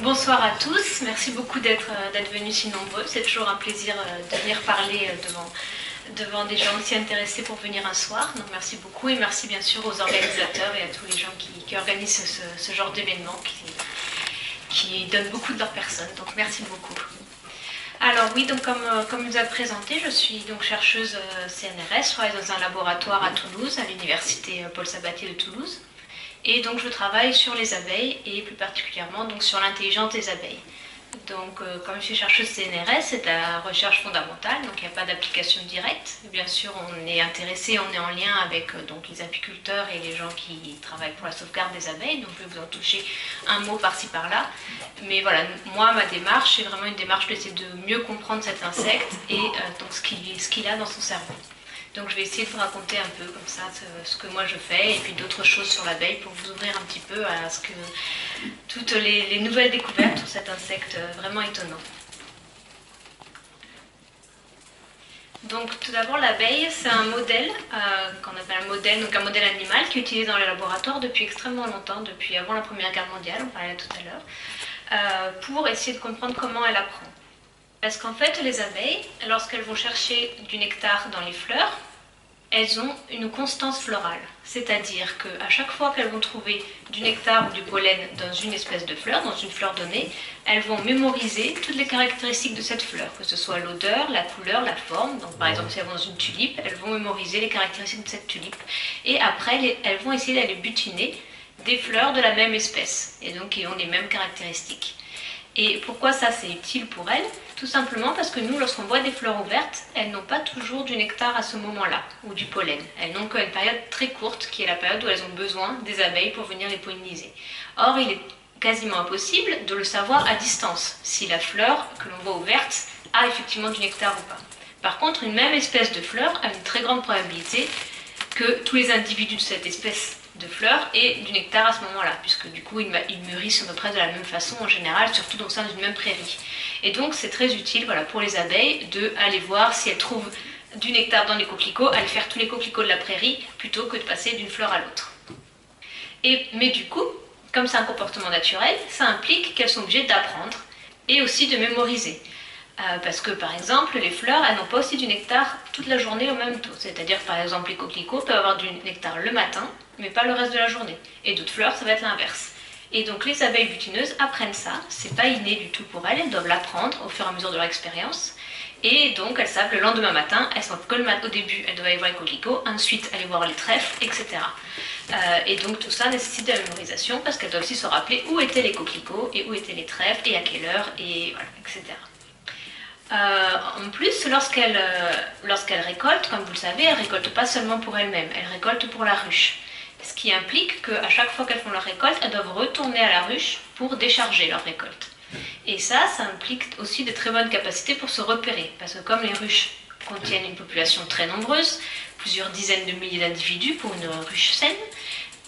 Bonsoir à tous, merci beaucoup d'être venus si nombreux. C'est toujours un plaisir de venir parler devant des gens aussi intéressés pour venir un soir. Donc merci beaucoup et merci bien sûr aux organisateurs et à tous les gens qui organisent ce genre d'événement qui donnent beaucoup de leur personne. Donc merci beaucoup. Alors oui, donc comme vous a présenté, je suis donc chercheuse CNRS, je travaille dans un laboratoire à Toulouse, à l'université Paul Sabatier de Toulouse. Et donc je travaille sur les abeilles et plus particulièrement donc sur l'intelligence des abeilles. Donc comme je suis chercheuse CNRS, c'est de la recherche fondamentale, donc il n'y a pas d'application directe. Bien sûr, on est intéressé, on est en lien avec donc les apiculteurs et les gens qui travaillent pour la sauvegarde des abeilles, donc je vais vous en toucher un mot par-ci par-là. Mais voilà, moi ma démarche, c'est vraiment une démarche d'essayer de mieux comprendre cet insecte et donc ce qu'il a dans son cerveau. Donc je vais essayer de vous raconter un peu comme ça ce que moi je fais et puis d'autres choses sur l'abeille pour vous ouvrir un petit peu à toutes les nouvelles découvertes sur cet insecte vraiment étonnant. Donc tout d'abord l'abeille c'est un modèle qu'on appelle un modèle, donc un modèle animal qui est utilisé dans les laboratoires depuis extrêmement longtemps, depuis avant la Première Guerre mondiale, on parlait tout à l'heure, pour essayer de comprendre comment elle apprend. Parce qu'en fait, les abeilles, lorsqu'elles vont chercher du nectar dans les fleurs, elles ont une constance florale. C'est-à-dire qu'à chaque fois qu'elles vont trouver du nectar ou du pollen dans une espèce de fleur, dans une fleur donnée, elles vont mémoriser toutes les caractéristiques de cette fleur, que ce soit l'odeur, la couleur, la forme. Donc par exemple, si elles vont dans une tulipe, elles vont mémoriser les caractéristiques de cette tulipe. Et après, elles vont essayer d'aller butiner des fleurs de la même espèce, et donc qui ont les mêmes caractéristiques. Et pourquoi ça c'est utile pour elles? Tout simplement parce que nous, lorsqu'on voit des fleurs ouvertes, elles n'ont pas toujours du nectar à ce moment-là, ou du pollen. Elles n'ont qu'une période très courte, qui est la période où elles ont besoin des abeilles pour venir les polliniser. Or, il est quasiment impossible de le savoir à distance, si la fleur que l'on voit ouverte a effectivement du nectar ou pas. Par contre, une même espèce de fleur a une très grande probabilité que tous les individus de cette espèce de fleurs et du nectar à ce moment-là, puisque du coup ils mûrissent à peu près de la même façon en général, surtout au sein d'une même prairie. Et donc c'est très utile pour les abeilles d'aller voir si elles trouvent du nectar dans les coquelicots, aller faire tous les coquelicots de la prairie plutôt que de passer d'une fleur à l'autre. Mais du coup, comme c'est un comportement naturel, ça implique qu'elles sont obligées d'apprendre et aussi de mémoriser. Parce que par exemple, les fleurs, elles n'ont pas aussi du nectar toute la journée au même taux. C'est-à-dire par exemple, les coquelicots peuvent avoir du nectar le matin, mais pas le reste de la journée. Et d'autres fleurs, ça va être l'inverse. Et donc les abeilles butineuses apprennent ça, c'est pas inné du tout pour elles doivent l'apprendre au fur et à mesure de leur expérience. Et donc elles savent le lendemain matin, elles savent que au début, elles doivent aller voir les coquelicots, ensuite aller voir les trèfles, etc. Et donc tout ça nécessite de la mémorisation parce qu'elles doivent aussi se rappeler où étaient les coquelicots et où étaient les trèfles et à quelle heure, et voilà, etc. En plus, lorsqu'elles récoltent, comme vous le savez, elles ne récoltent pas seulement pour elles-mêmes, elles récoltent pour la ruche. Ce qui implique qu'à chaque fois qu'elles font leur récolte, elles doivent retourner à la ruche pour décharger leur récolte. Et ça implique aussi de très bonnes capacités pour se repérer, parce que comme les ruches contiennent une population très nombreuse, plusieurs dizaines de milliers d'individus pour une ruche saine,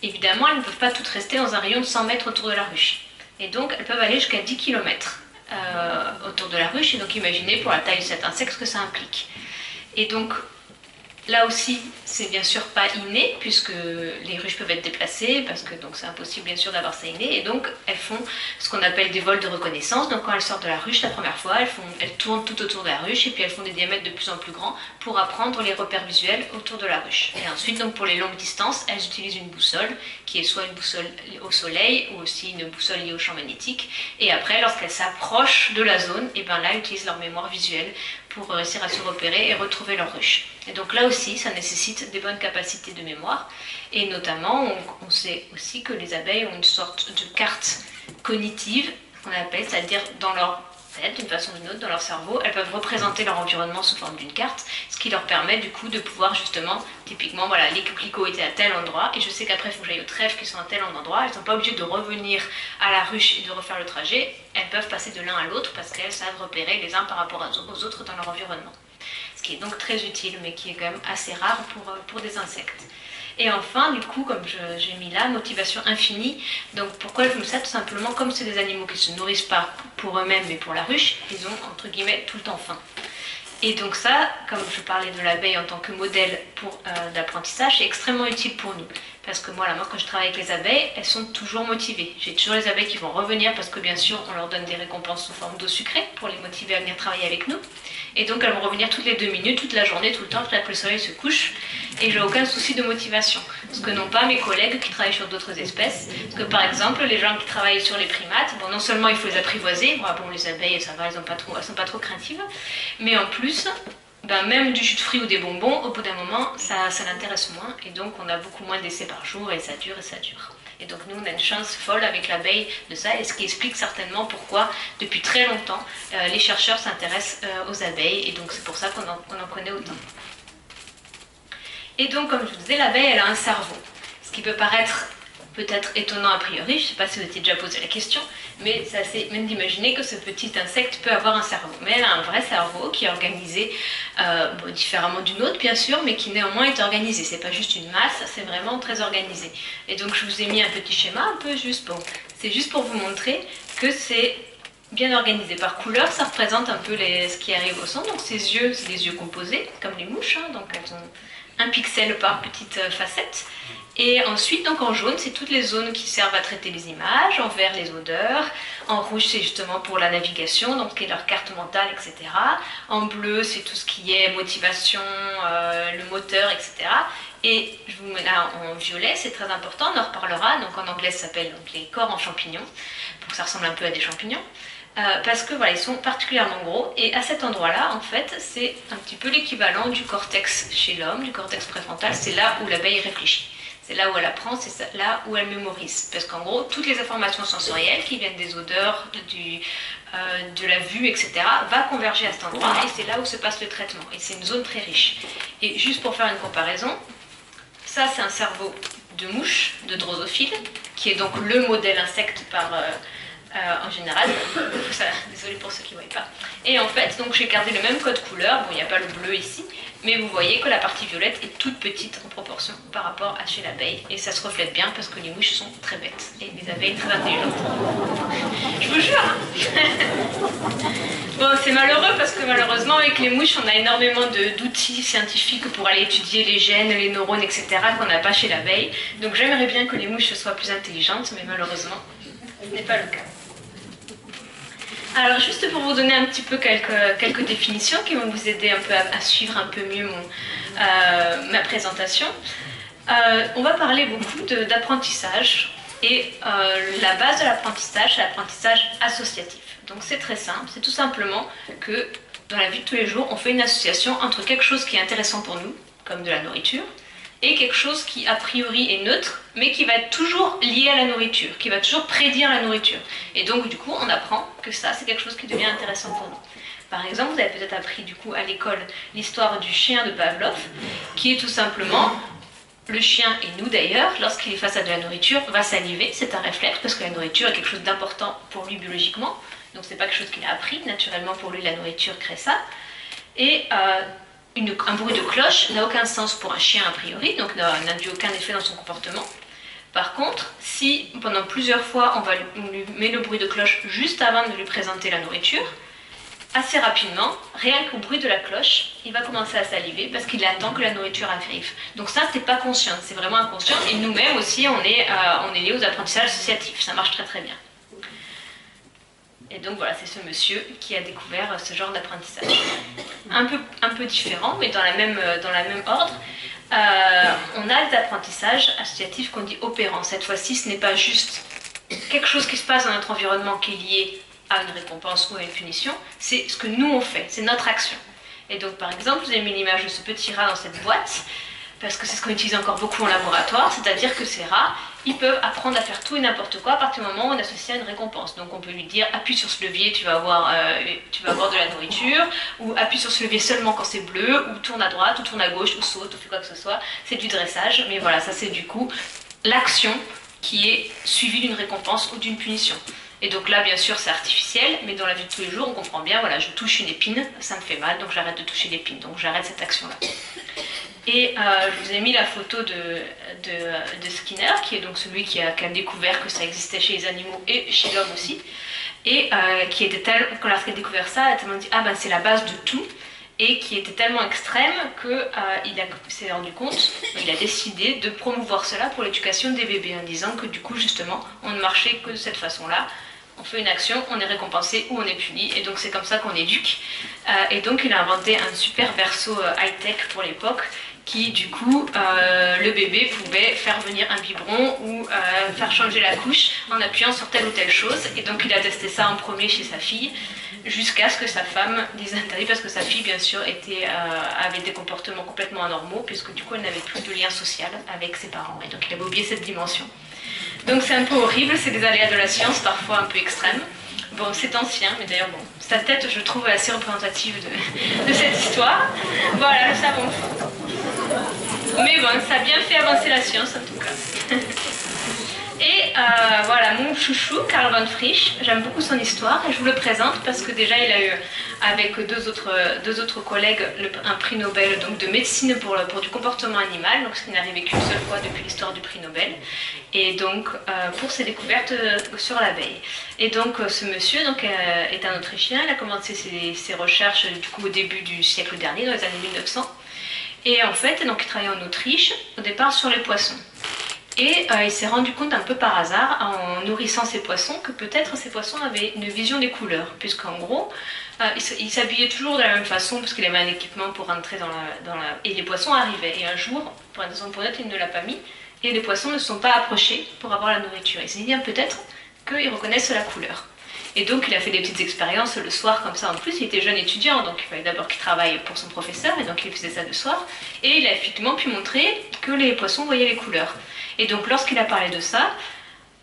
évidemment elles ne peuvent pas toutes rester dans un rayon de 100 mètres autour de la ruche. Et donc elles peuvent aller jusqu'à 10 km. Autour de la ruche, et donc imaginez pour la taille de cet insecte ce que ça implique. Et donc là aussi c'est bien sûr pas inné puisque les ruches peuvent être déplacées parce que donc c'est impossible bien sûr d'avoir ça inné, et donc elles font ce qu'on appelle des vols de reconnaissance. Donc quand elles sortent de la ruche la première fois, elles tournent tout autour de la ruche et puis elles font des diamètres de plus en plus grands pour apprendre les repères visuels autour de la ruche. Et ensuite donc pour les longues distances, elles utilisent une boussole qui est soit une boussole au soleil ou aussi une boussole liée au champ magnétique, et après lorsqu'elles s'approchent de la zone, et bien là elles utilisent leur mémoire visuelle pour réussir à se repérer et retrouver leur ruche. Et donc là aussi, ça nécessite des bonnes capacités de mémoire. Et notamment, on sait aussi que les abeilles ont une sorte de carte cognitive, qu'on appelle, c'est-à-dire dans leur tête, d'une façon ou d'une autre, dans leur cerveau, elles peuvent représenter leur environnement sous forme d'une carte, ce qui leur permet du coup de pouvoir justement, typiquement, voilà, les coquelicots étaient à tel endroit, et je sais qu'après il faut que j'aille aux trèfles qui sont à tel endroit, elles ne sont pas obligées de revenir à la ruche et de refaire le trajet, elles peuvent passer de l'un à l'autre parce qu'elles savent repérer les uns par rapport aux autres dans leur environnement. Ce qui est donc très utile, mais qui est quand même assez rare pour des insectes. Et enfin, du coup, comme j'ai mis là, motivation infinie. Donc pourquoi je me ça? Tout simplement, comme c'est des animaux qui ne se nourrissent pas pour eux-mêmes mais pour la ruche, ils ont entre guillemets tout le temps faim. Et donc ça, comme je parlais de l'abeille en tant que modèle d'apprentissage, c'est extrêmement utile pour nous. Parce que moi, quand je travaille avec les abeilles, elles sont toujours motivées. J'ai toujours les abeilles qui vont revenir parce que bien sûr, on leur donne des récompenses sous forme d'eau sucrée pour les motiver à venir travailler avec nous. Et donc elles vont revenir toutes les 2 minutes, toute la journée, tout le temps, jusqu'à que le soleil se couche. Et j'ai aucun souci de motivation. Ce que n'ont pas mes collègues qui travaillent sur d'autres espèces. Parce que par exemple, les gens qui travaillent sur les primates, bon, non seulement il faut les apprivoiser, bon les abeilles ça va, elles sont pas trop craintives, mais en plus, même du jus de fruits ou des bonbons, au bout d'un moment, ça l'intéresse moins. Et donc on a beaucoup moins d'essais par jour et ça dure et ça dure. Et donc nous, on a une chance folle avec l'abeille de ça, et ce qui explique certainement pourquoi, depuis très longtemps, les chercheurs s'intéressent aux abeilles, et donc c'est pour ça qu'on en connaît autant. Et donc, comme je vous disais, l'abeille, elle a un cerveau. Ce qui peut paraître peut-être étonnant a priori, je ne sais pas si vous étiez déjà posé la question, mais c'est assez même d'imaginer que ce petit insecte peut avoir un cerveau. Mais elle a un vrai cerveau qui est organisé différemment d'une autre, bien sûr, mais qui néanmoins est organisé. C'est pas juste une masse, c'est vraiment très organisé. Et donc je vous ai mis un petit schéma, un peu juste, c'est juste pour vous montrer que c'est bien organisé. Par couleur, ça représente un peu ce qui arrive au son. Donc ces yeux, c'est des yeux composés, comme les mouches, hein, donc elles ont 1 pixel par petite facette. Et ensuite, donc en jaune, c'est toutes les zones qui servent à traiter les images, en vert, les odeurs, en rouge, c'est justement pour la navigation, donc qui est leur carte mentale, etc. En bleu, c'est tout ce qui est motivation, le moteur, etc. Et je vous mets là en violet, c'est très important, on en reparlera, donc en anglais ça s'appelle les corps en champignons, pour que ça ressemble un peu à des champignons. Parce que voilà, ils sont particulièrement gros, et à cet endroit-là, en fait, c'est un petit peu l'équivalent du cortex chez l'homme, du cortex préfrontal, c'est là où l'abeille réfléchit. C'est là où elle apprend, c'est là où elle mémorise. Parce qu'en gros, toutes les informations sensorielles qui viennent des odeurs, de la vue, etc., va converger à cet endroit, et c'est là où se passe le traitement. Et c'est une zone très riche. Et juste pour faire une comparaison, ça c'est un cerveau de mouche, de drosophile, qui est donc le modèle insecte en général. Désolée pour ceux qui ne voient pas. Et en fait, donc j'ai gardé le même code couleur. Bon, il n'y a pas le bleu ici, mais vous voyez que la partie violette est toute petite en proportion par rapport à chez l'abeille. Et ça se reflète bien parce que les mouches sont très bêtes et les abeilles très intelligentes. Je vous jure, hein. Bon, c'est malheureux parce que malheureusement, avec les mouches, on a énormément d'outils scientifiques pour aller étudier les gènes, les neurones, etc. qu'on n'a pas chez l'abeille. Donc j'aimerais bien que les mouches soient plus intelligentes, mais malheureusement, ce n'est pas le cas. Alors juste pour vous donner un petit peu quelques définitions qui vont vous aider un peu à suivre un peu mieux ma présentation, on va parler beaucoup d'apprentissage et la base de l'apprentissage, c'est l'apprentissage associatif. Donc c'est très simple, c'est tout simplement que dans la vie de tous les jours, on fait une association entre quelque chose qui est intéressant pour nous, comme de la nourriture, et quelque chose qui a priori est neutre, mais qui va être toujours lié à la nourriture, qui va toujours prédire la nourriture. Et donc du coup, on apprend que ça, c'est quelque chose qui devient intéressant pour nous. Par exemple, vous avez peut-être appris du coup à l'école l'histoire du chien de Pavlov, qui est tout simplement le chien, et nous d'ailleurs, lorsqu'il est face à de la nourriture, va saliver, c'est un réflexe, parce que la nourriture est quelque chose d'important pour lui biologiquement, donc c'est pas quelque chose qu'il a appris, naturellement pour lui la nourriture crée ça. Et un bruit de cloche n'a aucun sens pour un chien a priori, donc n'induit aucun effet dans son comportement. Par contre, si pendant plusieurs fois on lui met le bruit de cloche juste avant de lui présenter la nourriture, assez rapidement, rien qu'au bruit de la cloche, il va commencer à saliver parce qu'il attend que la nourriture arrive. Donc ça, c'est pas conscient, c'est vraiment inconscient. Et nous-mêmes aussi, on est liés aux apprentissages associatifs, ça marche très très bien. Et donc voilà, c'est ce monsieur qui a découvert ce genre d'apprentissage. Un peu différent, mais dans la même ordre. On a des apprentissages associatifs qu'on dit opérants. Cette fois-ci, ce n'est pas juste quelque chose qui se passe dans notre environnement qui est lié à une récompense ou à une punition, c'est ce que nous on fait, c'est notre action. Et donc par exemple, je vous ai mis l'image de ce petit rat dans cette boîte, parce que c'est ce qu'on utilise encore beaucoup en laboratoire, c'est-à-dire que ces rats, ils peuvent apprendre à faire tout et n'importe quoi à partir du moment où on associe à une récompense. Donc on peut lui dire appuie sur ce levier, tu vas avoir de la nourriture, ou appuie sur ce levier seulement quand c'est bleu, ou tourne à droite, ou tourne à gauche, ou saute, ou fais quoi que ce soit. C'est du dressage, mais voilà, ça c'est du coup l'action qui est suivie d'une récompense ou d'une punition. Et donc là, bien sûr, c'est artificiel, mais dans la vie de tous les jours, on comprend bien, voilà, je touche une épine, ça me fait mal, donc j'arrête de toucher l'épine, donc j'arrête cette action-là. Et je vous ai mis la photo de Skinner, qui est donc celui qui a découvert que ça existait chez les animaux et chez l'homme aussi, et qui était tel, quand lorsqu'il a découvert ça, elle a tellement dit, ah ben c'est la base de tout, et qui était tellement extrême qu'il s'est rendu compte, il a décidé de promouvoir cela pour l'éducation des bébés en disant que du coup justement on ne marchait que de cette façon-là. On fait une action, on est récompensé ou on est puni, et donc c'est comme ça qu'on éduque. Et donc il a inventé un super berceau high-tech pour l'époque, qui du coup, le bébé pouvait faire venir un biberon ou faire changer la couche en appuyant sur telle ou telle chose. Et donc il a testé ça en premier chez sa fille, jusqu'à ce que sa femme dise interdit, parce que sa fille bien sûr avait des comportements complètement anormaux, puisque du coup elle n'avait plus de lien social avec ses parents, et donc il avait oublié cette dimension. Donc c'est un peu horrible, c'est des aléas de la science, parfois un peu extrêmes. Bon, c'est ancien, mais d'ailleurs, bon, sa tête, je trouve, assez représentative de cette histoire. Voilà, le savon. Mais bon, ça a bien fait avancer la science, en tout cas. Et voilà, mon chouchou, Karl von Frisch, j'aime beaucoup son histoire et je vous le présente parce que déjà il a eu, avec deux autres collègues, un prix Nobel donc, de médecine pour du comportement animal, donc ce qui n'est arrivé qu'une seule fois depuis l'histoire du prix Nobel, et donc pour ses découvertes sur l'abeille. Et donc ce monsieur donc, est un Autrichien, il a commencé ses recherches du coup, au début du siècle dernier, dans les années 1900, et en fait donc, il travaillait en Autriche, au départ sur les poissons. Et il s'est rendu compte un peu par hasard, en nourrissant ses poissons, que peut-être ces poissons avaient une vision des couleurs, puisqu'en gros, il s'habillait toujours de la même façon, parce qu'il avait un équipement pour rentrer et les poissons arrivaient. Et un jour, pour une raison pour une autre, il ne l'a pas mis, et les poissons ne se sont pas approchés pour avoir la nourriture. Il s'est dit peut-être qu'ils reconnaissent la couleur. Et donc il a fait des petites expériences le soir comme ça. En plus, il était jeune étudiant, donc il fallait d'abord qu'il travaille pour son professeur, et donc il faisait ça le soir. Et il a effectivement pu montrer que les poissons voyaient les couleurs. Et donc lorsqu'il a parlé de ça,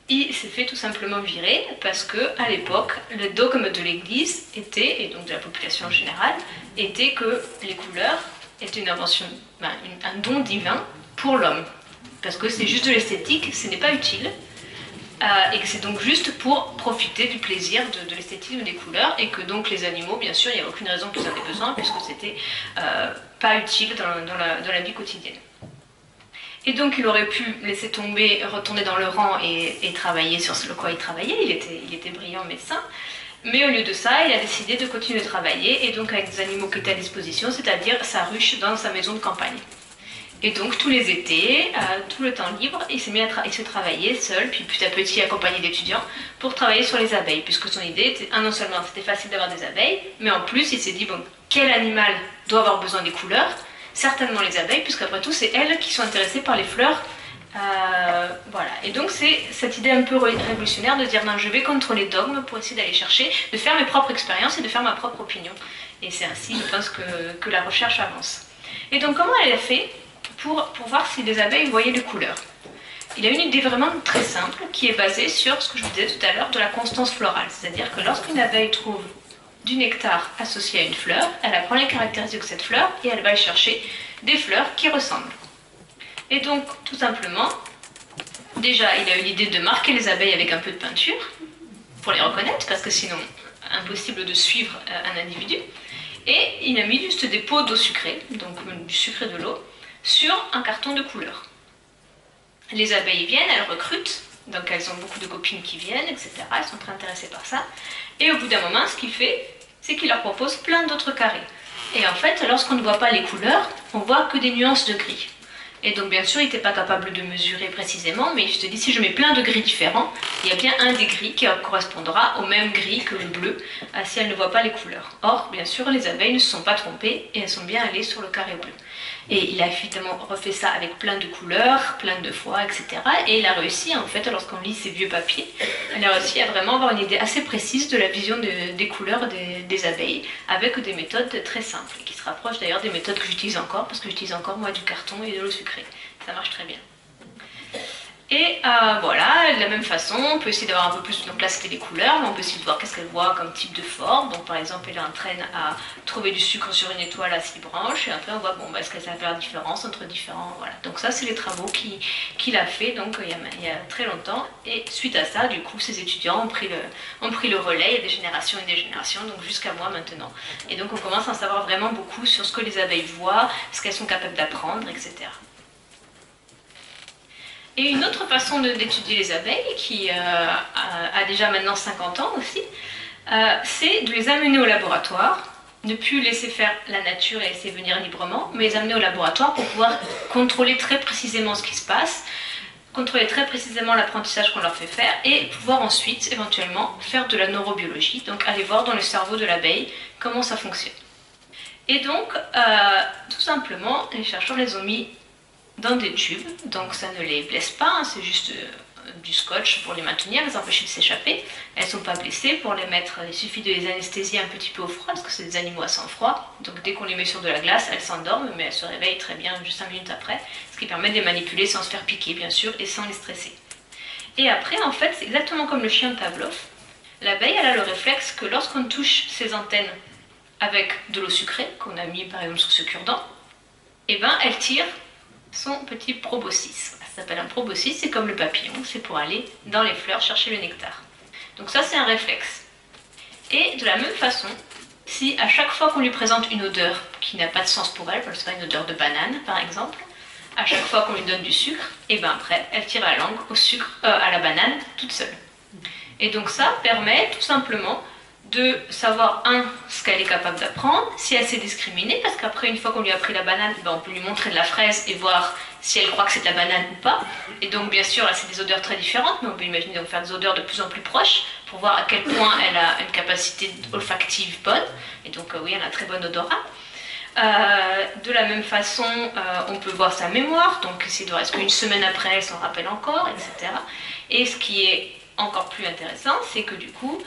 il s'est fait tout simplement virer parce que à l'époque, le dogme de l'Église était, et donc de la population en général, était que les couleurs étaient une invention, un don divin pour l'homme. Parce que c'est juste de l'esthétique, ce n'est pas utile. Et que c'est donc juste pour profiter du plaisir de l'esthétisme des couleurs, et que donc les animaux, bien sûr, il n'y a aucune raison qu'ils en aient besoin, puisque c'était pas utile dans la vie quotidienne. Et donc il aurait pu laisser tomber, retourner dans le rang et travailler sur ce quoi il travaillait, il était brillant médecin, mais au lieu de ça, il a décidé de continuer de travailler, et donc avec des animaux qui étaient à disposition, c'est-à-dire sa ruche dans sa maison de campagne. Et donc tous les étés, tout le temps libre, il s'est mis à se travailler seul, puis petit à petit accompagné d'étudiants, pour travailler sur les abeilles, puisque son idée était, non seulement c'était facile d'avoir des abeilles, mais en plus il s'est dit, bon, quel animal doit avoir besoin des couleurs? Certainement les abeilles, puisqu'après tout c'est elles qui sont intéressées par les fleurs. Voilà. Et donc c'est cette idée un peu révolutionnaire de dire, non, je vais contre les dogmes pour essayer d'aller chercher, de faire mes propres expériences et de faire ma propre opinion. Et c'est ainsi, je pense, que la recherche avance. Et donc comment elle a fait pour voir si les abeilles voyaient les couleurs? Il a une idée vraiment très simple qui est basée sur ce que je vous disais tout à l'heure de la constance florale. C'est-à-dire que lorsqu'une abeille trouve du nectar associé à une fleur, elle apprend les caractéristiques de cette fleur et elle va y chercher des fleurs qui ressemblent. Et donc, tout simplement, déjà, il a eu l'idée de marquer les abeilles avec un peu de peinture pour les reconnaître, parce que sinon, impossible de suivre un individu. Et il a mis juste des pots d'eau sucrée, donc du sucre et de l'eau, sur un carton de couleurs. Les abeilles viennent, elles recrutent, donc elles ont beaucoup de copines qui viennent, etc. Elles sont très intéressées par ça. Et au bout d'un moment, ce qu'il fait, c'est qu'il leur propose plein d'autres carrés. Et en fait, lorsqu'on ne voit pas les couleurs, on voit que des nuances de gris. Et donc bien sûr, il n'était pas capable de mesurer précisément, mais je te dis, si je mets plein de gris différents, il y a bien un des gris qui correspondra au même gris que le bleu, si elles ne voient pas les couleurs. Or, bien sûr, les abeilles ne se sont pas trompées et elles sont bien allées sur le carré bleu. Et il a évidemment refait ça avec plein de couleurs, plein de fois, etc. Et il a réussi, en fait, lorsqu'on lit ces vieux papiers, il a réussi à vraiment avoir une idée assez précise de la vision des couleurs des abeilles, avec des méthodes très simples, qui se rapprochent d'ailleurs des méthodes que j'utilise encore, parce que j'utilise encore moi du carton et de l'eau sucrée. Ça marche très bien. Et voilà, de la même façon, on peut essayer d'avoir un peu plus, donc là c'était les couleurs, mais on peut essayer de voir qu'est-ce qu'elle voit comme type de forme. Donc par exemple, elle entraîne à trouver du sucre sur une étoile à 6 branches, et après on voit, bon, est-ce qu'elle sait faire la différence entre différents, voilà. Donc ça c'est les travaux qu'il a fait donc, il y a très longtemps, et suite à ça, du coup, ses étudiants ont pris le relais, il y a des générations et des générations, donc jusqu'à moi maintenant. Et donc on commence à en savoir vraiment beaucoup sur ce que les abeilles voient, ce qu'elles sont capables d'apprendre, etc. Et une autre façon d'étudier les abeilles, qui a déjà maintenant 50 ans aussi, c'est de les amener au laboratoire ne plus laisser faire la nature et laisser venir librement, mais les amener au laboratoire pour pouvoir contrôler très précisément ce qui se passe, contrôler très précisément l'apprentissage qu'on leur fait faire et pouvoir ensuite éventuellement faire de la neurobiologie, donc aller voir dans le cerveau de l'abeille comment ça fonctionne. Et donc, tout simplement, les chercheurs les ont mis dans des tubes, donc ça ne les blesse pas, hein, c'est juste du scotch pour les maintenir, les empêcher de s'échapper. Elles ne sont pas blessées, pour les mettre, il suffit de les anesthésier un petit peu au froid, parce que c'est des animaux à sang froid, donc dès qu'on les met sur de la glace, elles s'endorment, mais elles se réveillent très bien juste 5 minutes après, ce qui permet de les manipuler sans se faire piquer bien sûr, et sans les stresser. Et après, en fait, c'est exactement comme le chien de Pavlov, l'abeille elle a le réflexe que lorsqu'on touche ses antennes avec de l'eau sucrée, qu'on a mis par exemple sur ce cure-dent, et ben elle tire son petit proboscis. Ça s'appelle un proboscis, c'est comme le papillon, c'est pour aller dans les fleurs chercher le nectar. Donc ça c'est un réflexe. Et de la même façon, si à chaque fois qu'on lui présente une odeur qui n'a pas de sens pour elle, parce que c'est pas une odeur de banane par exemple, à chaque fois qu'on lui donne du sucre, et ben après elle tire la langue au sucre, à la banane toute seule. Et donc ça permet tout simplement de savoir, ce qu'elle est capable d'apprendre, si elle sait discriminer, parce qu'après, une fois qu'on lui a pris la banane, ben, on peut lui montrer de la fraise et voir si elle croit que c'est de la banane ou pas. Et donc, bien sûr, là, c'est des odeurs très différentes, mais on peut imaginer donc faire des odeurs de plus en plus proches, pour voir à quel point elle a une capacité olfactive bonne. Et donc, oui, elle a un très bon odorat. De la même façon, on peut voir sa mémoire, donc essayer de voir est-ce qu'une semaine après, elle s'en rappelle encore, etc. Et ce qui est encore plus intéressant, c'est que du coup,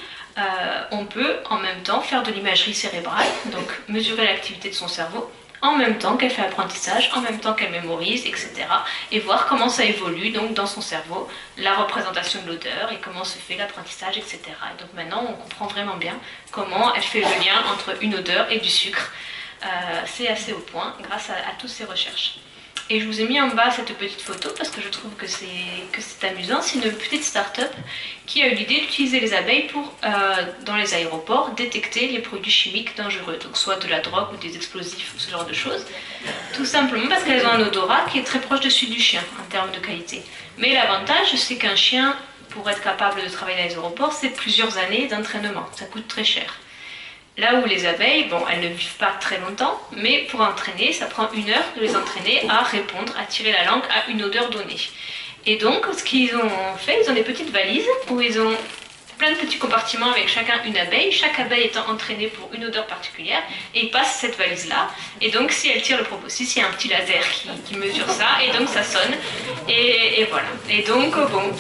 on peut en même temps faire de l'imagerie cérébrale, donc mesurer l'activité de son cerveau, en même temps qu'elle fait l'apprentissage, en même temps qu'elle mémorise, etc. Et voir comment ça évolue donc dans son cerveau, la représentation de l'odeur et comment se fait l'apprentissage, etc. Et donc maintenant, on comprend vraiment bien comment elle fait le lien entre une odeur et du sucre. C'est assez au point grâce à toutes ces recherches. Et je vous ai mis en bas cette petite photo parce que je trouve que c'est amusant. C'est une petite start-up qui a eu l'idée d'utiliser les abeilles pour, dans les aéroports, détecter les produits chimiques dangereux, donc soit de la drogue ou des explosifs ou ce genre de choses. Tout simplement parce qu'elles ont un odorat qui est très proche de celui du chien en termes de qualité. Mais l'avantage, c'est qu'un chien, pour être capable de travailler dans les aéroports, c'est plusieurs années d'entraînement. Ça coûte très cher. Là où les abeilles, bon, elles ne vivent pas très longtemps, mais pour entraîner, ça prend 1 heure de les entraîner à répondre, à tirer la langue à une odeur donnée. Et donc, ce qu'ils ont fait, ils ont des petites valises où ils ont plein de petits compartiments avec chacun une abeille, chaque abeille étant entraînée pour une odeur particulière, et ils passent cette valise-là. Et donc, si elle tire le proboscis, il y a un petit laser qui mesure ça, et donc ça sonne. Et voilà. Et donc, bon,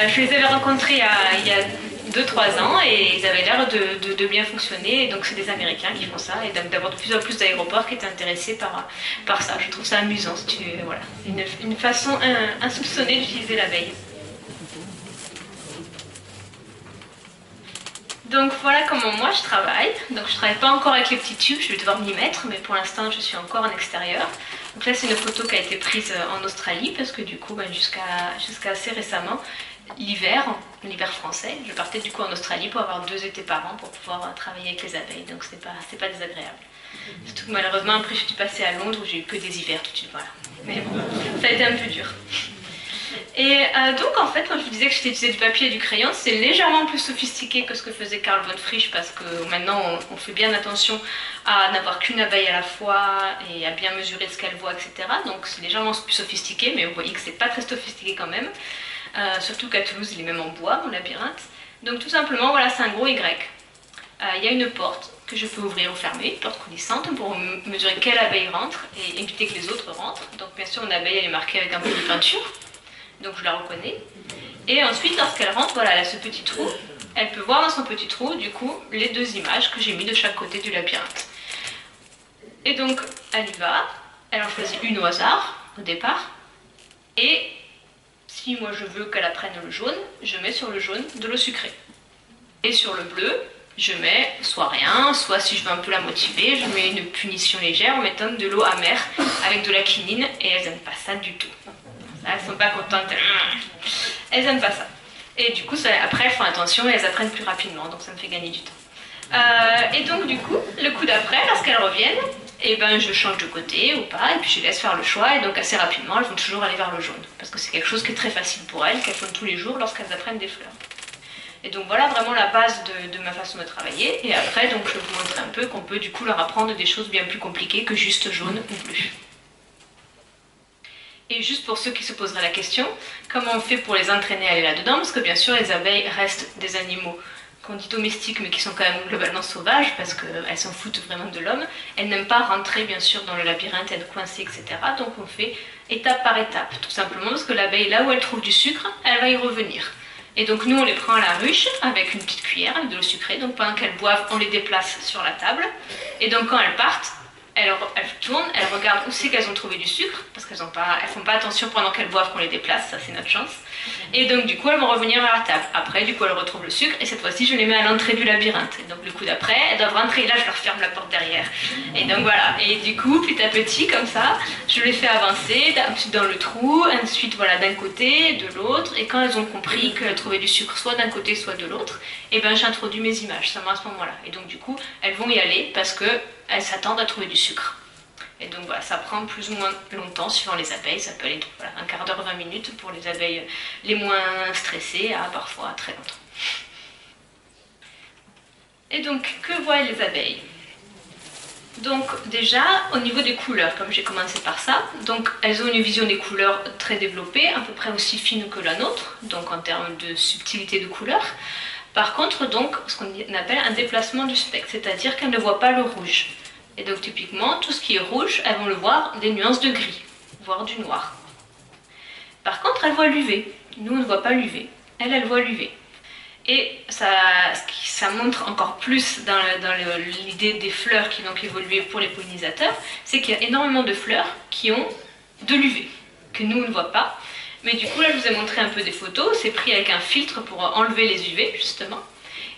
je les avais rencontrés il y a 2-3 ans et ils avaient l'air de bien fonctionner. Et donc c'est des Américains qui font ça et d'avoir de plus en plus d'aéroports qui étaient intéressés par ça. Je trouve ça amusant, si tu veux, voilà. Une façon insoupçonnée d'utiliser l'abeille. Donc voilà comment moi je travaille. Donc je travaille pas encore avec les petits tubes, je vais devoir m'y mettre, mais pour l'instant je suis encore en extérieur. Donc là c'est une photo qui a été prise en Australie parce que du coup jusqu'à assez récemment, l'hiver français, je partais du coup en Australie pour avoir 2 étés par an pour pouvoir travailler avec les abeilles, donc c'est pas désagréable. Surtout que malheureusement après je suis passée à Londres où j'ai eu que des hivers tout de suite, voilà. Mais bon, ça a été un peu dur. Et donc en fait, quand je vous disais que j'étais utilisé du papier et du crayon, c'est légèrement plus sophistiqué que ce que faisait Carl von Frisch parce que maintenant on fait bien attention à n'avoir qu'une abeille à la fois et à bien mesurer ce qu'elle voit, etc. Donc c'est légèrement plus sophistiqué, mais vous voyez que c'est pas très sophistiqué quand même. Surtout qu'à Toulouse, il est même en bois, mon labyrinthe. Donc tout simplement, voilà, c'est un gros Y. Il y a une porte que je peux ouvrir ou fermer, une porte coulissante, pour mesurer quelle abeille rentre et éviter que les autres rentrent. Donc bien sûr, une abeille, elle est marquée avec un peu de peinture. Donc je la reconnais. Et ensuite, lorsqu'elle rentre, voilà, elle a ce petit trou. Elle peut voir dans son petit trou, du coup, les 2 images que j'ai mis de chaque côté du labyrinthe. Et donc, elle y va. Elle en choisit une au hasard, au départ. Et si moi je veux qu'elle apprenne le jaune, je mets sur le jaune de l'eau sucrée. Et sur le bleu, je mets soit rien, soit si je veux un peu la motiver, je mets une punition légère en mettant de l'eau amère avec de la quinine. Et elles n'aiment pas ça du tout. Elles sont pas contentes. Elles n'aiment pas ça. Et du coup, après, elles font attention et elles apprennent plus rapidement. Donc ça me fait gagner du temps. Et donc du coup, le coup d'après, lorsqu'elles reviennent, et ben je change de côté ou pas, et puis je laisse faire le choix, et donc assez rapidement, elles vont toujours aller vers le jaune. Parce que c'est quelque chose qui est très facile pour elles, qu'elles font tous les jours lorsqu'elles apprennent des fleurs. Et donc voilà vraiment la base de ma façon de travailler. Et après, donc, je vais vous montrer un peu qu'on peut du coup leur apprendre des choses bien plus compliquées que juste jaune ou bleu. Et juste pour ceux qui se poseraient la question, comment on fait pour les entraîner à aller là-dedans? Parce que bien sûr, les abeilles restent des animaux qu'on dit domestiques, mais qui sont quand même globalement sauvages, parce qu'elles s'en foutent vraiment de l'homme. Elles n'aiment pas rentrer, bien sûr, dans le labyrinthe, être coincées, etc. Donc on fait étape par étape, tout simplement parce que l'abeille, là où elle trouve du sucre, elle va y revenir. Et donc nous, on les prend à la ruche avec une petite cuillère, avec de l'eau sucrée. Donc pendant qu'elles boivent, on les déplace sur la table. Et donc quand elles partent, elles tournent, elles regardent où c'est qu'elles ont trouvé du sucre, parce qu'elles font pas attention pendant qu'elles boivent qu'on les déplace, ça c'est notre chance. Et donc du coup elles vont revenir vers la table. Après du coup elles retrouvent le sucre et cette fois-ci je les mets à l'entrée du labyrinthe. Et donc le coup d'après elles doivent rentrer et là je leur ferme la porte derrière. Et donc voilà, et du coup petit à petit comme ça, je les fais avancer ensuite dans le trou, ensuite voilà d'un côté, de l'autre. Et quand elles ont compris qu'elles trouvaient du sucre soit d'un côté soit de l'autre, et ben j'introduis mes images seulement à ce moment-là. Et donc du coup elles vont y aller parce que elles s'attendent à trouver du sucre. Et donc voilà, ça prend plus ou moins longtemps suivant les abeilles, ça peut aller voilà, un quart d'heure, 20 minutes pour les abeilles les moins stressées, à parfois très longtemps. Et donc, que voient les abeilles? Donc déjà, au niveau des couleurs, comme j'ai commencé par ça, donc elles ont une vision des couleurs très développée, à peu près aussi fine que la nôtre, donc en termes de subtilité de couleurs. Par contre, donc, ce qu'on appelle un déplacement du spectre, c'est-à-dire qu'elles ne voient pas le rouge. Et donc typiquement, tout ce qui est rouge, elles vont le voir des nuances de gris, voire du noir. Par contre, elles voient l'UV. Nous, on ne voit pas l'UV. Elles voient l'UV. Et ça montre encore plus dans l'idée des fleurs qui vont évoluer pour les pollinisateurs, c'est qu'il y a énormément de fleurs qui ont de l'UV, que nous, on ne voit pas. Mais du coup, là, je vous ai montré un peu des photos. C'est pris avec un filtre pour enlever les UV, justement.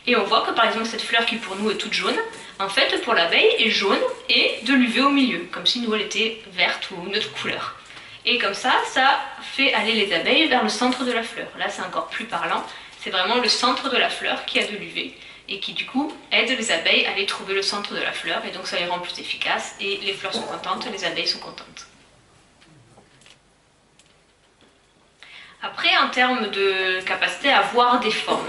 Et on voit que, par exemple, cette fleur qui, pour nous, est toute jaune, en fait, pour l'abeille, est jaune et de l'UV au milieu, comme si nous, elle était verte ou une autre couleur. Et comme ça fait aller les abeilles vers le centre de la fleur. Là, c'est encore plus parlant. C'est vraiment le centre de la fleur qui a de l'UV et qui, du coup, aide les abeilles à aller trouver le centre de la fleur. Et donc, ça les rend plus efficaces et les fleurs sont contentes, les abeilles sont contentes. Après, en termes de capacité à voir des formes,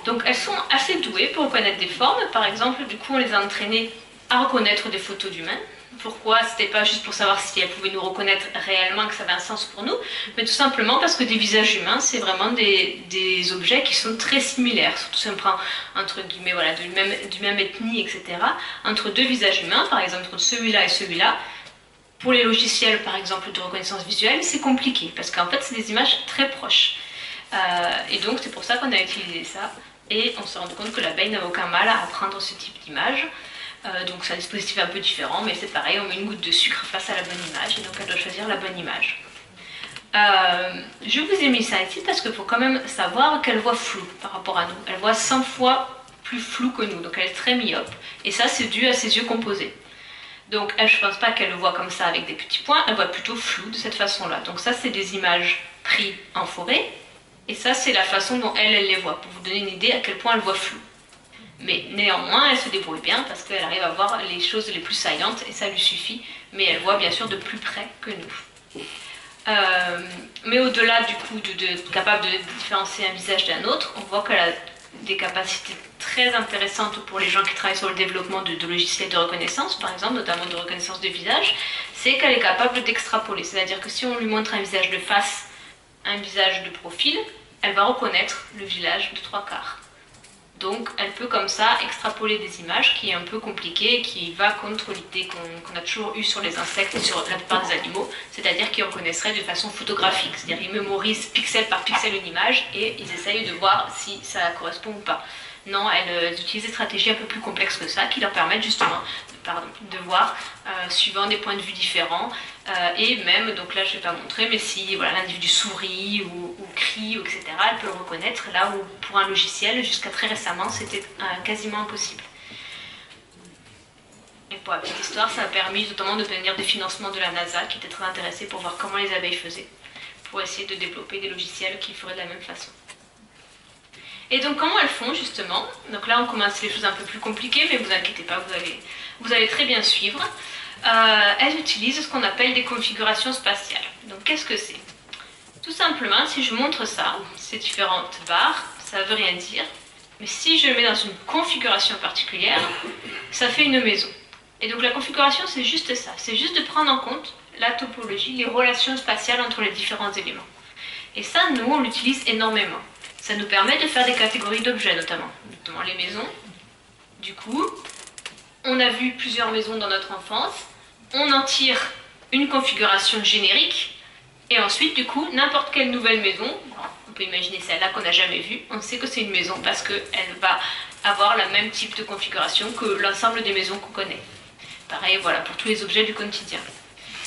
donc elles sont assez douées pour reconnaître des formes. Par exemple, du coup, on les a entraînées à reconnaître des photos d'humains. Pourquoi? C'était pas juste pour savoir si elles pouvaient nous reconnaître réellement, que ça avait un sens pour nous, mais tout simplement parce que des visages humains, c'est vraiment des objets qui sont très similaires. Surtout si on prend, entre guillemets, voilà, du même ethnie, etc. Entre deux visages humains, par exemple, entre celui-là et celui-là, pour les logiciels, par exemple, de reconnaissance visuelle, c'est compliqué, parce qu'en fait, c'est des images très proches. Et donc, c'est pour ça qu'on a utilisé ça, et on s'est rendu compte que l'abeille n'avait aucun mal à apprendre ce type d'image. Donc, c'est un dispositif un peu différent, mais c'est pareil, on met une goutte de sucre face à la bonne image, et donc elle doit choisir la bonne image. Je vous ai mis ça ici parce qu'il faut quand même savoir qu'elle voit flou par rapport à nous. Elle voit 100 fois plus flou que nous, donc elle est très myope, et ça, c'est dû à ses yeux composés. Donc elle, je ne pense pas qu'elle le voit comme ça avec des petits points, elle voit plutôt flou de cette façon-là. Donc ça, c'est des images prises en forêt, et ça, c'est la façon dont elle les voit, pour vous donner une idée à quel point elle voit flou. Mais néanmoins, elle se débrouille bien parce qu'elle arrive à voir les choses les plus saillantes, et ça lui suffit, mais elle voit bien sûr de plus près que nous. Mais au-delà du coup de capable de différencier un visage d'un autre, on voit qu'elle a des capacités très intéressantes pour les gens qui travaillent sur le développement de logiciels de reconnaissance, par exemple, notamment de reconnaissance de visage, c'est qu'elle est capable d'extrapoler. C'est-à-dire que si on lui montre un visage de face, un visage de profil, elle va reconnaître le visage de 3/4. Donc elle peut comme ça extrapoler des images, qui est un peu compliqué, qui va contre l'idée qu'on a toujours eue sur les insectes et sur la plupart des animaux, c'est-à-dire qu'ils reconnaisseraient de façon photographique, c'est-à-dire ils mémorisent pixel par pixel une image et ils essayent de voir si ça correspond ou pas. Non, elles utilisent des stratégies un peu plus complexes que ça, qui leur permettent justement de voir suivant des points de vue différents, et même, donc là je ne vais pas montrer, mais si voilà, l'individu sourit ou crie, etc., elle peut le reconnaître, là où pour un logiciel, jusqu'à très récemment, c'était quasiment impossible. Et pour la petite histoire, ça a permis notamment d'obtenir des financements de la NASA, qui étaient très intéressés pour voir comment les abeilles faisaient, pour essayer de développer des logiciels qui feraient de la même façon. Et donc comment elles font justement? Donc là on commence les choses un peu plus compliquées, mais vous inquiétez pas, vous allez très bien suivre. Elles utilisent ce qu'on appelle des configurations spatiales. Donc qu'est-ce que c'est? Tout simplement, si je montre ça, ces différentes barres, ça ne veut rien dire. Mais si je le mets dans une configuration particulière, ça fait une maison. Et donc la configuration, c'est juste ça. C'est juste de prendre en compte la topologie, les relations spatiales entre les différents éléments. Et ça, nous, on l'utilise énormément. Ça nous permet de faire des catégories d'objets, notamment les maisons. Du coup, on a vu plusieurs maisons dans notre enfance. On en tire une configuration générique. Et ensuite, du coup, n'importe quelle nouvelle maison, on peut imaginer celle-là qu'on n'a jamais vue, on sait que c'est une maison parce qu'elle va avoir le même type de configuration que l'ensemble des maisons qu'on connaît. Pareil, voilà, pour tous les objets du quotidien.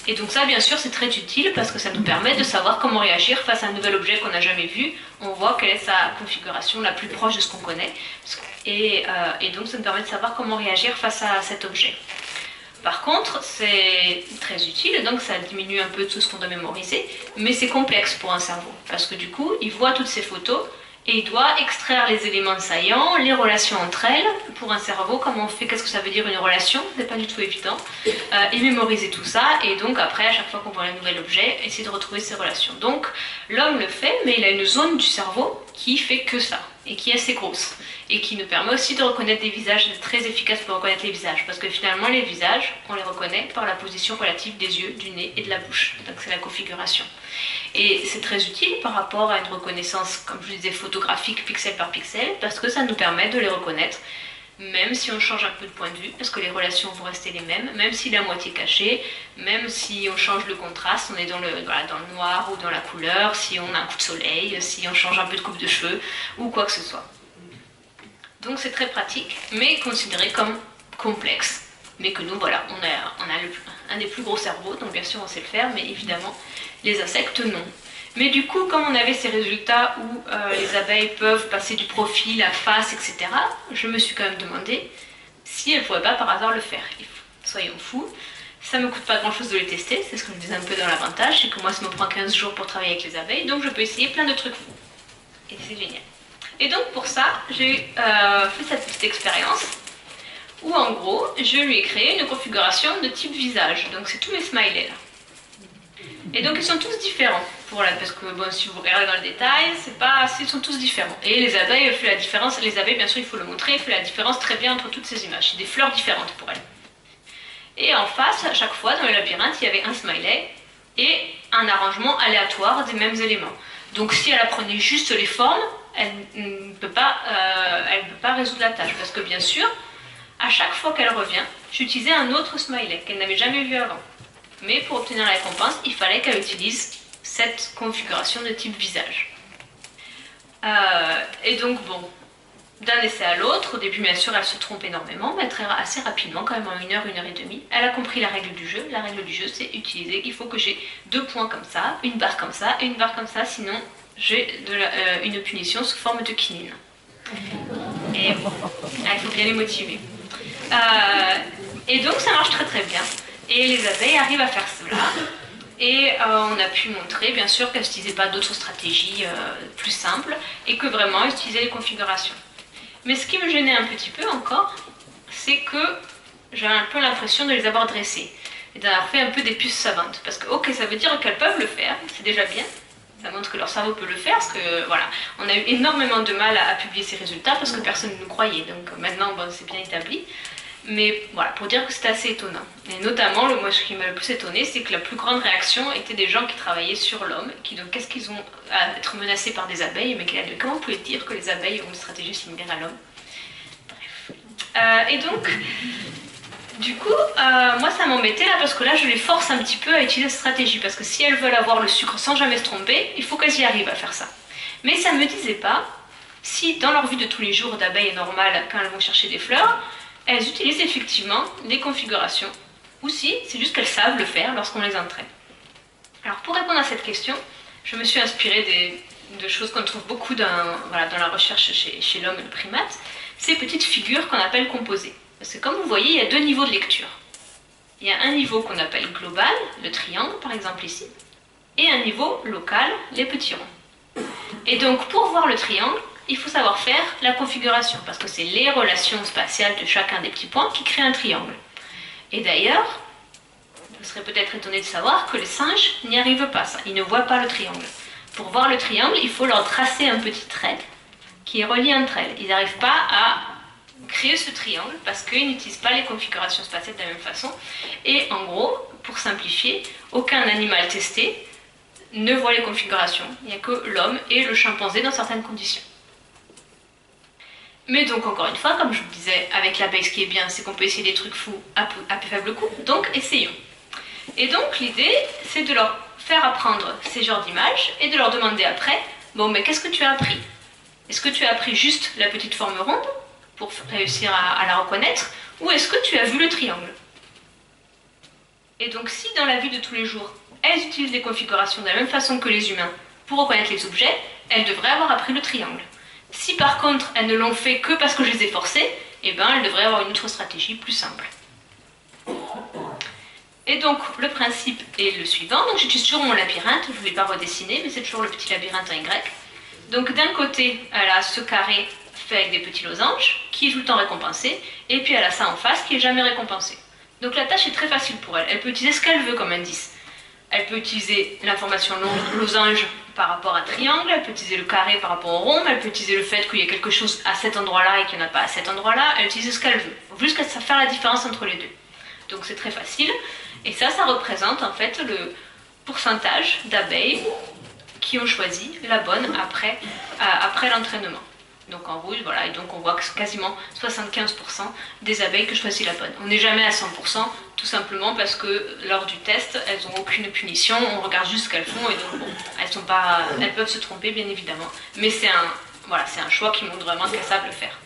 Et donc ça, bien sûr, c'est très utile parce que ça nous permet de savoir comment réagir face à un nouvel objet qu'on n'a jamais vu. On voit quelle est sa configuration la plus proche de ce qu'on connaît. Et donc ça nous permet de savoir comment réagir face à cet objet. Par contre, c'est très utile, donc ça diminue un peu tout ce qu'on doit mémoriser, mais c'est complexe pour un cerveau, parce que du coup, il voit toutes ces photos, et il doit extraire les éléments saillants, les relations entre elles. Pour un cerveau, comment on fait, qu'est-ce que ça veut dire une relation? C'est pas du tout évident. Et mémoriser tout ça, et donc après, à chaque fois qu'on voit un nouvel objet, essayer de retrouver ces relations. Donc, l'homme le fait, mais il a une zone du cerveau qui fait que ça, et qui est assez grosse. Et qui nous permet aussi de reconnaître des visages, c'est très efficace pour reconnaître les visages, parce que finalement, les visages, on les reconnaît par la position relative des yeux, du nez et de la bouche. Donc c'est la configuration. Et c'est très utile par rapport à une reconnaissance, comme je disais, photographique, pixel par pixel, parce que ça nous permet de les reconnaître, même si on change un peu de point de vue, parce que les relations vont rester les mêmes, même s'il est à moitié caché, même si on change le contraste, on est dans le noir ou dans la couleur, si on a un coup de soleil, si on change un peu de coupe de cheveux, ou quoi que ce soit. Donc c'est très pratique, mais considéré comme complexe. Mais que nous, voilà, on a un des plus gros cerveaux, donc bien sûr on sait le faire, mais évidemment, les insectes, non. Mais du coup, comme on avait ces résultats où les abeilles peuvent passer du profil à face, etc., je me suis quand même demandé si elles ne pourraient pas par hasard le faire. Soyons fous, ça ne me coûte pas grand-chose de les tester, c'est ce que je disais un peu dans l'avantage, c'est que moi ça me prend 15 jours pour travailler avec les abeilles, donc je peux essayer plein de trucs fous. Et c'est génial. Et donc pour ça, j'ai fait cette petite expérience où en gros, je lui ai créé une configuration de type visage. Donc c'est tous mes smileys là. Et donc ils sont tous différents. Parce que bon, si vous regardez dans le détail, ils sont tous différents. Et les abeilles font la différence. Les abeilles, bien sûr, il faut le montrer, font la différence très bien entre toutes ces images. C'est des fleurs différentes pour elles. Et en face, à chaque fois, dans le labyrinthe, il y avait un smiley et un arrangement aléatoire des mêmes éléments. Donc si elle apprenait juste les formes, elle ne peut pas résoudre la tâche. Parce que bien sûr, à chaque fois qu'elle revient, j'utilisais un autre smiley qu'elle n'avait jamais vu avant. Mais pour obtenir la récompense, il fallait qu'elle utilise cette configuration de type visage. Et donc bon, d'un essai à l'autre, au début bien sûr elle se trompe énormément, mais assez rapidement, quand même en 1 heure, 1 heure et demie, elle a compris la règle du jeu. La règle du jeu, c'est utiliser, il faut que j'ai 2 points comme ça, une barre comme ça et une barre comme ça, sinon j'ai une punition sous forme de quinine. Et bon, il faut bien les motiver. Et donc ça marche très très bien. Et les abeilles arrivent à faire cela. Et on a pu montrer, bien sûr, qu'elles n'utilisaient pas d'autres stratégies plus simples et que vraiment elles utilisaient les configurations. Mais ce qui me gênait un petit peu encore, c'est que j'avais un peu l'impression de les avoir dressées et d'avoir fait un peu des puces savantes. Parce que, ok, ça veut dire qu'elles peuvent le faire, c'est déjà bien. Ça montre que leur cerveau peut le faire, parce que voilà, on a eu énormément de mal à publier ces résultats parce que personne ne nous croyait. Donc maintenant, bon, c'est bien établi. Mais voilà, pour dire que c'était assez étonnant. Et notamment, moi, ce qui m'a le plus étonné, c'est que la plus grande réaction était des gens qui travaillaient sur l'homme, donc qu'est-ce qu'ils ont à être menacés par des abeilles, mais comment vous pouvez dire que les abeilles ont une stratégie similaire à l'homme? Bref. Et donc, du coup, moi ça m'embêtait là, parce que là je les force un petit peu à utiliser cette stratégie, parce que si elles veulent avoir le sucre sans jamais se tromper, il faut qu'elles y arrivent à faire ça. Mais ça ne me disait pas si dans leur vie de tous les jours d'abeilles normales, quand elles vont chercher des fleurs, elles utilisent effectivement les configurations, ou si c'est juste qu'elles savent le faire lorsqu'on les entraîne. Alors pour répondre à cette question, je me suis inspirée de choses qu'on trouve beaucoup dans la recherche chez l'homme et le primate, ces petites figures qu'on appelle composées. Parce que comme vous voyez, il y a 2 niveaux de lecture. Il y a un niveau qu'on appelle global, le triangle par exemple ici, et un niveau local, les petits ronds. Et donc pour voir le triangle, il faut savoir faire la configuration, parce que c'est les relations spatiales de chacun des petits points qui créent un triangle. Et d'ailleurs, vous serez peut-être étonné de savoir que les singes n'y arrivent pas, ça. Ils ne voient pas le triangle. Pour voir le triangle, il faut leur tracer un petit trait qui est relié entre elles. Ils n'arrivent pas à créer ce triangle parce qu'ils n'utilisent pas les configurations spatiales de la même façon. Et en gros, pour simplifier, aucun animal testé ne voit les configurations. Il n'y a que l'homme et le chimpanzé dans certaines conditions. Mais donc encore une fois, comme je vous disais, avec l'abeille, ce qui est bien, c'est qu'on peut essayer des trucs fous à plus faible coût, donc essayons. Et donc l'idée, c'est de leur faire apprendre ces genres d'images et de leur demander après, bon mais qu'est-ce que tu as appris? Est-ce que tu as appris juste la petite forme ronde pour réussir à la reconnaître, ou est-ce que tu as vu le triangle? Et donc si dans la vie de tous les jours, elles utilisent les configurations de la même façon que les humains pour reconnaître les objets, elles devraient avoir appris le triangle. Si par contre elles ne l'ont fait que parce que je les ai forcées, eh ben elles devraient avoir une autre stratégie plus simple. Et donc le principe est le suivant, donc j'utilise toujours mon labyrinthe, je ne vais pas redessiner, mais c'est toujours le petit labyrinthe en Y. Donc d'un côté, elle a ce carré fait avec des petits losanges, qui est tout le temps récompensé, et puis elle a ça en face qui est jamais récompensé. Donc la tâche est très facile pour elle, elle peut utiliser ce qu'elle veut comme indice. Elle peut utiliser l'information losange par rapport à triangle, elle peut utiliser le carré par rapport au rond, elle peut utiliser le fait qu'il y a quelque chose à cet endroit-là et qu'il n'y en a pas à cet endroit-là, elle utilise ce qu'elle veut. Il faut juste faire la différence entre les deux. Donc c'est très facile, et ça représente en fait le pourcentage d'abeilles qui ont choisi la bonne après l'entraînement. Donc en rouge, voilà, et donc on voit que quasiment 75% des abeilles que choisissent la bonne. On n'est jamais à 100%, tout simplement parce que lors du test, elles n'ont aucune punition, on regarde juste ce qu'elles font, et donc bon, elles peuvent se tromper bien évidemment. Mais c'est un choix qui montre vraiment qu'elles savent le faire.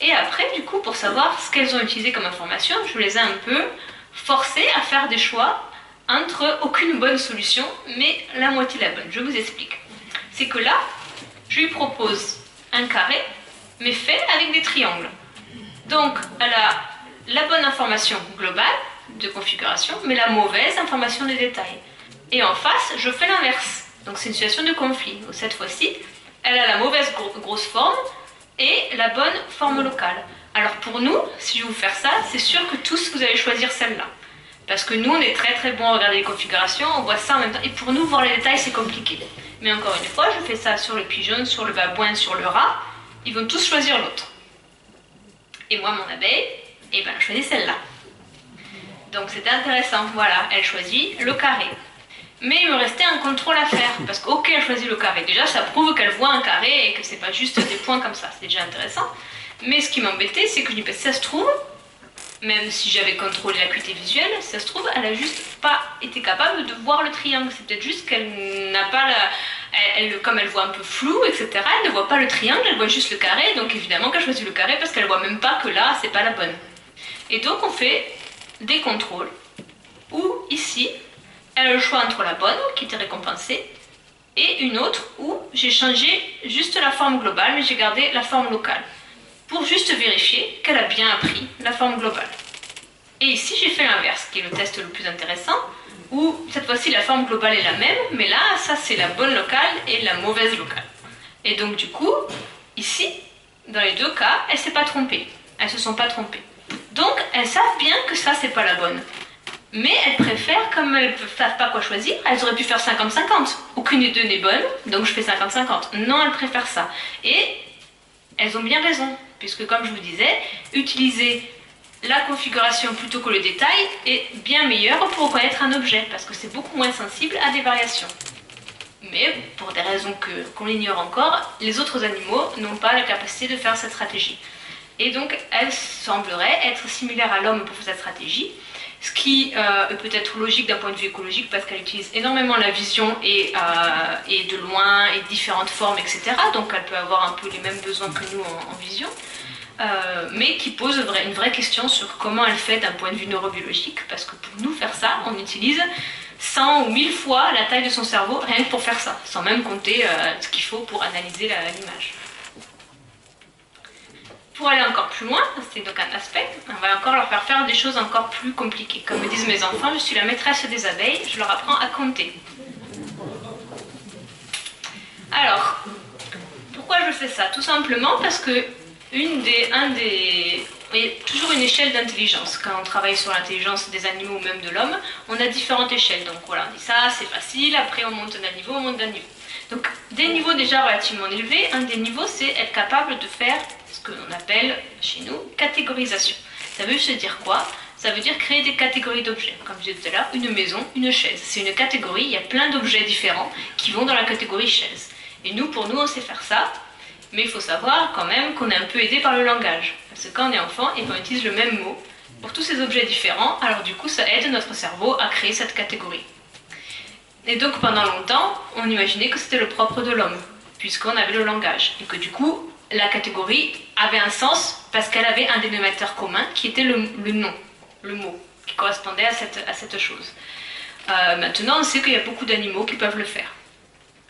Et après, du coup, pour savoir ce qu'elles ont utilisé comme information, je les ai un peu forcées à faire des choix entre aucune bonne solution, mais la moitié de la bonne. Je vous explique. C'est que là, je lui propose un carré, mais fait avec des triangles. Donc, elle a la bonne information globale de configuration, mais la mauvaise information des détails. Et en face, je fais l'inverse. Donc, c'est une situation de conflit. Donc, cette fois-ci, elle a la mauvaise grosse forme et la bonne forme locale. Alors, pour nous, si je vais vous faire ça, c'est sûr que tous, vous allez choisir celle-là. Parce que nous, on est très très bon à regarder les configurations, on voit ça en même temps. Et pour nous, voir les détails, c'est compliqué. Mais encore une fois, je fais ça sur le pigeon, sur le babouin, sur le rat. Ils vont tous choisir l'autre. Et moi, mon abeille, eh ben, elle choisit celle-là. Donc c'était intéressant. Voilà, elle choisit le carré. Mais il me restait un contrôle à faire. Parce que, ok, elle choisit le carré. Déjà, ça prouve qu'elle voit un carré et que c'est pas juste des points comme ça. C'est déjà intéressant. Mais ce qui m'embêtait, c'est que je dis, ben, ça se trouve, même si j'avais contrôlé l'acuité visuelle, ça se trouve, elle a juste pas été capable de voir le triangle. C'est peut-être juste qu'elle n'a pas comme elle voit un peu flou, etc., elle ne voit pas le triangle, elle voit juste le carré. Donc évidemment qu'elle choisit le carré parce qu'elle voit même pas que là, c'est pas la bonne. Et donc on fait des contrôles où ici, elle a le choix entre la bonne, qui était récompensée, et une autre où j'ai changé juste la forme globale, mais j'ai gardé la forme locale, pour juste vérifier qu'elle a bien appris la forme globale. Et ici, j'ai fait l'inverse, qui est le test le plus intéressant, où cette fois-ci, la forme globale est la même, mais là, ça, c'est la bonne locale et la mauvaise locale. Et donc, du coup, ici, dans les deux cas, elles ne s'est pas trompée. Elles ne se sont pas trompées. Donc, elles savent bien que ça, c'est pas la bonne. Mais elles préfèrent, comme elles ne savent pas quoi choisir, elles auraient pu faire 50-50. Aucune des deux n'est bonne, donc je fais 50-50. Non, elles préfèrent ça. Et elles ont bien raison, puisque comme je vous disais, utiliser la configuration plutôt que le détail est bien meilleur pour reconnaître un objet, parce que c'est beaucoup moins sensible à des variations. Mais pour des raisons qu'on ignore encore, les autres animaux n'ont pas la capacité de faire cette stratégie. Et donc, elles sembleraient être similaires à l'homme pour faire cette stratégie, ce qui est peut-être logique d'un point de vue écologique parce qu'elle utilise énormément la vision et de loin et différentes formes, etc. Donc elle peut avoir un peu les mêmes besoins que nous en vision, mais qui pose une vraie question sur comment elle fait d'un point de vue neurobiologique, parce que pour nous faire ça, on utilise 100 ou 1000 fois la taille de son cerveau rien que pour faire ça, sans même compter ce qu'il faut pour analyser l'image. Pour aller encore plus loin, c'est donc un aspect, on va encore leur faire des choses encore plus compliquées. Comme me disent mes enfants, je suis la maîtresse des abeilles, je leur apprends à compter. Alors, pourquoi je fais ça? Tout simplement parce que il y a toujours une échelle d'intelligence. Quand on travaille sur l'intelligence des animaux ou même de l'homme, on a différentes échelles. Donc voilà, on dit ça, c'est facile, après on monte d'un niveau, on monte d'un niveau. Donc des niveaux déjà relativement élevés, un des niveaux c'est être capable de faire ce que l'on appelle chez nous catégorisation. Ça veut se dire quoi? Ça veut dire créer des catégories d'objets. Comme je disais tout à l'heure, une maison, une chaise. C'est une catégorie, il y a plein d'objets différents qui vont dans la catégorie chaise. Et nous, pour nous, on sait faire ça, mais il faut savoir quand même qu'on est un peu aidé par le langage. Parce que quand on est enfant, et qu'on utilise le même mot pour tous ces objets différents, alors du coup, ça aide notre cerveau à créer cette catégorie. Et donc pendant longtemps, on imaginait que c'était le propre de l'homme, puisqu'on avait le langage. Et que du coup, la catégorie avait un sens parce qu'elle avait un dénominateur commun qui était le nom, le mot, qui correspondait à cette chose. Maintenant, on sait qu'il y a beaucoup d'animaux qui peuvent le faire.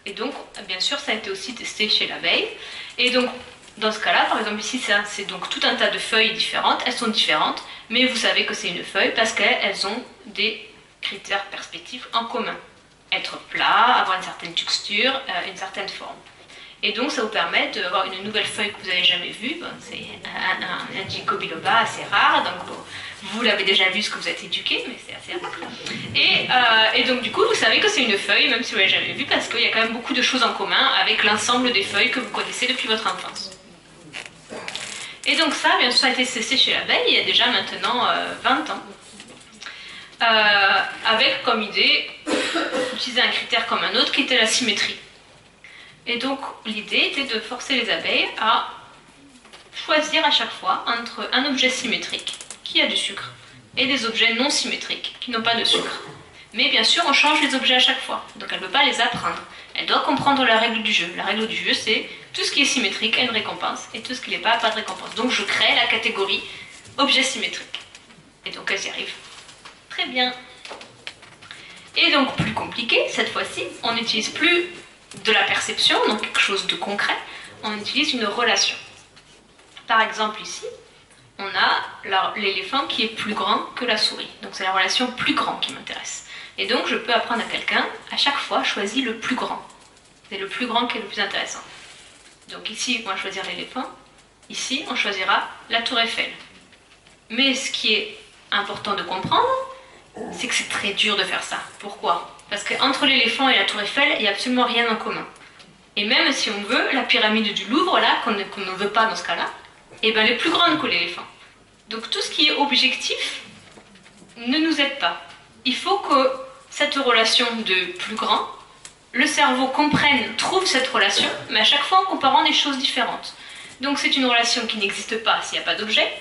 Et donc, bien sûr, ça a été aussi testé chez l'abeille. Et donc, dans ce cas-là, par exemple ici, c'est donc tout un tas de feuilles différentes. Elles sont différentes, mais vous savez que c'est une feuille parce qu'elles ont des critères perspectifs en commun. Être plat, avoir une certaine texture, une certaine forme. Et donc ça vous permet d'avoir une nouvelle feuille que vous n'avez jamais vue. Bon, c'est un ginkgo biloba assez rare, donc bon, vous l'avez déjà vu ce que vous êtes éduqué, mais c'est assez rare. Et donc du coup vous savez que c'est une feuille, même si vous ne l'avez jamais vue, parce qu'il y a quand même beaucoup de choses en commun avec l'ensemble des feuilles que vous connaissez depuis votre enfance. Et donc ça, bien sûr, ça a été testé chez l'abeille il y a déjà maintenant 20 ans. Avec comme idée d'utiliser un critère comme un autre qui était la symétrie. Et donc l'idée était de forcer les abeilles à choisir à chaque fois entre un objet symétrique qui a du sucre et des objets non symétriques qui n'ont pas de sucre. Mais bien sûr on change les objets à chaque fois, donc elle ne peut pas les apprendre. Elle doit comprendre la règle du jeu. La règle du jeu c'est tout ce qui est symétrique a une récompense et tout ce qui n'est pas, pas de récompense. Donc je crée la catégorie objet symétrique. Et donc elles y arrivent très bien. Et donc plus compliqué, cette fois-ci, on n'utilise plus de la perception, donc quelque chose de concret, on utilise une relation. Par exemple ici, on a l'éléphant qui est plus grand que la souris. Donc c'est la relation plus grand qui m'intéresse. Et donc je peux apprendre à quelqu'un, à chaque fois, choisis le plus grand. C'est le plus grand qui est le plus intéressant. Donc ici, on va choisir l'éléphant. Ici, on choisira la tour Eiffel. Mais ce qui est important de comprendre, c'est que c'est très dur de faire ça. Pourquoi? Parce qu'entre l'éléphant et la tour Eiffel, il n'y a absolument rien en commun. Et même si on veut, la pyramide du Louvre, là, qu'on ne veut pas dans ce cas-là, eh ben, elle est plus grande que l'éléphant. Donc tout ce qui est objectif ne nous aide pas. Il faut que cette relation de plus grand, le cerveau comprenne, trouve cette relation, mais à chaque fois en comparant des choses différentes. Donc c'est une relation qui n'existe pas s'il n'y a pas d'objet,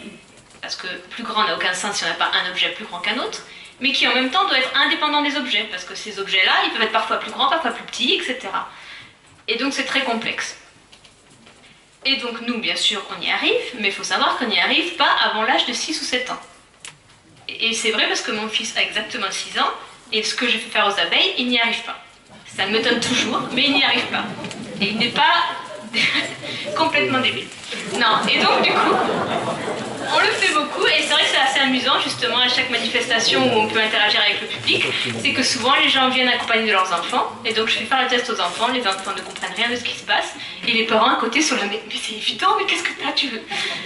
parce que plus grand n'a aucun sens si on n'a pas un objet plus grand qu'un autre, mais qui en même temps doit être indépendant des objets, parce que ces objets-là, ils peuvent être parfois plus grands, parfois plus petits, etc. Et donc c'est très complexe. Et donc nous, bien sûr, on y arrive, mais il faut savoir qu'on n'y arrive pas avant l'âge de 6 ou 7 ans. Et c'est vrai parce que mon fils a exactement 6 ans, et ce que j'ai fait faire aux abeilles, il n'y arrive pas. Ça m'étonne toujours, mais il n'y arrive pas. Et il n'est pas complètement débile. Non, et donc du coup, on le fait beaucoup, et c'est vrai que c'est assez amusant justement à chaque manifestation où on peut interagir avec le public, c'est que souvent les gens viennent accompagnés de leurs enfants, et donc je fais faire le test aux enfants, les enfants ne comprennent rien de ce qui se passe, et les parents à côté sont là, mais c'est évident, mais qu'est-ce que tu veux?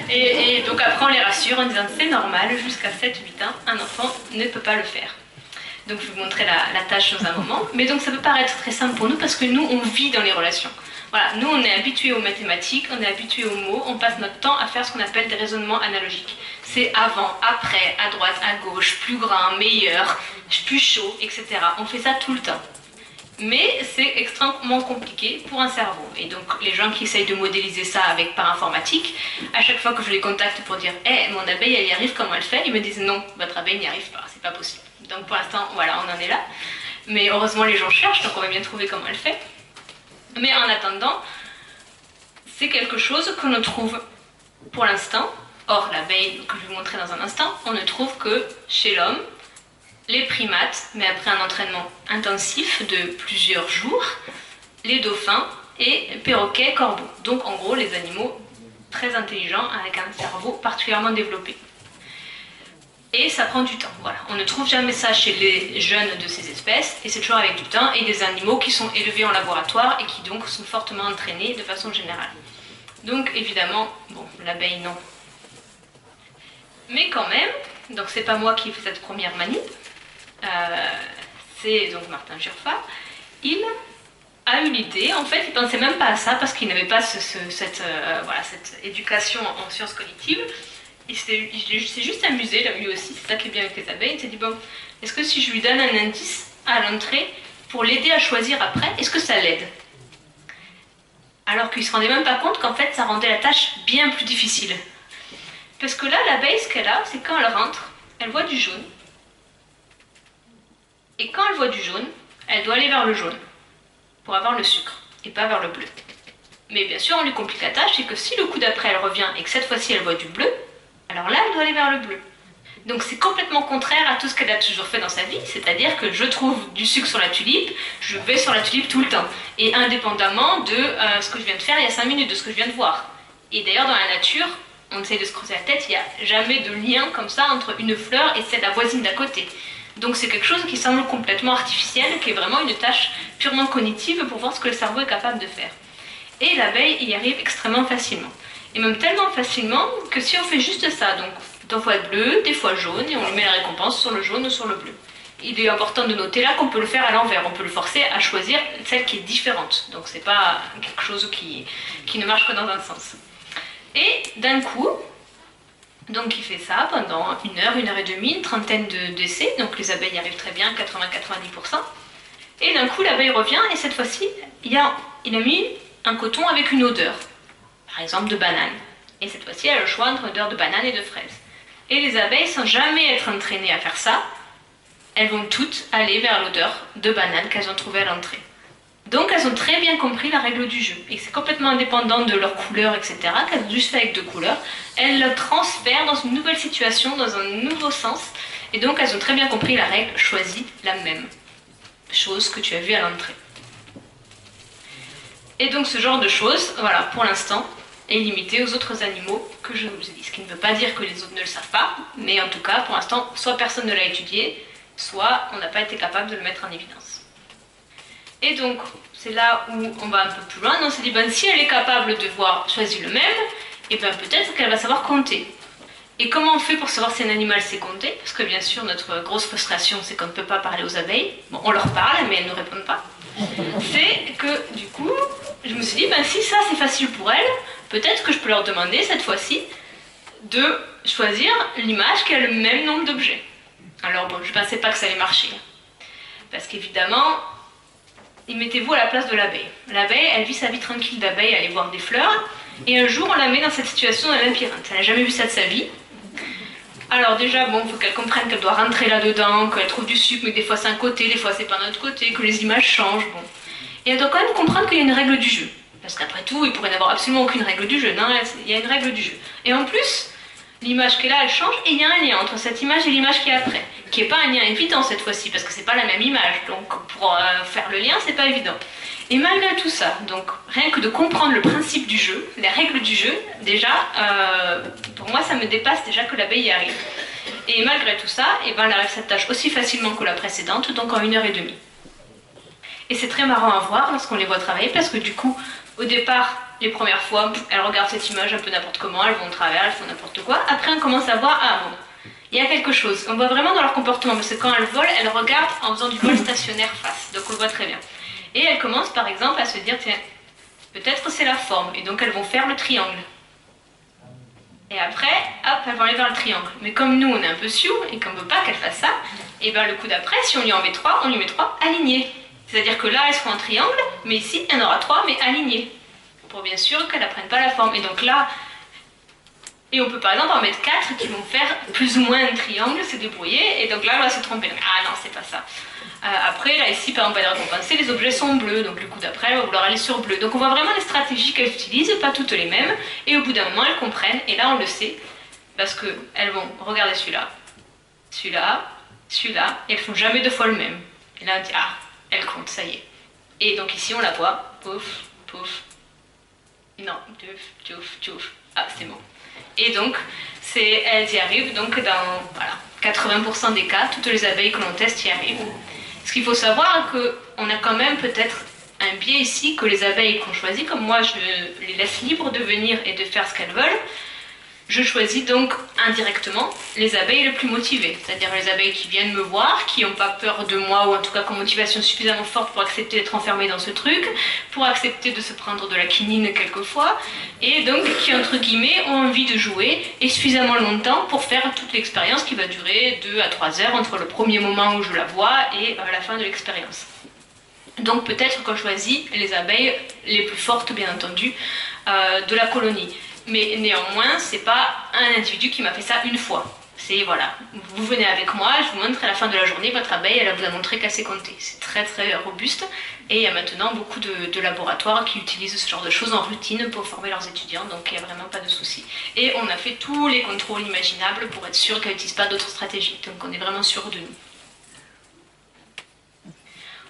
Et donc après on les rassure en disant c'est normal, jusqu'à 7-8 ans, un enfant ne peut pas le faire. Donc je vais vous montrer la tâche dans un moment, mais donc ça peut paraître très simple pour nous parce que nous on vit dans les relations. Voilà, nous on est habitués aux mathématiques, on est habitués aux mots, on passe notre temps à faire ce qu'on appelle des raisonnements analogiques. C'est avant, après, à droite, à gauche, plus grand, meilleur, plus chaud, etc. On fait ça tout le temps. Mais c'est extrêmement compliqué pour un cerveau. Et donc les gens qui essayent de modéliser ça par informatique, à chaque fois que je les contacte pour dire « Hey, mon abeille elle y arrive, comment elle fait ?» Ils me disent « Non, votre abeille n'y arrive pas, c'est pas possible. » Donc pour l'instant, voilà, on en est là. Mais heureusement les gens cherchent, donc on va bien trouver comment elle fait. Mais en attendant, c'est quelque chose que l'on trouve pour l'instant. Or, l'abeille, que je vais vous montrer dans un instant, on ne trouve que chez l'homme, les primates, mais après un entraînement intensif de plusieurs jours, les dauphins et perroquets, corbeaux. Donc en gros, les animaux très intelligents avec un cerveau particulièrement développé. Et ça prend du temps, voilà. On ne trouve jamais ça chez les jeunes de ces espèces, et c'est toujours avec du temps, et des animaux qui sont élevés en laboratoire et qui donc sont fortement entraînés de façon générale. Donc évidemment, bon, l'abeille non. Mais quand même, donc c'est pas moi qui fais cette première manip, c'est donc Martin Jurfa, il a eu l'idée, en fait, il pensait même pas à ça parce qu'il n'avait pas voilà, cette éducation en sciences cognitives. Il s'est juste amusé, lui aussi, c'est ça qui est bien avec les abeilles. Il s'est dit, bon, est-ce que si je lui donne un indice à l'entrée pour l'aider à choisir après, est-ce que ça l'aide? Alors qu'il ne se rendait même pas compte qu'en fait, ça rendait la tâche bien plus difficile. Parce que là, l'abeille, ce qu'elle a, c'est quand elle rentre, elle voit du jaune. Et quand elle voit du jaune, elle doit aller vers le jaune pour avoir le sucre et pas vers le bleu. Mais bien sûr, on lui complique la tâche, c'est que si le coup d'après elle revient et que cette fois-ci elle voit du bleu, alors là, elle doit aller vers le bleu. Donc c'est complètement contraire à tout ce qu'elle a toujours fait dans sa vie, c'est-à-dire que je trouve du sucre sur la tulipe, je vais sur la tulipe tout le temps. Et indépendamment de ce que je viens de faire il y a 5 minutes, de ce que je viens de voir. Et d'ailleurs, dans la nature, on essaye de se creuser la tête, il n'y a jamais de lien comme ça entre une fleur et celle de la voisine d'à côté. Donc c'est quelque chose qui semble complètement artificiel, qui est vraiment une tâche purement cognitive pour voir ce que le cerveau est capable de faire. Et l'abeille y arrive extrêmement facilement. Et même tellement facilement que si on fait juste ça, donc des fois bleu, des fois jaune, et on lui met la récompense sur le jaune ou sur le bleu. Il est important de noter là qu'on peut le faire à l'envers, on peut le forcer à choisir celle qui est différente. Donc c'est pas quelque chose qui ne marche que dans un sens. Et d'un coup, donc il fait ça pendant 1 heure et demie, une trentaine d'essais, donc les abeilles y arrivent très bien, 80-90%. Et d'un coup, l'abeille revient, et cette fois-ci, il a mis un coton avec une odeur, par exemple de banane. Et cette fois-ci, elle a le choix entre odeur de banane et de fraise. Et les abeilles, sans jamais être entraînées à faire ça, elles vont toutes aller vers l'odeur de banane qu'elles ont trouvée à l'entrée. Donc elles ont très bien compris la règle du jeu, et c'est complètement indépendant de leur couleur, etc., qu'elles ont juste fait avec 2 couleurs. Elles le transfèrent dans une nouvelle situation, dans un nouveau sens, et donc elles ont très bien compris la règle, choisis la même chose que tu as vue à l'entrée. Et donc ce genre de choses, voilà, pour l'instant, est limité aux autres animaux que je vous ai dit. Ce qui ne veut pas dire que les autres ne le savent pas, mais en tout cas, pour l'instant, soit personne ne l'a étudié, soit on n'a pas été capable de le mettre en évidence. Et donc, c'est là où on va un peu plus loin. On s'est dit, ben, si elle est capable de voir choisir le même, et ben peut-être qu'elle va savoir compter. Et comment on fait pour savoir si un animal sait compter? Parce que bien sûr, notre grosse frustration, c'est qu'on ne peut pas parler aux abeilles. Bon, on leur parle, mais elles ne répondent pas. C'est que, du coup, je me suis dit, ben, si ça c'est facile pour elles, peut-être que je peux leur demander, cette fois-ci, de choisir l'image qui a le même nombre d'objets. Alors bon, je ne pensais pas que ça allait marcher. Parce qu'évidemment, mettez-vous à la place de l'abeille. L'abeille, elle vit sa vie tranquille d'abeille, aller voir des fleurs, et un jour on la met dans cette situation de labyrinthe. Elle n'a jamais vu ça de sa vie. Alors déjà, bon, il faut qu'elle comprenne qu'elle doit rentrer là-dedans, qu'elle trouve du sucre, mais des fois c'est un côté, des fois c'est pas d'un autre côté, que les images changent, bon. Et elle doit quand même comprendre qu'il y a une règle du jeu. Parce qu'après tout, il pourrait n'y avoir absolument aucune règle du jeu. Non, il y a une règle du jeu. Et en plus, l'image qui est là, elle change, et il y a un lien entre cette image et l'image qui est après. Qui n'est pas un lien évident cette fois-ci, parce que c'est pas la même image. Donc pour faire le lien, c'est pas évident. Et malgré tout ça, donc rien que de comprendre le principe du jeu, les règles du jeu, déjà, pour moi ça me dépasse déjà que l'abeille y arrive. Et malgré tout ça, eh ben, elle arrive cette tâche aussi facilement que la précédente, donc en 1 heure et demie. Et c'est très marrant à voir lorsqu'on les voit travailler, parce que du coup, au départ, les premières fois, elles regardent cette image un peu n'importe comment, elles vont au travers, elles font n'importe quoi. Après, on commence à voir, ah bon, il y a quelque chose. On voit vraiment dans leur comportement, parce que quand elles volent, elles regardent en faisant du vol stationnaire face, donc on le voit très bien. Et elles commencent par exemple à se dire, tiens, peut-être c'est la forme, et donc elles vont faire le triangle. Et après, hop, elles vont aller vers le triangle. Mais comme nous, on est un peu sioux, et qu'on ne veut pas qu'elles fassent ça, et bien le coup d'après, si on lui en met 3, on lui met 3 alignés. C'est-à-dire que là, elles seront en triangle, mais ici, il y en aura 3, mais alignés. Pour bien sûr qu'elles n'apprennent pas la forme. Et donc là, et on peut par exemple en mettre 4 qui vont faire plus ou moins un triangle, se débrouiller, et donc là, on va se tromper. Donc, ah non, c'est pas ça. Après, là, ici, par exemple, elle va récompenser, les objets sont bleus, donc le coup d'après, elle va vouloir aller sur bleu. Donc on voit vraiment les stratégies qu'elles utilisent, pas toutes les mêmes, et au bout d'un moment, elles comprennent, et là, on le sait, parce qu'elles vont regarder celui-là, celui-là, celui-là, et elles font jamais 2 fois le même. Et là, on dit, ah, elle compte, ça y est. Et donc ici, on la voit, pouf, pouf, non, tchouf, tchouf, tchouf, ah, c'est bon. Et donc, elles y arrivent, donc dans voilà, 80% des cas, toutes les abeilles que l'on teste y arrivent. Ce qu'il faut savoir, c'est qu'on a quand même peut-être un biais ici que les abeilles qu'on choisit, comme moi je les laisse libres de venir et de faire ce qu'elles veulent, Je choisis donc indirectement les abeilles les plus motivées, c'est-à-dire les abeilles qui viennent me voir, qui n'ont pas peur de moi ou en tout cas qui ont une motivation suffisamment forte pour accepter d'être enfermées dans ce truc, pour accepter de se prendre de la quinine quelquefois, et donc qui entre guillemets ont envie de jouer et suffisamment longtemps pour faire toute l'expérience qui va durer 2 à 3 heures entre le premier moment où je la vois et la fin de l'expérience. Donc peut-être qu'on choisit les abeilles les plus fortes bien entendu de la colonie. Mais néanmoins, c'est pas un individu qui m'a fait ça une fois. C'est voilà, vous venez avec moi, je vous montre à la fin de la journée, votre abeille, elle vous a montré qu'elle sait compter. C'est très très robuste et il y a maintenant beaucoup de laboratoires qui utilisent ce genre de choses en routine pour former leurs étudiants, donc il n'y a vraiment pas de souci. Et on a fait tous les contrôles imaginables pour être sûr qu'elle n'utilise pas d'autres stratégies, donc on est vraiment sûr de nous.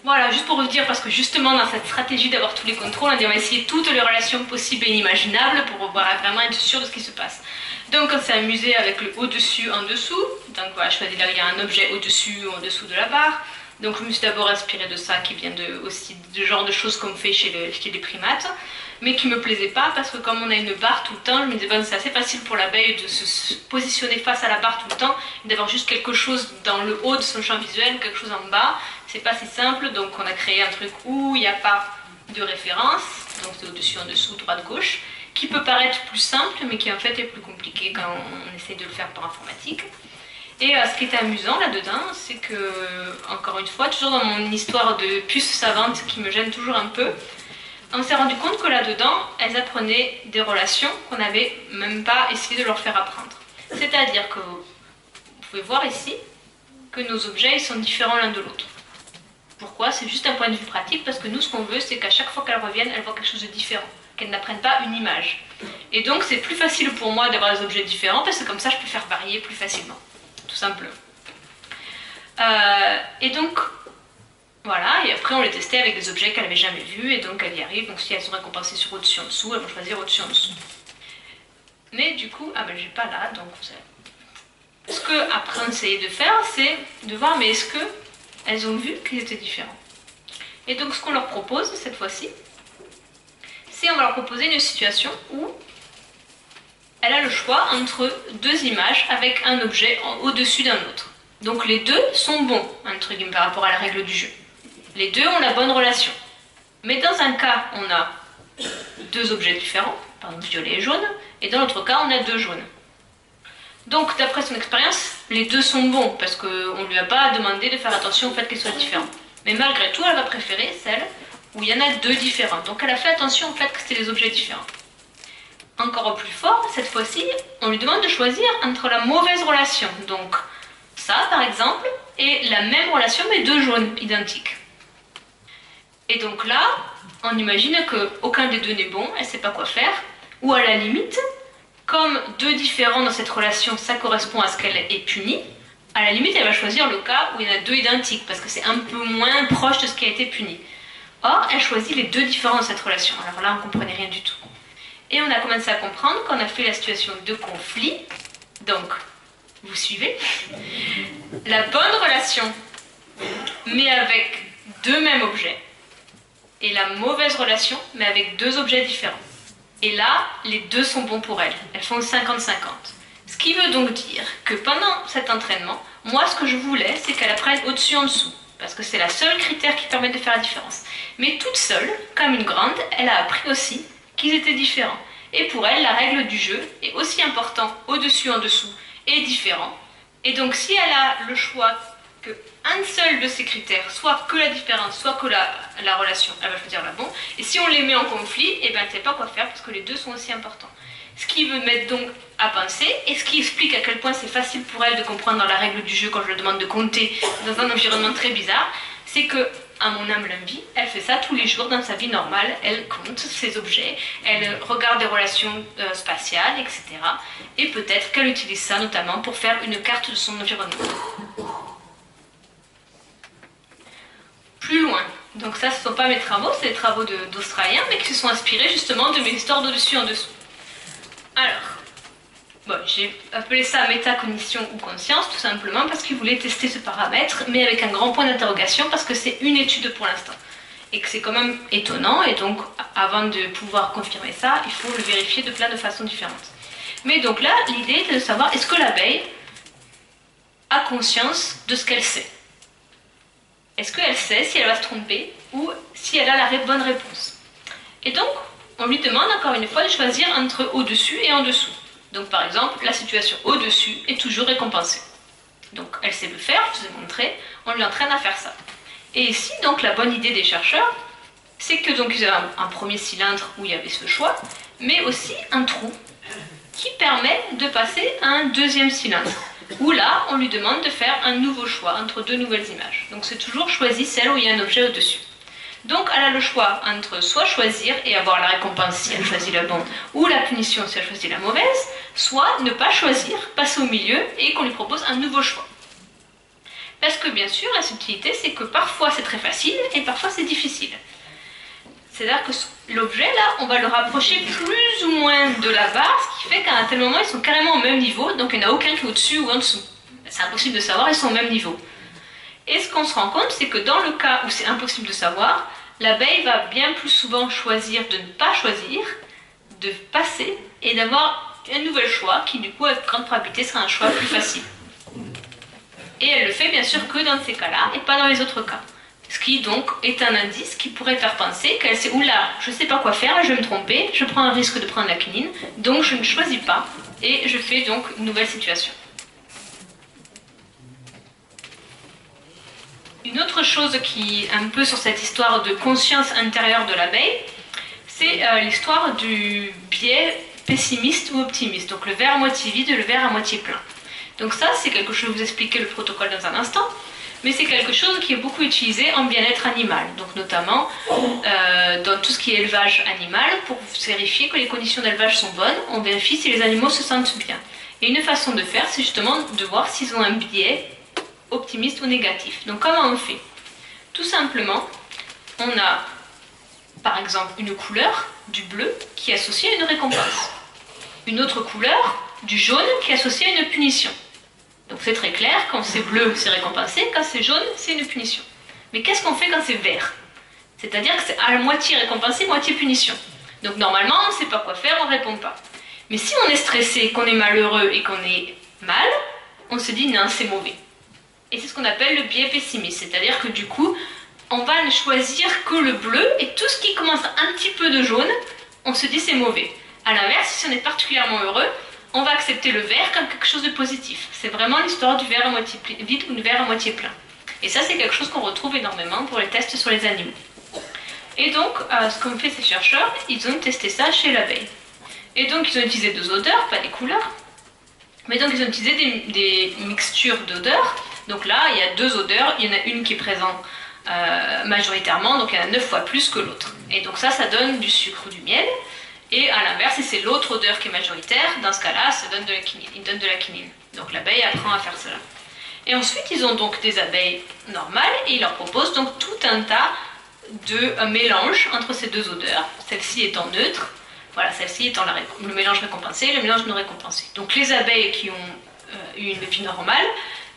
Voilà, juste pour vous dire, parce que justement dans cette stratégie d'avoir tous les contrôles, on va essayer toutes les relations possibles et inimaginables pour vraiment être sûr de ce qui se passe. Donc on s'est amusé avec le au-dessus, en dessous. Donc voilà, je choisis là, il y a un objet au-dessus ou en dessous de la barre. Donc je me suis d'abord inspirée de ça, qui vient aussi du genre de choses qu'on fait chez les primates, mais qui me plaisait pas parce que comme on a une barre tout le temps, je me disais bon, c'est assez facile pour l'abeille de se positionner face à la barre tout le temps, d'avoir juste quelque chose dans le haut de son champ visuel, quelque chose en bas. C'est pas si simple, donc on a créé un truc où il n'y a pas de référence, donc c'est au-dessus, en dessous, droite, gauche, qui peut paraître plus simple, mais qui en fait est plus compliqué quand on essaie de le faire par informatique. Et ce qui était amusant là-dedans, c'est que, encore une fois, toujours dans mon histoire de puce savante qui me gêne toujours un peu, on s'est rendu compte que là-dedans, elles apprenaient des relations qu'on n'avait même pas essayé de leur faire apprendre. C'est-à-dire que, vous pouvez voir ici, que nos objets ils sont différents l'un de l'autre. Pourquoi? C'est juste un point de vue pratique, parce que nous, ce qu'on veut, c'est qu'à chaque fois qu'elles reviennent, elles voient quelque chose de différent, qu'elles n'apprennent pas une image. Et donc, c'est plus facile pour moi d'avoir des objets différents, parce que comme ça, je peux faire varier plus facilement, tout simplement. Et donc, voilà, et après, on les testait avec des objets qu'elles n'avaient jamais vus, et donc elles y arrivent. Donc, si elles sont récompensées sur au-dessus, en dessous, elles vont choisir au-dessus, en dessous. Mais du coup, ah ben, j'ai pas là, donc vous savez. Ce qu'après, on essayait de faire, c'est de voir, mais est-ce que elles ont vu qu'ils étaient différents. Et donc ce qu'on leur propose cette fois-ci, c'est on va leur proposer une situation où elle a le choix entre deux images avec un objet au-dessus d'un autre. Donc les deux sont bons, entre guillemets, par rapport à la règle du jeu. Les deux ont la bonne relation. Mais dans un cas, on a deux objets différents, par exemple violet et jaune, et dans l'autre cas, on a deux jaunes. Donc, d'après son expérience, les deux sont bons, parce qu'on ne lui a pas demandé de faire attention au fait qu'elles soient différentes. Mais malgré tout, elle va préférer celle où il y en a deux différentes. Donc elle a fait attention au fait que c'était des objets différents. Encore plus fort, cette fois-ci, on lui demande de choisir entre la mauvaise relation. Donc ça, par exemple, et la même relation, mais deux jaunes identiques. Et donc là, on imagine qu'aucun des deux n'est bon, elle ne sait pas quoi faire, ou à la limite, comme deux différents dans cette relation, ça correspond à ce qu'elle est punie, à la limite, elle va choisir le cas où il y en a deux identiques, parce que c'est un peu moins proche de ce qui a été puni. Or, elle choisit les deux différents dans cette relation. Alors là, on ne comprenait rien du tout. Et on a commencé à comprendre qu'on a fait la situation de conflit. Donc, vous suivez? La bonne relation, mais avec deux mêmes objets. Et la mauvaise relation, mais avec deux objets différents. Et là, les deux sont bons pour elle. Elles font 50-50. Ce qui veut donc dire que pendant cet entraînement, moi, ce que je voulais, c'est qu'elle apprenne au-dessus en dessous. Parce que c'est la seule critère qui permet de faire la différence. Mais toute seule, comme une grande, elle a appris aussi qu'ils étaient différents. Et pour elle, la règle du jeu est aussi importante au-dessus en dessous et différent. Et donc, si elle a le choix qu'un seul de ces critères, soit que la différence, soit que la relation, elle va choisir la bonne. Et si on les met en conflit, eh ben, elle ne sait pas quoi faire parce que les deux sont aussi importants. Ce qui veut mettre donc à penser, et ce qui explique à quel point c'est facile pour elle de comprendre dans la règle du jeu quand je lui demande de compter dans un environnement très bizarre, c'est que, à mon humble avis, elle fait ça tous les jours dans sa vie normale, elle compte ses objets, elle regarde des relations spatiales, etc. Et peut-être qu'elle utilise ça notamment pour faire une carte de son environnement. Plus loin. Donc ça, ce ne sont pas mes travaux, c'est les travaux d'Australiens, mais qui se sont inspirés justement de mes histoires d'au-dessus en dessous. Alors, bon, j'ai appelé ça métacognition ou conscience, tout simplement parce qu'ils voulaient tester ce paramètre, mais avec un grand point d'interrogation, parce que c'est une étude pour l'instant. Et que c'est quand même étonnant, et donc, avant de pouvoir confirmer ça, il faut le vérifier de plein de façons différentes. Mais donc là, l'idée est de savoir est-ce que l'abeille a conscience de ce qu'elle sait. Est-ce qu'elle sait si elle va se tromper ou si elle a la bonne réponse? Et donc, on lui demande encore une fois de choisir entre au-dessus et en dessous. Donc par exemple, la situation au-dessus est toujours récompensée. Donc elle sait le faire, je vous ai montré, on lui entraîne à faire ça. Et ici, donc la bonne idée des chercheurs, c'est que donc ils avaient un premier cylindre où il y avait ce choix, mais aussi un trou qui permet de passer à un deuxième cylindre, où là, on lui demande de faire un nouveau choix entre deux nouvelles images. Donc c'est toujours choisi celle où il y a un objet au-dessus. Donc elle a le choix entre soit choisir et avoir la récompense si elle choisit la bonne, ou la punition si elle choisit la mauvaise, soit ne pas choisir, passer au milieu et qu'on lui propose un nouveau choix. Parce que bien sûr, la subtilité, c'est que parfois c'est très facile et parfois c'est difficile. C'est-à-dire que l'objet, là, on va le rapprocher plus ou moins de la barre, ce qui fait qu'à un tel moment, ils sont carrément au même niveau, donc il n'y en a aucun qui est au-dessus ou en dessous. C'est impossible de savoir, ils sont au même niveau. Et ce qu'on se rend compte, c'est que dans le cas où c'est impossible de savoir, l'abeille va bien plus souvent choisir de ne pas choisir, de passer, et d'avoir un nouvel choix, qui du coup, avec grande probabilité, sera un choix plus facile. Et elle le fait bien sûr que dans ces cas-là, et pas dans les autres cas. Ce qui donc est un indice qui pourrait faire penser qu'elle sait, oula, je ne sais pas quoi faire, je vais me tromper, je prends un risque de prendre la quinine, donc je ne choisis pas, et je fais donc une nouvelle situation. Une autre chose qui est un peu sur cette histoire de conscience intérieure de l'abeille, c'est l'histoire du biais pessimiste ou optimiste, donc le verre à moitié vide et le verre à moitié plein. Donc ça, c'est quelque chose, je vais vous expliquer le protocole dans un instant, mais c'est quelque chose qui est beaucoup utilisé en bien-être animal, donc notamment dans tout ce qui est élevage animal, pour vérifier que les conditions d'élevage sont bonnes, on vérifie si les animaux se sentent bien. Et une façon de faire, c'est justement de voir s'ils ont un biais optimiste ou négatif. Donc comment on fait? Tout simplement, on a par exemple une couleur, du bleu, qui est associée à une récompense. Une autre couleur, du jaune, qui est associée à une punition. Donc c'est très clair, quand c'est bleu, c'est récompensé, quand c'est jaune, c'est une punition. Mais qu'est-ce qu'on fait quand c'est vert? C'est-à-dire que c'est à la moitié récompensé, moitié punition. Donc normalement, on ne sait pas quoi faire, on ne répond pas. Mais si on est stressé, qu'on est malheureux et qu'on est mal, on se dit non, c'est mauvais. Et c'est ce qu'on appelle le biais pessimiste, c'est-à-dire que du coup, on va ne choisir que le bleu et tout ce qui commence un petit peu de jaune, on se dit c'est mauvais. A l'inverse, si on est particulièrement heureux, on va accepter le vert comme quelque chose de positif. C'est vraiment l'histoire du verre à moitié vide ou du verre à moitié plein. Et ça, c'est quelque chose qu'on retrouve énormément pour les tests sur les animaux. Et donc, ce qu'ont fait ces chercheurs, ils ont testé ça chez l'abeille. Et donc, ils ont utilisé deux odeurs, pas des couleurs, mais donc ils ont utilisé des mixtures d'odeurs. Donc là, il y a deux odeurs, il y en a une qui est présente majoritairement, donc il y en a 9 fois plus que l'autre. Et donc ça donne du sucre ou du miel. Et à l'inverse, si c'est l'autre odeur qui est majoritaire, dans ce cas-là, ça donne de la quinine. Il donne de la quinine. Donc l'abeille apprend à faire cela. Et ensuite, ils ont donc des abeilles normales et ils leur proposent donc tout un tas de mélanges entre ces deux odeurs. Celle-ci étant neutre, voilà, celle-ci étant le mélange récompensé et le mélange non récompensé. Donc les abeilles qui ont eu une vie normale,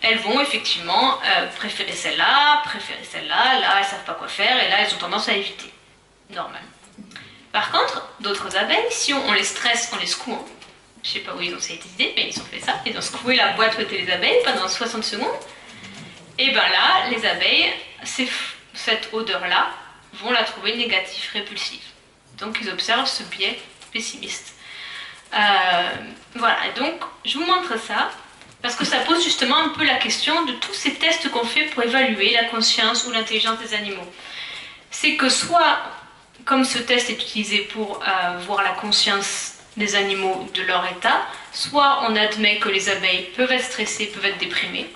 elles vont effectivement préférer celle-là, là elles ne savent pas quoi faire et là elles ont tendance à éviter. Normal. Par contre, d'autres abeilles, si on les stresse en les secouant, je ne sais pas où ils ont cette idée, mais ils ont fait ça, ils ont secoué la boîte où étaient les abeilles pendant 60 secondes, et bien là, les abeilles, cette odeur-là, vont la trouver négative, répulsive. Donc ils observent ce biais pessimiste. Voilà, et donc je vous montre ça, parce que ça pose justement un peu la question de tous ces tests qu'on fait pour évaluer la conscience ou l'intelligence des animaux. C'est que soit, comme ce test est utilisé pour voir la conscience des animaux de leur état, soit on admet que les abeilles peuvent être stressées, peuvent être déprimées,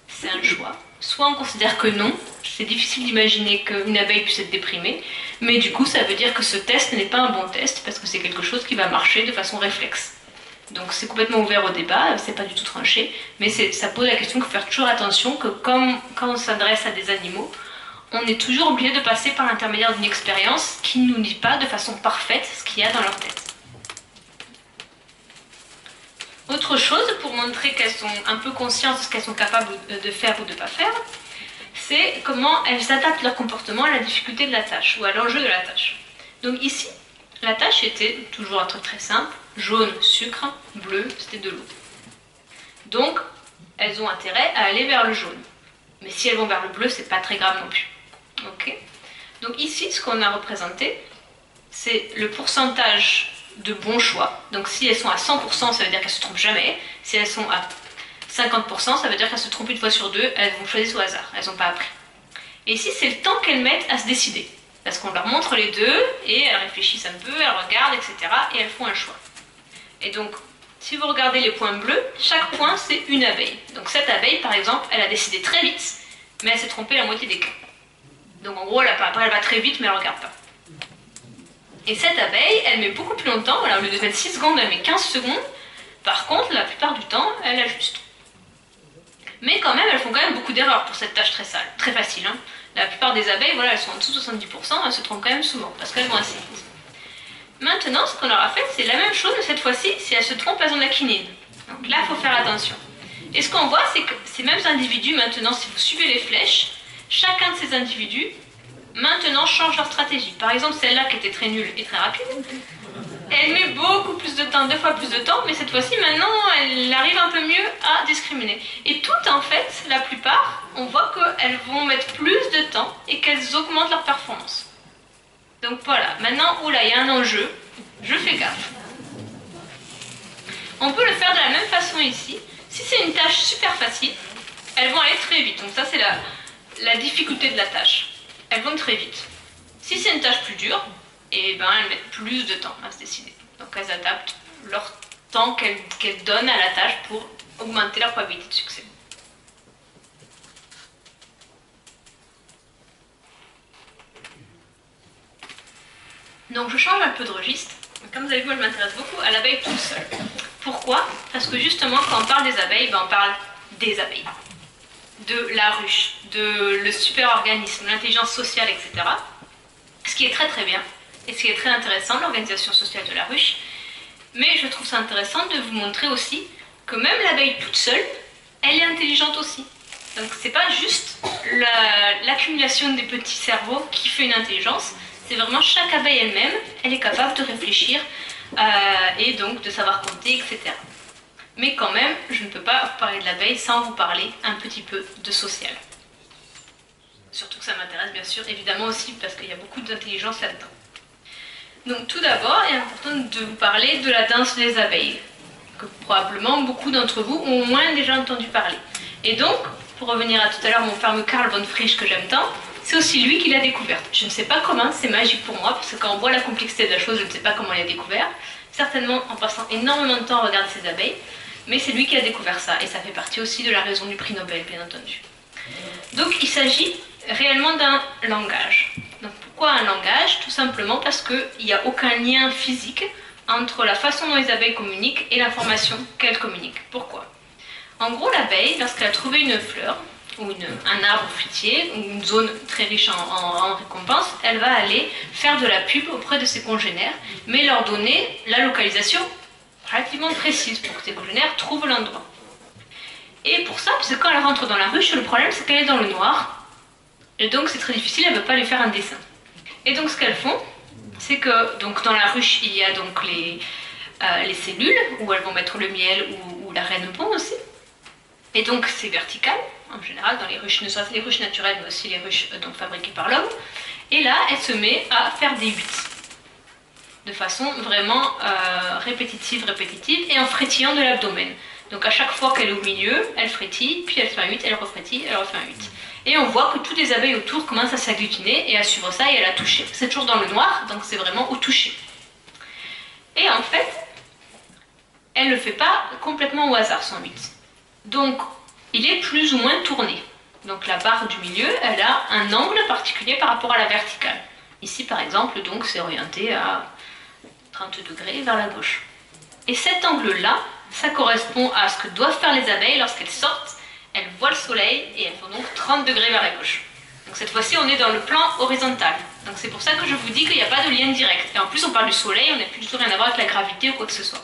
c'est un choix, soit on considère que non, c'est difficile d'imaginer qu'une abeille puisse être déprimée, mais du coup ça veut dire que ce test n'est pas un bon test parce que c'est quelque chose qui va marcher de façon réflexe. Donc c'est complètement ouvert au débat, c'est pas du tout tranché, mais ça pose la question qu'il faut faire toujours attention que quand on s'adresse à des animaux, on est toujours obligé de passer par l'intermédiaire d'une expérience qui ne nous dit pas de façon parfaite ce qu'il y a dans leur tête. Autre chose, pour montrer qu'elles sont un peu conscientes de ce qu'elles sont capables de faire ou de ne pas faire, c'est comment elles adaptent leur comportement à la difficulté de la tâche ou à l'enjeu de la tâche. Donc ici, la tâche était toujours un truc très simple, Jaune, sucre, bleu, c'était de l'eau. Donc, elles ont intérêt à aller vers le jaune. Mais si elles vont vers le bleu, c'est pas très grave non plus. Ok? Donc ici, ce qu'on a représenté, c'est le pourcentage de bons choix. Donc si elles sont à 100%, ça veut dire qu'elles se trompent jamais. Si elles sont à 50%, ça veut dire qu'elles se trompent une fois sur deux, elles vont choisir au hasard, elles n'ont pas appris. Et ici, c'est le temps qu'elles mettent à se décider. Parce qu'on leur montre les deux, et elles réfléchissent un peu, elles regardent, etc. Et elles font un choix. Et donc, si vous regardez les points bleus, chaque point, c'est une abeille. Donc cette abeille, par exemple, elle a décidé très vite, mais elle s'est trompée la moitié des cas. Donc en gros, après, elle va très vite, mais elle ne regarde pas. Et cette abeille, elle met beaucoup plus longtemps. Voilà, au lieu de mettre 6 secondes, elle met 15 secondes. Par contre, la plupart du temps, elle ajuste. Mais quand même, elles font quand même beaucoup d'erreurs pour cette tâche très sale, très facile. Hein. La plupart des abeilles, voilà, elles sont en dessous de 70%, elles se trompent quand même souvent, parce qu'elles vont assez vite. Maintenant, ce qu'on leur a fait, c'est la même chose, mais cette fois-ci, si elles se trompent, elles ont de la quinine. Donc là, il faut faire attention. Et ce qu'on voit, c'est que ces mêmes individus, maintenant, si vous suivez les flèches, chacun de ces individus, maintenant, change leur stratégie. Par exemple, celle-là qui était très nulle et très rapide, elle met beaucoup plus de temps, 2 fois plus de temps, mais cette fois-ci, maintenant, elle arrive un peu mieux à discriminer. Et toutes, en fait, la plupart, on voit qu'elles vont mettre plus de temps et qu'elles augmentent leur performance. Donc voilà, maintenant, oula, il y a un enjeu, je fais gaffe. On peut le faire de la même façon ici. Si c'est une tâche super facile, elles vont aller très vite. Donc ça, c'est la difficulté de la tâche. Elles vont très vite. Si c'est une tâche plus dure, et ben, elles mettent plus de temps à se décider. Donc elles adaptent leur temps qu'elles donnent à la tâche pour augmenter leur probabilité de succès. Donc je change un peu de registre. Comme vous avez vu, moi je m'intéresse beaucoup à l'abeille toute seule. Pourquoi? Parce que justement, quand on parle des abeilles, ben, on parle des abeilles, de la ruche, de le super-organisme, l'intelligence sociale, etc. Ce qui est très très bien, et ce qui est très intéressant, l'organisation sociale de la ruche. Mais je trouve ça intéressant de vous montrer aussi que même l'abeille toute seule, elle est intelligente aussi. Donc c'est pas juste l'accumulation des petits cerveaux qui fait une intelligence, c'est vraiment chaque abeille elle-même, elle est capable de réfléchir et donc de savoir compter, etc. Mais quand même, je ne peux pas vous parler de l'abeille sans vous parler un petit peu de social. Surtout que ça m'intéresse bien sûr, évidemment aussi parce qu'il y a beaucoup d'intelligence là-dedans. Donc tout d'abord, il est important de vous parler de la danse des abeilles, que probablement beaucoup d'entre vous ont au moins déjà entendu parler. Et donc, pour revenir à tout à l'heure, mon fameux Karl von Frisch que j'aime tant, c'est aussi lui qui l'a découverte. Je ne sais pas comment, c'est magique pour moi, parce que quand on voit la complexité de la chose, je ne sais pas comment il l'a découvert. Certainement en passant énormément de temps à regarder ces abeilles, mais c'est lui qui a découvert ça, et ça fait partie aussi de la raison du prix Nobel, bien entendu. Donc il s'agit réellement d'un langage. Donc pourquoi un langage? Tout simplement parce qu'il n'y a aucun lien physique entre la façon dont les abeilles communiquent et l'information qu'elles communiquent. Pourquoi? En gros, l'abeille, lorsqu'elle a trouvé une fleur, ou un arbre fruitier, ou une zone très riche en récompenses, elle va aller faire de la pub auprès de ses congénères, mais leur donner la localisation relativement précise pour que ses congénères trouvent l'endroit. Et pour ça, parce que quand elle rentre dans la ruche, le problème c'est qu'elle est dans le noir, et donc c'est très difficile, elle ne peut pas lui faire un dessin. Et donc ce qu'elles font, c'est que donc, dans la ruche, il y a donc les cellules, où elles vont mettre le miel ou la reine pond aussi. Et donc c'est vertical, en général, dans les ruches, ne soit les ruches naturelles, mais aussi les ruches donc, fabriquées par l'homme. Et là, elle se met à faire des 8, de façon vraiment répétitive, et en frétillant de l'abdomen. Donc à chaque fois qu'elle est au milieu, elle frétille, puis elle fait un 8, elle refrétille, elle refait un 8. Et on voit que toutes les abeilles autour commencent à s'agglutiner et à suivre ça et à la toucher. C'est toujours dans le noir, donc c'est vraiment au toucher. Et en fait, elle ne le fait pas complètement au hasard, son 8. Donc, il est plus ou moins tourné. Donc la barre du milieu, elle a un angle particulier par rapport à la verticale. Ici, par exemple, donc c'est orienté à 30 degrés vers la gauche. Et cet angle-là, ça correspond à ce que doivent faire les abeilles lorsqu'elles sortent. Elles voient le soleil et elles font donc 30 degrés vers la gauche. Donc cette fois-ci, on est dans le plan horizontal. Donc c'est pour ça que je vous dis qu'il n'y a pas de lien direct. Et en plus, on parle du soleil, on n'a plus du tout rien à voir avec la gravité ou quoi que ce soit.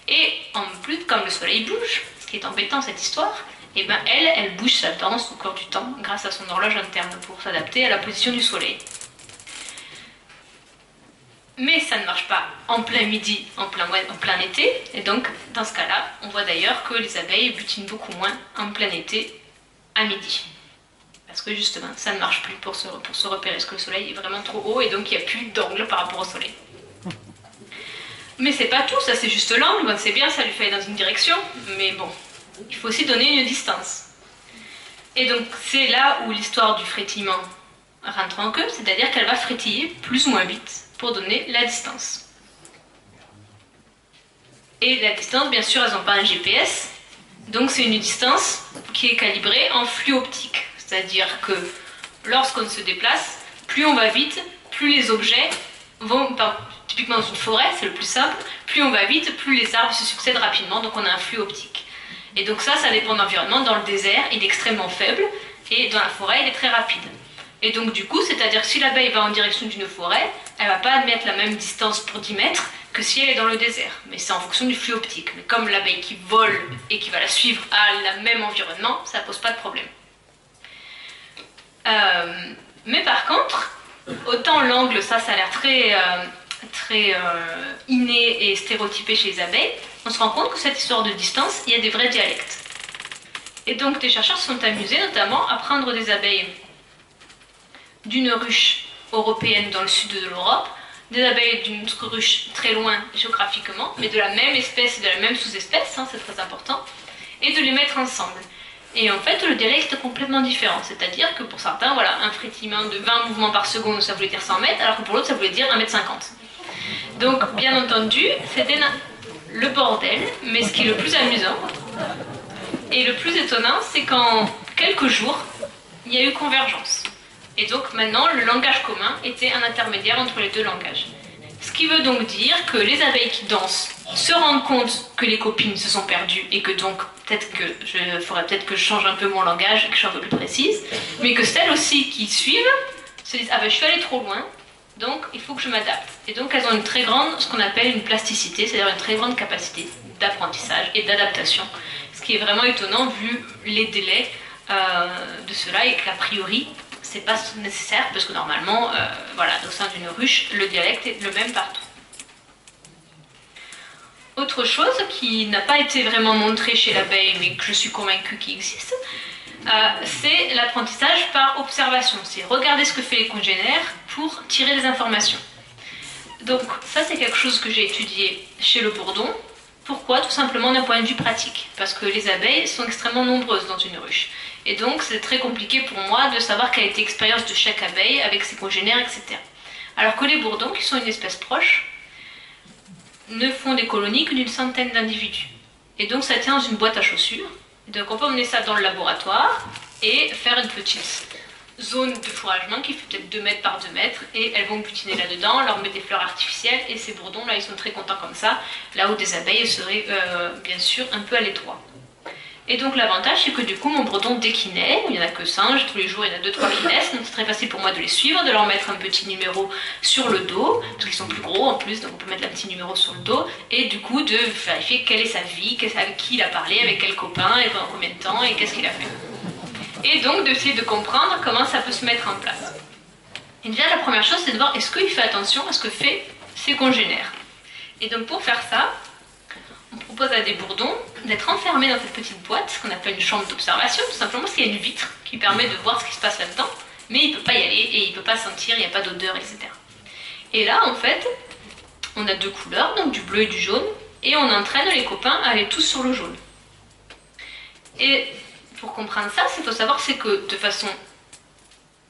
Et en plus, comme le soleil bouge, ce qui est embêtant cette histoire, et ben elle bouge sa danse au cours du temps grâce à son horloge interne pour s'adapter à la position du soleil. Mais ça ne marche pas en plein midi, en plein été. Et donc, dans ce cas-là, on voit d'ailleurs que les abeilles butinent beaucoup moins en plein été à midi. Parce que justement, ça ne marche plus pour se repérer, parce que le soleil est vraiment trop haut et donc il n'y a plus d'angle par rapport au soleil. Mais c'est pas tout, ça c'est juste l'angle, bon, c'est bien, ça lui fait aller dans une direction, mais bon, il faut aussi donner une distance. Et donc c'est là où l'histoire du frétillement rentre en queue, c'est-à-dire qu'elle va frétiller plus ou moins vite pour donner la distance. Et la distance, bien sûr, elles n'ont pas un GPS, donc c'est une distance qui est calibrée en flux optique. C'est-à-dire que lorsqu'on se déplace, plus on va vite, plus les objets vont, typiquement dans une forêt, c'est le plus simple, plus on va vite, plus les arbres se succèdent rapidement, donc on a un flux optique. Et donc ça dépend de l'environnement. Dans le désert, il est extrêmement faible, et dans la forêt, il est très rapide. Et donc du coup, c'est-à-dire que si l'abeille va en direction d'une forêt, elle ne va pas admettre la même distance pour 10 mètres que si elle est dans le désert. Mais c'est en fonction du flux optique. Mais comme l'abeille qui vole et qui va la suivre a le même environnement, ça ne pose pas de problème. Mais par contre, autant l'angle, ça a l'air très inné et stéréotypé chez les abeilles, on se rend compte que cette histoire de distance, il y a des vrais dialectes. Et donc des chercheurs se sont amusés notamment à prendre des abeilles d'une ruche européenne dans le sud de l'Europe, des abeilles d'une autre ruche très loin géographiquement, mais de la même espèce et de la même sous-espèce, hein, c'est très important, et de les mettre ensemble. Et en fait, le dialecte est complètement différent, c'est-à-dire que pour certains, voilà, un frétillement de 20 mouvements par seconde, ça voulait dire 100 mètres, alors que pour l'autre, ça voulait dire 1,50 m. Donc, bien entendu, c'était le bordel, mais ce qui est le plus amusant et le plus étonnant, c'est qu'en quelques jours, il y a eu convergence. Et donc maintenant, le langage commun était un intermédiaire entre les deux langages. Ce qui veut donc dire que les abeilles qui dansent se rendent compte que les copines se sont perdues et que donc il faudrait peut-être que je change un peu mon langage et que je sois un peu plus précise, mais que celles aussi qui suivent se disent « Ah ben je suis allée trop loin, donc il faut que je m'adapte ». Et donc elles ont une très grande, ce qu'on appelle une plasticité, c'est-à-dire une très grande capacité d'apprentissage et d'adaptation, ce qui est vraiment étonnant vu les délais de cela et qu'a priori, c'est pas nécessaire parce que normalement, voilà, au sein d'une ruche, le dialecte est le même partout. Autre chose qui n'a pas été vraiment montrée chez l'abeille, mais que je suis convaincue qu'il existe, c'est l'apprentissage par observation. C'est regarder ce que fait les congénères pour tirer des informations. Donc ça, c'est quelque chose que j'ai étudié chez le bourdon. Pourquoi? Tout simplement d'un point de vue pratique. Parce que les abeilles sont extrêmement nombreuses dans une ruche. Et donc c'est très compliqué pour moi de savoir quelle a été l'expérience de chaque abeille avec ses congénères, etc. Alors que les bourdons, qui sont une espèce proche, ne font des colonies que d'une centaine d'individus. Et donc ça tient dans une boîte à chaussures. Donc on peut emmener ça dans le laboratoire et faire une petite zone de fourragement qui fait peut-être 2 mètres par 2 mètres et elles vont butiner là-dedans, leur mettre des fleurs artificielles et ces bourdons là ils sont très contents comme ça, là où des abeilles seraient bien sûr un peu à l'étroit. Et donc l'avantage c'est que du coup mon bourdon dès qu'il naît, il n'y en a que 5, tous les jours il y en a 2-3 qui naissent, donc c'est très facile pour moi de les suivre, de leur mettre un petit numéro sur le dos, parce qu'ils sont plus gros en plus, donc on peut mettre un petit numéro sur le dos, et du coup de vérifier quelle est sa vie, avec qui il a parlé, avec quel copain, et pendant combien de temps, et qu'est-ce qu'il a fait. Et donc d'essayer de comprendre comment ça peut se mettre en place. Et déjà la première chose c'est de voir est-ce qu'il fait attention à ce que fait ses congénères. Et donc pour faire ça, on propose à des bourdons d'être enfermés dans cette petite boîte, ce qu'on appelle une chambre d'observation, tout simplement parce qu'il y a une vitre qui permet de voir ce qui se passe là-dedans, mais il ne peut pas y aller et il ne peut pas sentir, il n'y a pas d'odeur, etc. Et là en fait, on a 2 couleurs, donc du bleu et du jaune, et on entraîne les copains à aller tous sur le jaune. Et pour comprendre ça, ce qu'il faut savoir, c'est que de façon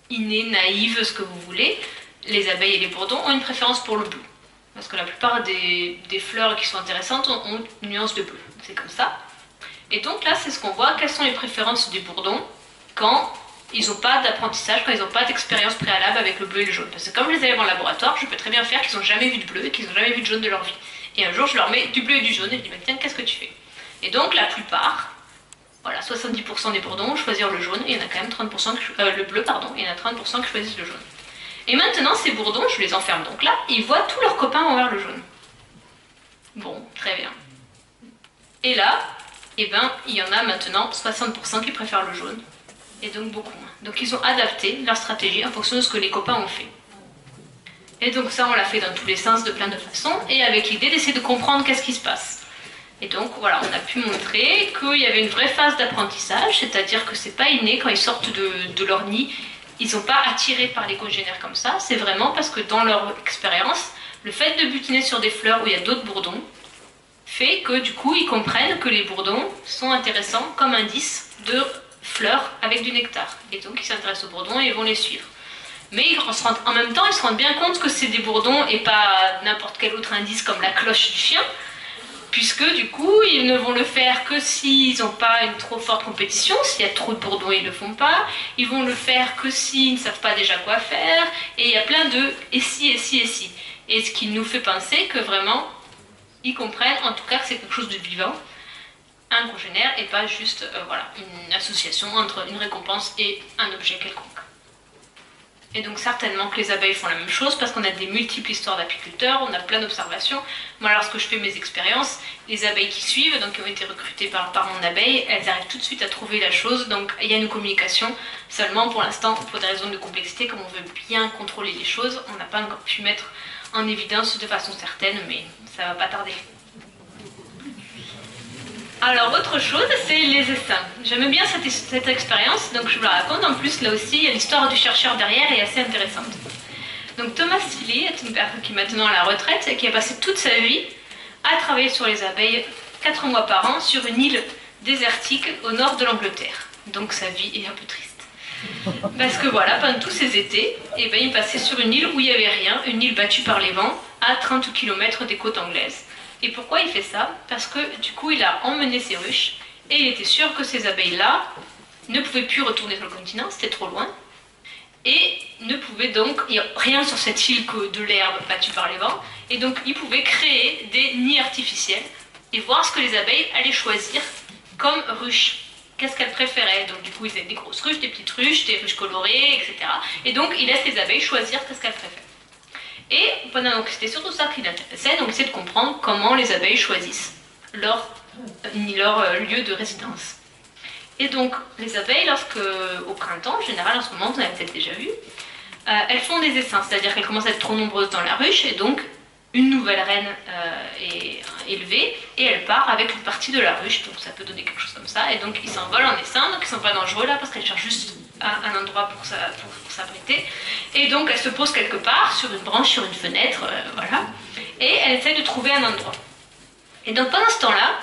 innée, naïve, ce que vous voulez, les abeilles et les bourdons ont une préférence pour le bleu. Parce que la plupart des fleurs qui sont intéressantes ont une nuance de bleu. C'est comme ça. Et donc là, c'est ce qu'on voit. Quelles sont les préférences des bourdons quand ils n'ont pas d'apprentissage, quand ils n'ont pas d'expérience préalable avec le bleu et le jaune. Parce que comme je les élève en laboratoire, je peux très bien faire qu'ils n'ont jamais vu de bleu et qu'ils n'ont jamais vu de jaune de leur vie. Et un jour, je leur mets du bleu et du jaune et je dis, tiens, qu'est-ce que tu fais? Et donc, la plupart, voilà, 70% des bourdons choisirent le jaune et il y en a quand même 30% le bleu, pardon, et il y en a 30% qui choisissent le jaune. Et maintenant, ces bourdons, je les enferme donc là, ils voient tous leurs copains envers le jaune. Bon, très bien. Et là, eh ben, il y en a maintenant 60% qui préfèrent le jaune, et donc beaucoup moins. Donc ils ont adapté leur stratégie en fonction de ce que les copains ont fait. Et donc ça, on l'a fait dans tous les sens, de plein de façons, et avec l'idée d'essayer de comprendre qu'est-ce qui se passe. Et donc voilà, on a pu montrer qu'il y avait une vraie phase d'apprentissage, c'est-à-dire que c'est pas inné, quand ils sortent de leur nid, ils sont pas attirés par les congénères comme ça, c'est vraiment parce que dans leur expérience, le fait de butiner sur des fleurs où il y a d'autres bourdons, fait que du coup ils comprennent que les bourdons sont intéressants comme indice de fleurs avec du nectar. Et donc ils s'intéressent aux bourdons et ils vont les suivre. Mais en même temps, ils se rendent bien compte que c'est des bourdons et pas n'importe quel autre indice comme la cloche du chien, puisque du coup, ils ne vont le faire que s'ils n'ont pas une trop forte compétition. S'il y a trop de bourdons, ils ne le font pas. Ils vont le faire que s'ils ne savent pas déjà quoi faire. Et il y a plein de et si, et si, et si. Et ce qui nous fait penser que vraiment, ils comprennent en tout cas que c'est quelque chose de vivant, un congénère, et pas juste voilà, une association entre une récompense et un objet quelconque. Et donc certainement que les abeilles font la même chose parce qu'on a des multiples histoires d'apiculteurs, on a plein d'observations. Moi, lorsque je fais mes expériences, les abeilles qui suivent, donc qui ont été recrutées par mon abeille, elles arrivent tout de suite à trouver la chose. Donc il y a une communication. Seulement pour l'instant, pour des raisons de complexité, comme on veut bien contrôler les choses, on n'a pas encore pu mettre en évidence de façon certaine, mais ça va pas tarder. Alors, autre chose, c'est les essaims. J'aime bien cette expérience, donc je vous la raconte. En plus, là aussi, l'histoire du chercheur derrière est assez intéressante. Donc, Thomas Seeley est une personne qui est maintenant à la retraite et qui a passé toute sa vie à travailler sur les abeilles 4 mois par an sur une île désertique au nord de l'Angleterre. Donc, sa vie est un peu triste. Parce que voilà, pendant tous ces étés, il passait sur une île où il n'y avait rien, une île battue par les vents, à 30 km des côtes anglaises. Et pourquoi il fait ça? Parce que du coup il a emmené ses ruches et il était sûr que ces abeilles-là ne pouvaient plus retourner sur le continent, c'était trop loin, et ne pouvaient donc, il n'y a rien sur cette île que de l'herbe battue par les vents, et donc il pouvait créer des nids artificiels et voir ce que les abeilles allaient choisir comme ruches. Qu'est-ce qu'elles préféraient? Donc du coup ils avaient des grosses ruches, des petites ruches, des ruches colorées, etc. Et donc il laisse les abeilles choisir qu'est-ce qu'elles préfèrent. Et c'était surtout ça qui l'intéressait, donc c'est de comprendre comment les abeilles choisissent leur lieu de résidence. Et donc les abeilles, au printemps, en général en ce moment, vous avez peut-être déjà vu, elles font des essaims, c'est-à-dire qu'elles commencent à être trop nombreuses dans la ruche, et donc une nouvelle reine est élevée, et elle part avec une partie de la ruche, donc ça peut donner quelque chose comme ça, et donc ils s'envolent en essaim, donc ils sont pas dangereux là, parce qu'elles cherchent juste un endroit pour s'abriter, et donc elle se pose quelque part, sur une branche, sur une fenêtre, voilà, et elle essaie de trouver un endroit. Et donc pendant ce temps-là,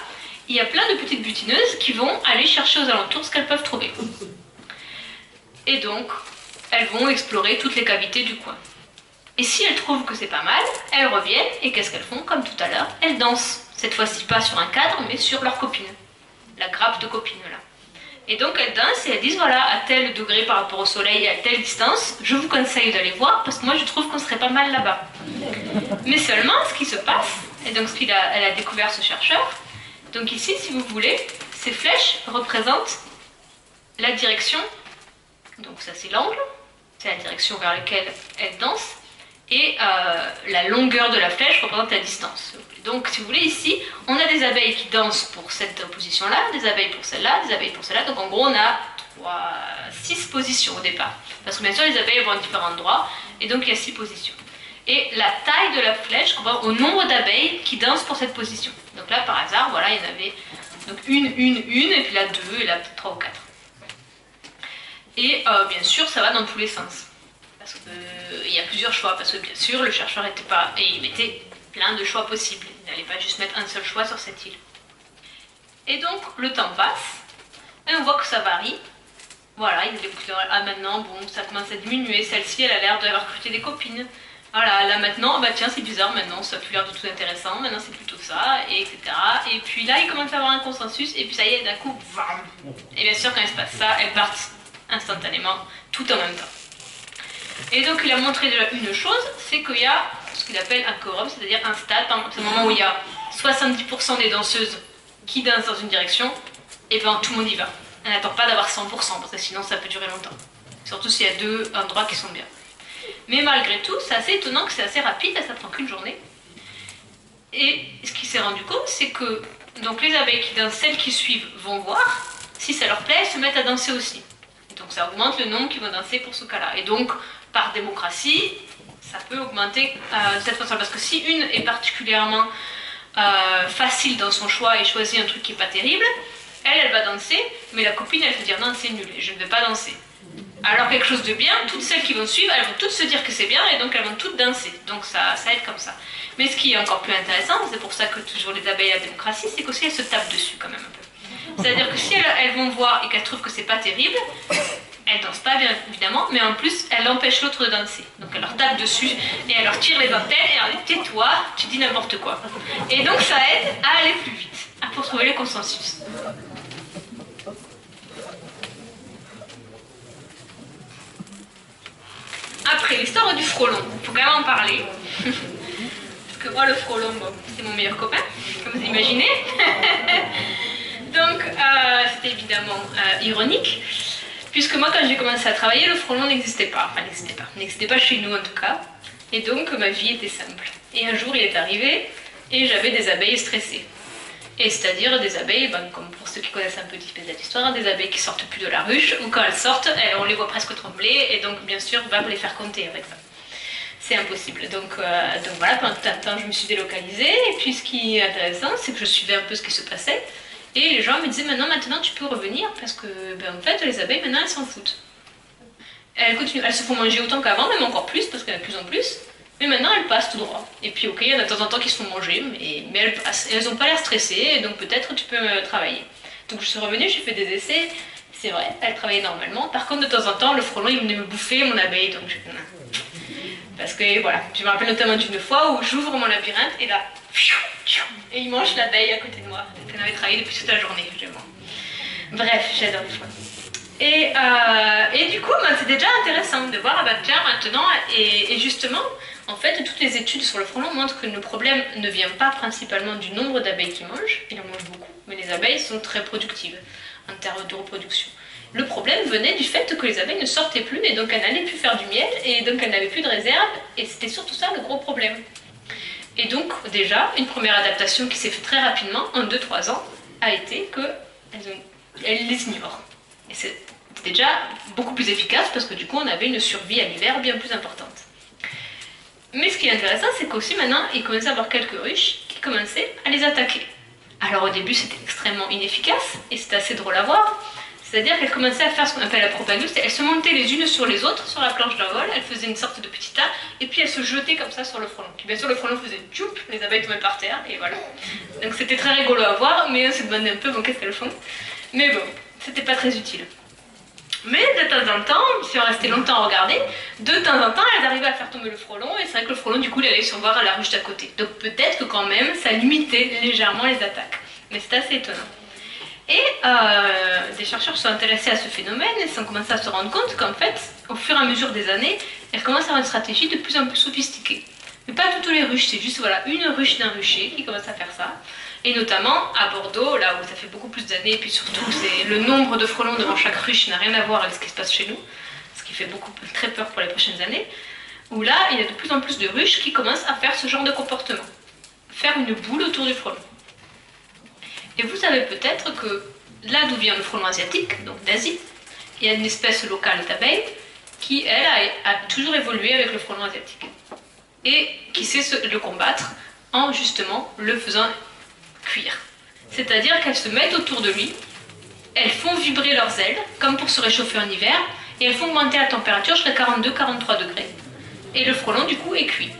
il y a plein de petites butineuses qui vont aller chercher aux alentours ce qu'elles peuvent trouver. Et donc, elles vont explorer toutes les cavités du coin. Et si elles trouvent que c'est pas mal, elles reviennent, et qu'est-ce qu'elles font? Comme tout à l'heure, elles dansent. Cette fois-ci pas sur un cadre, mais sur leur copine. La grappe de copine, là. Et donc elles dansent et elles disent, voilà, à tel degré par rapport au soleil, à telle distance, je vous conseille d'aller voir, parce que moi je trouve qu'on serait pas mal là-bas. Mais seulement, ce qui se passe, et donc elle a découvert ce chercheur, donc ici, si vous voulez, ces flèches représentent la direction, donc ça c'est l'angle, c'est la direction vers laquelle elle danse, et la longueur de la flèche représente la distance. Donc si vous voulez, ici, on a des abeilles qui dansent pour cette position-là, des abeilles pour celle-là, des abeilles pour celle-là, donc en gros on a 6 positions au départ. Parce que bien sûr les abeilles vont à différents endroits, et donc il y a 6 positions. Et la taille de la flèche correspond au nombre d'abeilles qui dansent pour cette position. Donc là par hasard, voilà, il y en avait donc une, et puis là 2, et là 3 ou 4. Et bien sûr ça va dans tous les sens. Parce qu'il y a plusieurs choix, parce que bien sûr le chercheur n'était pas, et il mettait plein de choix possibles, il n'allait pas juste mettre un seul choix sur cette île. Et donc le temps passe, et on voit que ça varie. Voilà, il est maintenant, bon, ça commence à diminuer, celle-ci elle a l'air d'avoir recruté des copines. Voilà, là maintenant, bah tiens c'est bizarre, maintenant ça n'a plus l'air de tout intéressant, maintenant c'est plutôt ça, et etc. Et puis là il commence à avoir un consensus, et puis ça y est, d'un coup, bam. Et bien sûr quand il se passe ça, elles partent instantanément, tout en même temps. Et donc il a montré déjà une chose, c'est qu'il y a ce qu'il appelle un quorum, c'est-à-dire un stade, par exemple, c'est le moment où il y a 70% des danseuses qui dansent dans une direction, et bien tout le monde y va. On n'attend pas d'avoir 100%, parce que sinon ça peut durer longtemps. Surtout s'il y a 2 endroits qui sont bien. Mais malgré tout, c'est assez étonnant que c'est assez rapide, ça prend qu'une journée. Et ce qui s'est rendu compte, c'est que donc les abeilles qui dansent, celles qui suivent, vont voir, si ça leur plaît, elles se mettent à danser aussi. Et donc ça augmente le nombre qui vont danser pour ce cas-là. Et donc, par démocratie, ça peut augmenter de cette façon. Parce que si une est particulièrement facile dans son choix et choisit un truc qui n'est pas terrible, elle va danser, mais la copine, elle va dire non, c'est nul, et je ne vais pas danser. Alors quelque chose de bien, toutes celles qui vont suivre, elles vont toutes se dire que c'est bien, et donc elles vont toutes danser. Donc ça aide comme ça. Mais ce qui est encore plus intéressant, c'est pour ça que toujours les abeilles à la démocratie, c'est qu'aussi elles se tapent dessus quand même un peu. C'est-à-dire que si elles vont voir et qu'elles trouvent que c'est pas terrible, elles dansent pas bien évidemment, mais en plus elles empêchent l'autre de danser. Donc elles leur tapent dessus et elles leur tirent les antennes et elles leur disent tais-toi, tu dis n'importe quoi. Et donc ça aide à aller plus vite, pour trouver le consensus. Après, l'histoire du frelon, il faut quand même en parler. Parce que moi, le frelon, bon, c'est mon meilleur copain, comme vous imaginez. Donc, c'était évidemment ironique. Puisque moi, quand j'ai commencé à travailler, le frelon n'existait pas. Enfin, n'existait pas chez nous en tout cas. Et donc, ma vie était simple. Et un jour, il est arrivé, et j'avais des abeilles stressées. Et c'est-à-dire des abeilles, ben, comme pour ceux qui connaissent un peu l'histoire, des abeilles qui sortent plus de la ruche, ou quand elles sortent, on les voit presque trembler, et donc bien sûr, on va les faire compter avec ça. C'est impossible. Donc voilà, pendant tout un temps, je me suis délocalisée, et puis ce qui est intéressant, c'est que je suivais un peu ce qui se passait, et les gens me disaient maintenant tu peux revenir, parce que ben, en fait, les abeilles, maintenant, elles s'en foutent. Elles se font manger autant qu'avant, même encore plus, parce qu'il y en a de plus en plus. Mais maintenant, elles passent tout droit. Et puis, ok, il y en a de temps en temps qui se font manger, mais elles passent. Et elles n'ont pas l'air stressées, et donc peut-être tu peux travailler. Donc je suis revenue, j'ai fait des essais. C'est vrai, elles travaillaient normalement. Par contre, de temps en temps, le frelon, il venait me bouffer mon abeille. Donc parce que voilà, je me rappelle notamment d'une fois où j'ouvre mon labyrinthe, et là, et il mange l'abeille à côté de moi. Elle avait travaillé depuis toute la journée, vraiment. Bref, j'adore le frelon. Et du coup, ben, c'était déjà intéressant de voir, tiens, maintenant, et justement, en fait, toutes les études sur le frelon montrent que le problème ne vient pas principalement du nombre d'abeilles qui mangent, il en mange beaucoup, mais les abeilles sont très productives en termes de reproduction. Le problème venait du fait que les abeilles ne sortaient plus, et donc elles n'allaient plus faire du miel, et donc elles n'avaient plus de réserve, et c'était surtout ça le gros problème. Et donc, déjà, une première adaptation qui s'est faite très rapidement, en 2-3 ans, a été qu'elles les ignorent. Et c'était déjà beaucoup plus efficace parce que du coup on avait une survie à l'hiver bien plus importante. Mais ce qui est intéressant, c'est qu'aussi maintenant il commençait à y avoir quelques ruches qui commençaient à les attaquer. Alors au début c'était extrêmement inefficace et c'était assez drôle à voir. C'est-à-dire qu'elles commençaient à faire ce qu'on appelle la propagule, elles se montaient les unes sur les autres sur la planche d'un vol, elles faisaient une sorte de petit tas et puis elles se jetaient comme ça sur le frelon. Puis bien sûr le frelon faisait tchoup, les abeilles tombaient par terre et voilà. Donc c'était très rigolo à voir, mais on se demandait un peu bon qu'est-ce qu'elles font. Mais bon, c'était pas très utile. Mais de temps en temps, si on restait longtemps à regarder, de temps en temps, elles arrivaient à faire tomber le frelon, et c'est vrai que le frelon, du coup, il allait se voir à la ruche d'à côté. Donc peut-être que quand même, ça limitait légèrement les attaques. Mais c'est assez étonnant. Et des chercheurs se sont intéressés à ce phénomène et ont commencé à se rendre compte qu'en fait, au fur et à mesure des années, elles commencent à avoir une stratégie de plus en plus sophistiquée. Mais pas toutes les ruches, c'est juste voilà, une ruche d'un rucher qui commence à faire ça. Et notamment à Bordeaux, là où ça fait beaucoup plus d'années, et puis surtout le nombre de frelons devant chaque ruche n'a rien à voir avec ce qui se passe chez nous, ce qui fait très peur pour les prochaines années, où là, il y a de plus en plus de ruches qui commencent à faire ce genre de comportement. Faire une boule autour du frelon. Et vous savez peut-être que là d'où vient le frelon asiatique, donc d'Asie, il y a une espèce locale d'abeille qui, elle, a toujours évolué avec le frelon asiatique. Et qui sait le combattre en justement le faisant cuire. C'est-à-dire qu'elles se mettent autour de lui, elles font vibrer leurs ailes, comme pour se réchauffer en hiver, et elles font augmenter la température jusqu'à 42-43 degrés. Et le frelon, du coup, est cuit.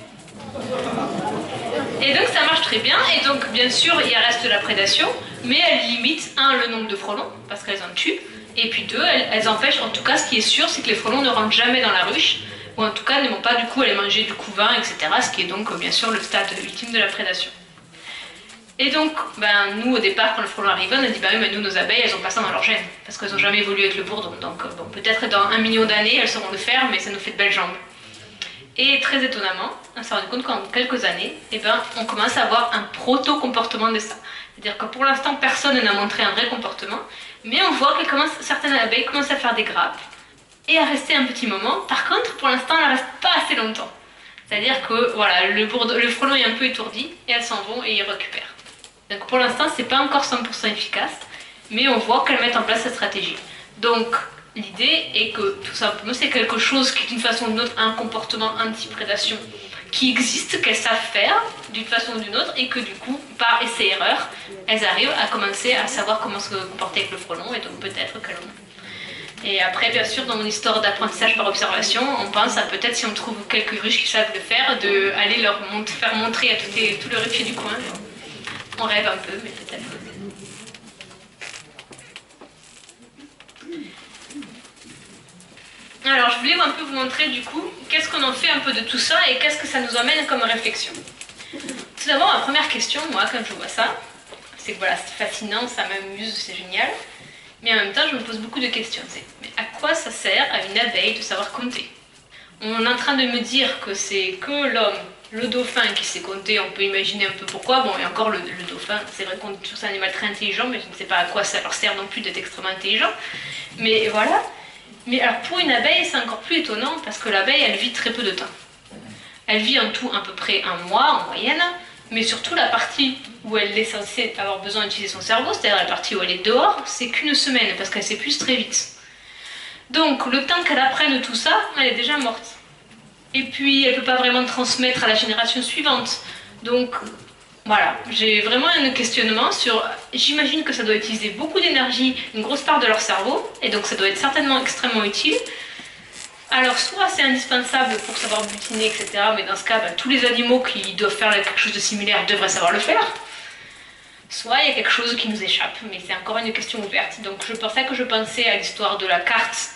Et donc ça marche très bien, et donc bien sûr, il reste de la prédation, mais elles limitent, le nombre de frelons, parce qu'elles en tuent, et puis 2, elles empêchent, en tout cas, ce qui est sûr, c'est que les frelons ne rentrent jamais dans la ruche, ou en tout cas ne vont pas du coup aller manger du couvain, etc., ce qui est donc bien sûr le stade ultime de la prédation. Et donc, nous au départ, quand le frelon arrivait, on a dit oui, mais nous, nos abeilles, elles ont pas ça dans leur gène, parce qu'elles n'ont jamais évolué avec le bourdon. Donc, peut-être dans 1 million d'années, elles sauront le faire, mais ça nous fait de belles jambes. Et très étonnamment, on s'est rendu compte qu'en quelques années, on commence à avoir un proto-comportement de ça. C'est-à-dire que pour l'instant, personne n'a montré un vrai comportement, mais on voit que certaines abeilles commencent à faire des grappes et à rester un petit moment. Par contre, pour l'instant, elles ne restent pas assez longtemps. C'est-à-dire que voilà, le frelon est un peu étourdi et elles s'en vont et ils récupèrent. Donc pour l'instant, c'est pas encore 100% efficace, mais on voit qu'elles mettent en place cette stratégie. Donc l'idée est que tout simplement c'est quelque chose qui d'une façon ou d'une autre a un comportement anti-prédation qui existe, qu'elles savent faire d'une façon ou d'une autre, et que du coup, par essai-erreur, elles arrivent à commencer à savoir comment se comporter avec le frelon, et donc peut-être que l'on... Et après, bien sûr, dans mon histoire d'apprentissage par observation, on pense à peut-être, si on trouve quelques ruches qui savent le faire, d'aller leur faire montrer à tous les ruchiers du coin. On rêve un peu, mais peut-être. Alors, je voulais un peu vous montrer du coup qu'est-ce qu'on en fait un peu de tout ça et qu'est-ce que ça nous amène comme réflexion. Tout d'abord, ma première question, moi, quand je vois ça, c'est que voilà, c'est fascinant, ça m'amuse, c'est génial, mais en même temps, je me pose beaucoup de questions. Mais à quoi ça sert à une abeille de savoir compter? On est en train de me dire que c'est que l'homme, le dauphin qui sait compter, on peut imaginer un peu pourquoi. Bon, et encore le dauphin, c'est vrai qu'on est tous un animal très intelligent, mais je ne sais pas à quoi ça leur sert non plus d'être extrêmement intelligent. Mais voilà. Mais alors pour une abeille, c'est encore plus étonnant parce que l'abeille, elle vit très peu de temps. Elle vit en tout à peu près un mois en moyenne, mais surtout la partie où elle est censée avoir besoin d'utiliser son cerveau, c'est-à-dire la partie où elle est dehors, c'est qu'une semaine parce qu'elle s'épuise très vite. Donc le temps qu'elle apprenne tout ça, elle est déjà morte. Et puis elle ne peut pas vraiment transmettre à la génération suivante. Donc voilà, j'ai vraiment un questionnement sur... J'imagine que ça doit utiliser beaucoup d'énergie, une grosse part de leur cerveau, et donc ça doit être certainement extrêmement utile. Alors soit c'est indispensable pour savoir butiner, etc., mais dans ce cas, tous les animaux qui doivent faire quelque chose de similaire devraient savoir le faire. Soit il y a quelque chose qui nous échappe, mais c'est encore une question ouverte. Donc c'est pour ça que je pensais à l'histoire de la carte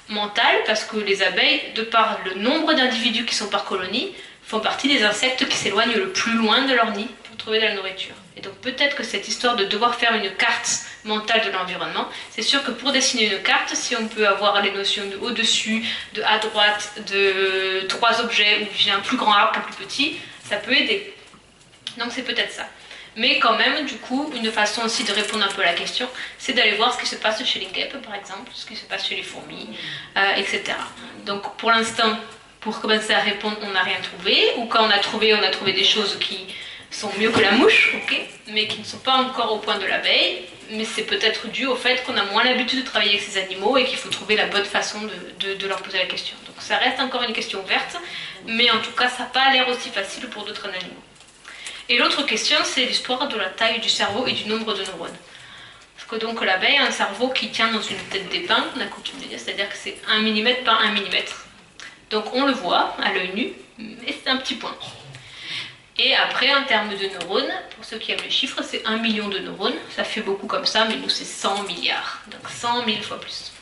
mentale, parce que les abeilles, de par le nombre d'individus qui sont par colonie, font partie des insectes qui s'éloignent le plus loin de leur nid pour trouver de la nourriture. Et donc peut-être que cette histoire de devoir faire une carte mentale de l'environnement, c'est sûr que pour dessiner une carte, si on peut avoir les notions de au-dessus, de à droite, de trois objets, ou j'ai un plus grand arbre qu'un plus petit, ça peut aider. Donc c'est peut-être ça. Mais quand même, du coup, une façon aussi de répondre un peu à la question, c'est d'aller voir ce qui se passe chez les guêpes, par exemple, ce qui se passe chez les fourmis, etc. Donc pour l'instant, pour commencer à répondre, on n'a rien trouvé, ou quand on a trouvé des choses qui sont mieux que la mouche, ok, mais qui ne sont pas encore au point de l'abeille, mais c'est peut-être dû au fait qu'on a moins l'habitude de travailler avec ces animaux et qu'il faut trouver la bonne façon de leur poser la question. Donc ça reste encore une question ouverte, mais en tout cas ça n'a pas l'air aussi facile pour d'autres animaux. Et l'autre question, c'est l'histoire de la taille du cerveau et du nombre de neurones. Parce que donc l'abeille a un cerveau qui tient dans une tête d'épingle, on a coutume de dire, c'est-à-dire que c'est 1 mm par 1 mm. Donc on le voit à l'œil nu, mais c'est un petit point. Et après, en termes de neurones, pour ceux qui aiment les chiffres, c'est 1 million de neurones. Ça fait beaucoup comme ça, mais nous c'est 100 milliards. Donc 100 000 fois plus.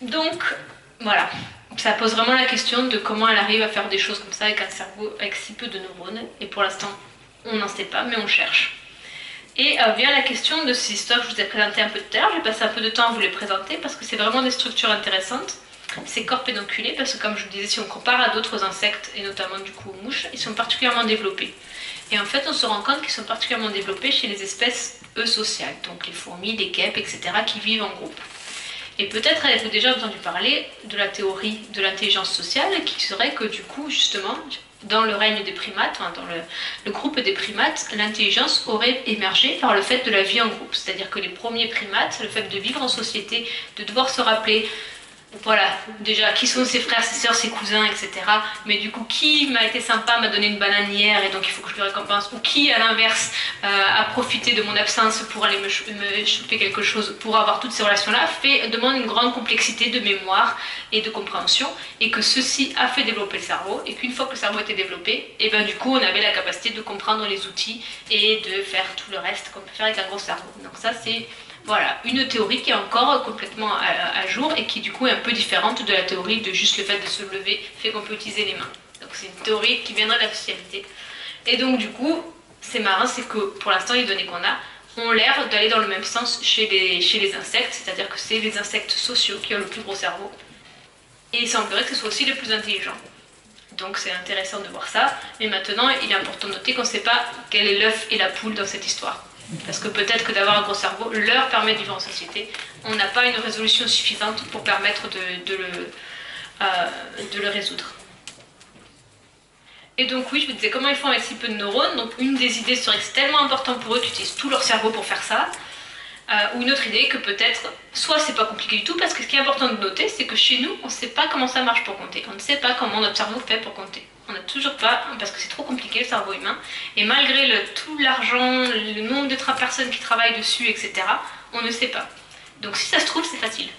Donc, voilà. Ça pose vraiment la question de comment elle arrive à faire des choses comme ça avec un cerveau avec si peu de neurones. Et pour l'instant, on n'en sait pas, mais on cherche. Et vient la question de ces histoires que je vous ai présentées un peu tout à l'heure. Je vais passer un peu de temps à vous les présenter parce que c'est vraiment des structures intéressantes. Ces corps pédonculés, parce que comme je vous disais, si on compare à d'autres insectes, et notamment du coup aux mouches, ils sont particulièrement développés. Et en fait, on se rend compte qu'ils sont particulièrement développés chez les espèces sociales, donc les fourmis, les guêpes, etc., qui vivent en groupe. Et peut-être avez-vous déjà entendu parler de la théorie de l'intelligence sociale, qui serait que du coup, justement, dans le règne des primates, dans le groupe des primates, l'intelligence aurait émergé par le fait de la vie en groupe. C'est-à-dire que les premiers primates, le fait de vivre en société, de devoir se rappeler, voilà, déjà, qui sont ses frères, ses sœurs, ses cousins, etc. Mais du coup, qui m'a été sympa, m'a donné une banane hier et donc il faut que je lui récompense, ou qui, à l'inverse, a profité de mon absence pour aller me choper quelque chose, pour avoir toutes ces relations-là, demande une grande complexité de mémoire et de compréhension, et que ceci a fait développer le cerveau, et qu'une fois que le cerveau était développé, et ben du coup, on avait la capacité de comprendre les outils et de faire tout le reste qu'on peut faire avec un gros cerveau. Donc ça, c'est... Voilà, une théorie qui est encore complètement à jour et qui du coup est un peu différente de la théorie de juste le fait de se lever fait qu'on peut utiliser les mains. Donc c'est une théorie qui viendrait de la socialité. Et donc du coup, c'est marrant, c'est que pour l'instant les données qu'on a ont l'air d'aller dans le même sens chez les insectes, c'est-à-dire que c'est les insectes sociaux qui ont le plus gros cerveau. Et il semblerait que ce soit aussi les plus intelligents. Donc c'est intéressant de voir ça, mais maintenant il est important de noter qu'on ne sait pas quel est l'œuf et la poule dans cette histoire. Parce que peut-être que d'avoir un gros cerveau leur permet de vivre en société. On n'a pas une résolution suffisante pour permettre de le résoudre. Et donc oui, je vous disais comment ils font avec si peu de neurones. Donc une des idées serait que c'est tellement important pour eux qu'ils utilisent tout leur cerveau pour faire ça. Ou une autre idée que peut-être, soit c'est pas compliqué du tout, parce que ce qui est important de noter, c'est que chez nous, on ne sait pas comment ça marche pour compter. On ne sait pas comment notre cerveau fait pour compter. On n'a toujours pas, parce que c'est trop compliqué le cerveau humain. Et malgré tout l'argent, le nombre de personnes qui travaillent dessus, etc., on ne sait pas. Donc si ça se trouve, c'est facile.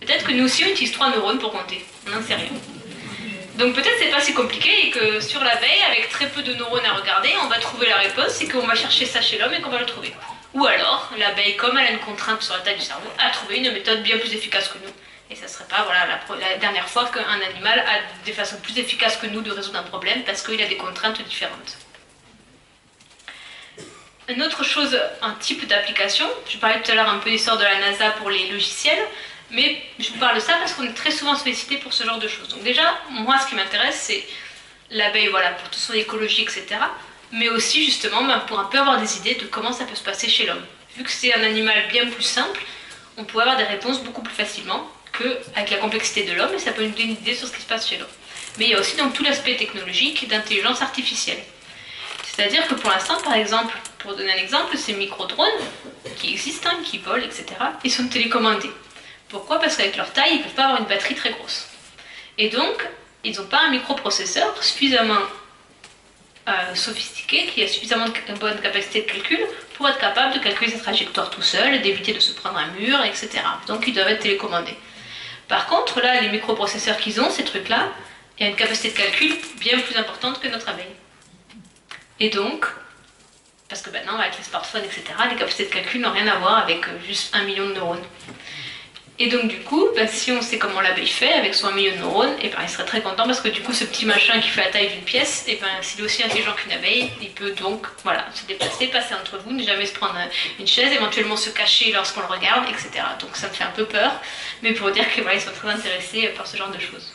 Peut-être que nous aussi, on utilise 3 neurones pour compter. On n'en sait rien. Donc peut-être c'est pas si compliqué et que sur l'abeille, avec très peu de neurones à regarder, on va trouver la réponse et qu'on va chercher ça chez l'homme et qu'on va le trouver. Ou alors, l'abeille, comme elle a une contrainte sur la taille du cerveau, a trouvé une méthode bien plus efficace que nous. Et ça serait pas voilà, la dernière fois qu'un animal a des façons plus efficaces que nous de résoudre un problème parce qu'il a des contraintes différentes. Une autre chose, un type d'application, je parlais tout à l'heure un peu d'histoire de la NASA pour les logiciels, mais je vous parle de ça parce qu'on est très souvent sollicité pour ce genre de choses. Donc déjà, moi ce qui m'intéresse c'est l'abeille, voilà, pour tout son écologie, etc. Mais aussi justement pour un peu avoir des idées de comment ça peut se passer chez l'homme. Vu que c'est un animal bien plus simple, on peut avoir des réponses beaucoup plus facilement qu'avec la complexité de l'homme, et ça peut nous donner une idée sur ce qui se passe chez l'homme. Mais il y a aussi donc tout l'aspect technologique d'intelligence artificielle. C'est-à-dire que pour l'instant, par exemple, pour donner un exemple, ces micro-drones qui existent, qui volent, etc., ils sont télécommandés. Pourquoi? Parce qu'avec leur taille, ils ne peuvent pas avoir une batterie très grosse. Et donc, ils n'ont pas un microprocesseur suffisamment sophistiqué, qui a suffisamment de bonne capacité de calcul pour être capable de calculer sa trajectoire tout seul, d'éviter de se prendre un mur, etc. Donc ils doivent être télécommandés. Par contre, là, les microprocesseurs qu'ils ont, ces trucs-là, il y a une capacité de calcul bien plus importante que notre abeille. Et donc, parce que maintenant, avec les smartphones, etc., les capacités de calcul n'ont rien à voir avec juste 1 million de neurones. Et donc du coup, si on sait comment l'abeille fait avec son 1 million de neurones, et il serait très content parce que du coup ce petit machin qui fait la taille d'une pièce, s'il est aussi intelligent qu'une abeille, il peut donc voilà, se déplacer, passer entre vous, ne jamais se prendre une chaise, éventuellement se cacher lorsqu'on le regarde, etc. Donc ça me fait un peu peur, mais pour dire que voilà, ils sont très intéressés par ce genre de choses.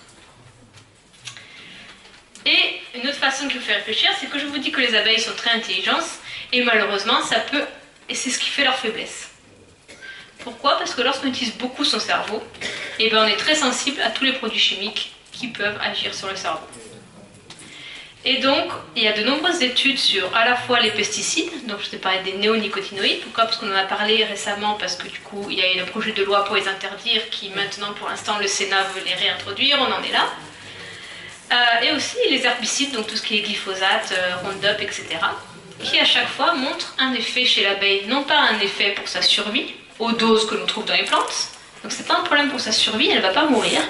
Et une autre façon qui vous fait réfléchir, c'est que je vous dis que les abeilles sont très intelligentes, et malheureusement ça peut, et c'est ce qui fait leur faiblesse. Pourquoi? Parce que lorsqu'on utilise beaucoup son cerveau, on est très sensible à tous les produits chimiques qui peuvent agir sur le cerveau. Et donc, il y a de nombreuses études sur à la fois les pesticides, donc je t'ai parlé des néonicotinoïdes. Pourquoi? Parce qu'on en a parlé récemment, parce que du coup, il y a eu un projet de loi pour les interdire, qui maintenant, pour l'instant, le Sénat veut les réintroduire, on en est là. Et aussi les herbicides, donc tout ce qui est glyphosate, Roundup, etc., qui à chaque fois montrent un effet chez l'abeille, non pas un effet pour sa survie, aux doses que l'on trouve dans les plantes. Donc c'est pas un problème pour sa survie, elle ne va pas mourir,